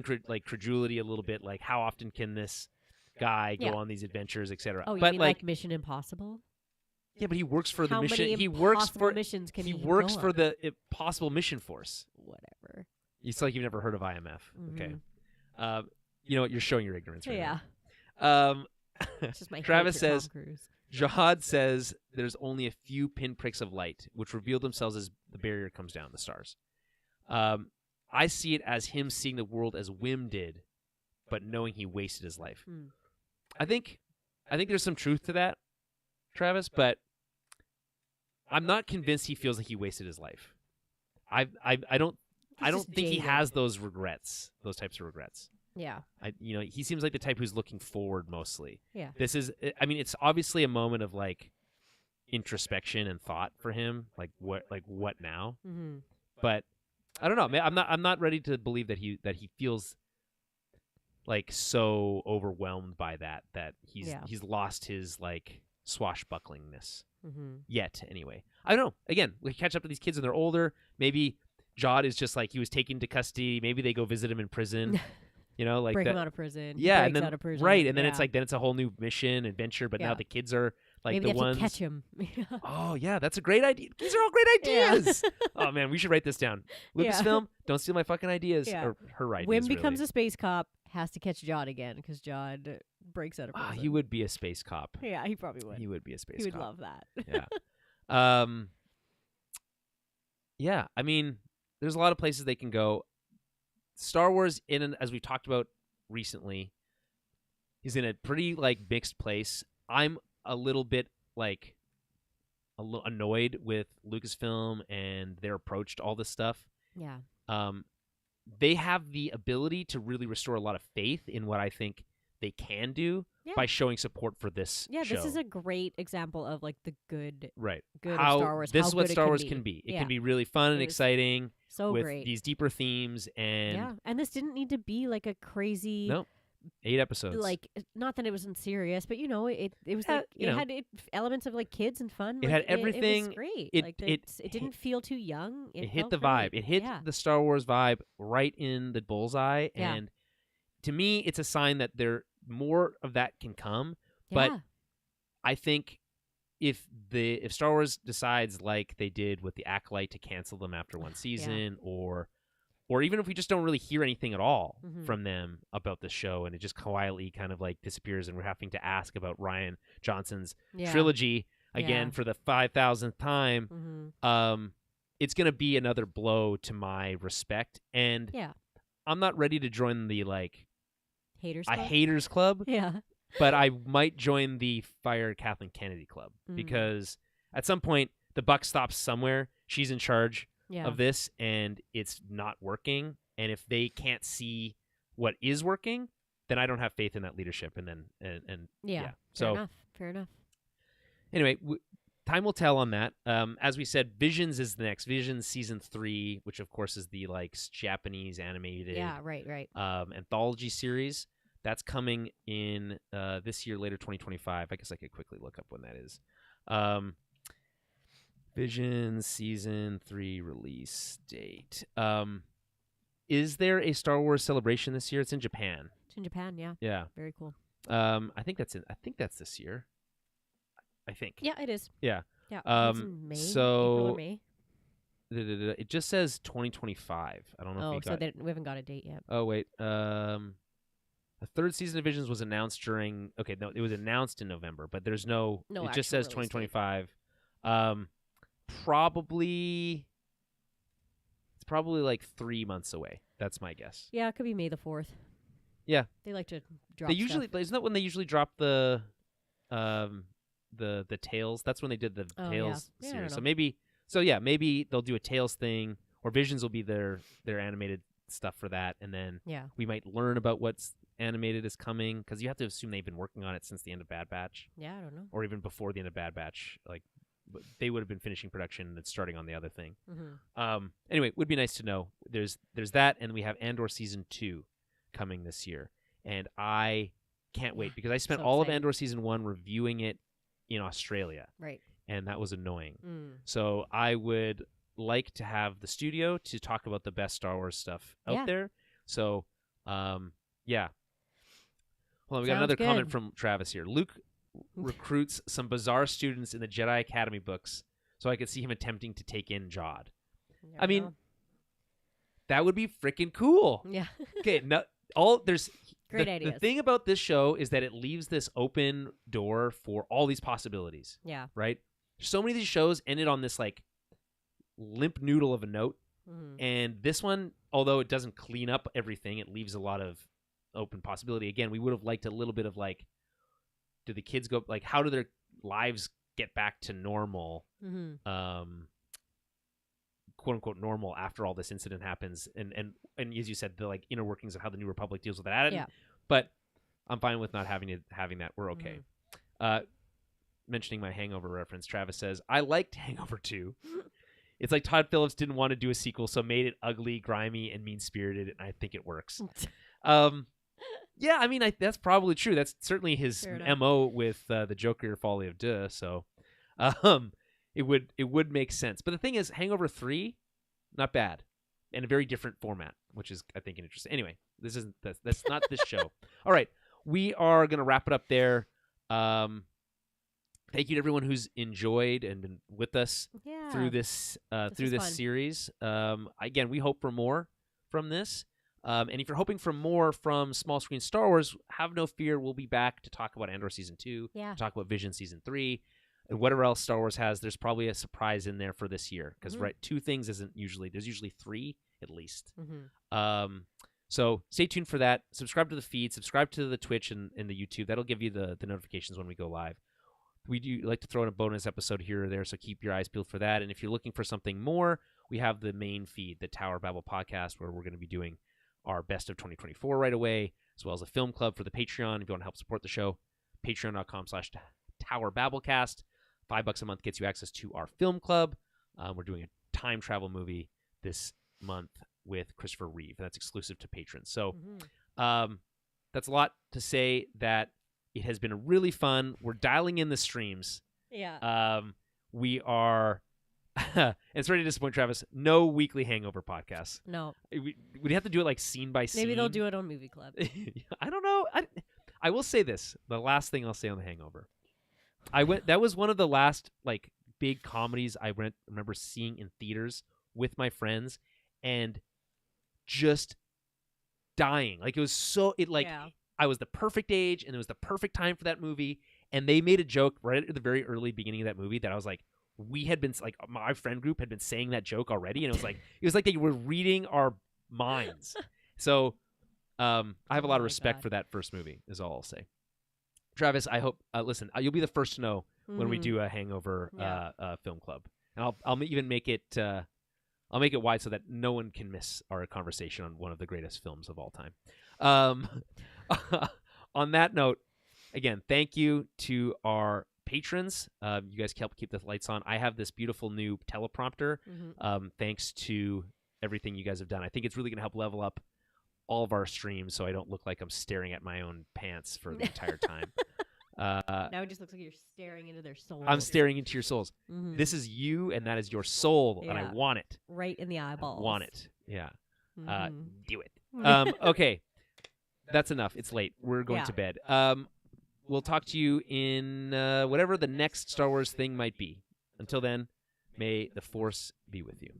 credulity a little bit, like how often can this guy go on these adventures, etc. Oh, you mean like Mission Impossible? Yeah, but he works for the mission. He works for missions. He works for the Possible Mission Force. Whatever. It's like you've never heard of IMF. Mm-hmm. Okay. You know what? You're showing your ignorance right now. It's just my Travis says, Jihad says there's only a few pinpricks of light, which reveal themselves as the barrier comes down, the stars. I see it as him seeing the world as Wim did, but knowing he wasted his life. I think there's some truth to that, Travis, but I'm not convinced he feels like he wasted his life. I don't think he has those types of regrets. Yeah. He seems like the type who's looking forward mostly. Yeah. It's obviously a moment of like introspection and thought for him, like what now? Mm-hmm. But I don't know. I'm not ready to believe that he feels like so overwhelmed by that he's lost his like swashbucklingness yet. Anyway, I don't know. Again, we catch up to these kids and they're older. Maybe Jod is just like he was taken to custody. Maybe they go visit him in prison. Like break that. him out of prison. Yeah, he and then out of prison. right, and then yeah. it's a whole new mission adventure. But now the kids are like Maybe the they ones. have to catch him. Oh yeah, that's a great idea. These are all great ideas. Oh man, we should write this down. Lucasfilm, don't steal my fucking ideas or her ideas. Wim becomes a space cop, has to catch Jod again because Jod breaks out of prison. He would be a space cop. Yeah, he probably would. He would be a space cop. He would love that. Yeah. Yeah, I mean, there's a lot of places they can go. Star Wars, as we've talked about recently, is in a pretty mixed place. I'm a little bit annoyed with Lucasfilm and their approach to all this stuff. Yeah. They have the ability to really restore a lot of faith in what I think they can do by showing support for this show. This is a great example of the good of Star Wars. This is what Star Wars can be. It can be really fun and exciting with great. these deeper themes and and this didn't need to be a crazy 8 episodes. Not that it wasn't serious, but it was it had elements of kids and fun. It had everything. It was great. It didn't feel too young. It hit the vibe. It hit the Star Wars vibe right in the bullseye. And to me, it's a sign that more of that can come. But I think if Star Wars decides like they did with the Acolyte to cancel them after one season, or even if we just don't really hear anything at all from them about the show, and it just quietly kind of disappears, and we're having to ask about Rian Johnson's trilogy again for the 5,000th time, it's going to be another blow to my respect. And I'm not ready to join the haters club. Yeah. But I might join the Fire Kathleen Kennedy club because at some point the buck stops somewhere. She's in charge of this, and it's not working. And if they can't see what is working, then I don't have faith in that leadership. And then Fair enough. Anyway, time will tell on that. As we said, Visions is the next. Visions season 3, which of course is the Japanese animated anthology series. That's coming in this year, later 2025. I guess I could quickly look up when that is. Visions season 3 release date. Is there a Star Wars celebration this year? It's in Japan. It's in Japan, yeah. Yeah. Very cool. I think that's this year. I think. Yeah, it is. Yeah. Yeah. It's in May, so April or May. It just says 2025. I don't know if you got. We haven't got a date yet. Oh wait. The third season of Visions was announced during. Okay, no, it was announced in November, but there's no. It just says 2025. Probably. It's probably 3 months away. That's my guess. Yeah, it could be May the 4th. Yeah. They like to drop. They usually stuff. Isn't that when they usually drop the Tales? That's when they did the Tales series. So maybe they'll do a Tales thing, or Visions will be their animated stuff for that, and then we might learn about what's animated is coming, because you have to assume they've been working on it since the end of Bad Batch. Yeah, I don't know. Or even before the end of Bad Batch, they would have been finishing production and starting on the other thing. Anyway, it would be nice to know. There's that, and we have Andor season 2 coming this year, and I can't wait because I spent all of Andor season 1 reviewing it in Australia, right? And that was annoying. So I would like to have the studio to talk about the best Star Wars stuff out there. So, yeah. Hold on, we got another comment from Travis here. Luke recruits some bizarre students in the Jedi Academy books, so I could see him attempting to take in Jod. I mean, that would be freaking cool. Yeah. Okay, there's great ideas. The thing about this show is that it leaves this open door for all these possibilities. Yeah. Right? So many of these shows ended on this limp noodle of a note, and this one, although it doesn't clean up everything, it leaves a lot of open possibility. Again, we would have liked a little bit of do the kids go how do their lives get back to normal, quote unquote normal, after all this incident happens, and as you said, the inner workings of how the New Republic deals with that. Yeah. But I'm fine with not having that. We're okay. Mentioning my Hangover reference, Travis says, I liked Hangover 2. It's like Todd Phillips didn't want to do a sequel, so made it ugly, grimy, and mean-spirited, and I think it works. Yeah, I mean, that's probably true. That's certainly his MO with the Joker Folly of Duh, so it would make sense. But the thing is, Hangover 3, not bad. in a very different format, which is, I think, interesting. Anyway, that's not this show. All right, we are going to wrap it up there. Thank you to everyone who's enjoyed and been with us through this series. Again, we hope for more from this. And if you're hoping for more from Small Screen Star Wars, have no fear. We'll be back to talk about Andor Season 2, talk about Vision Season 3, and whatever else Star Wars has. There's probably a surprise in there for this year because two things isn't usually. There's usually three at least. So stay tuned for that. Subscribe to the feed. Subscribe to the Twitch and the YouTube. That'll give you the notifications when we go live. We do like to throw in a bonus episode here or there, so keep your eyes peeled for that. And if you're looking for something more, we have the main feed, the Tower Babble podcast, where we're going to be doing our best of 2024 right away, as well as a film club for the Patreon. If you want to help support the show, patreon.com/TowerBabblecast. $5 a month gets you access to our film club. We're doing a time travel movie this month with Christopher Reeve, and that's exclusive to patrons. So that's a lot to say that it has been really fun. We're dialing in the streams. Yeah. We are, and it's ready to disappoint Travis, no weekly Hangover podcasts. No. We'd have to do it like scene by scene. Maybe they'll do it on Movie Club. I don't know. I will say this. The last thing I'll say on The Hangover. That was one of the last like big comedies I remember seeing in theaters with my friends and just dying. Like it was I was the perfect age, and it was the perfect time for that movie. And they made a joke right at the very early beginning of that movie that I was like, we had been like, my friend group had been saying that joke already, and it was like they were reading our minds. So, I have a lot of respect for that first movie. Is all I'll say. Travis, I hope. Listen, you'll be the first to know when we do a Hangover film club, and I'll even make it. I'll make it wide so that no one can miss our conversation on one of the greatest films of all time. On that note, again, thank you to our patrons. You guys help keep the lights on. I have this beautiful new teleprompter thanks to everything you guys have done. I think it's really going to help level up all of our streams so I don't look like I'm staring at my own pants for the entire time. Now it just looks like you're staring into their souls. I'm staring into your souls. This is you, and that is your soul, and I want it. Right in the eyeballs. I want it. Yeah. Do it. Okay. That's enough. It's late. We're going to bed. We'll talk to you in whatever the next Star Wars thing might be. Until then, may the Force be with you.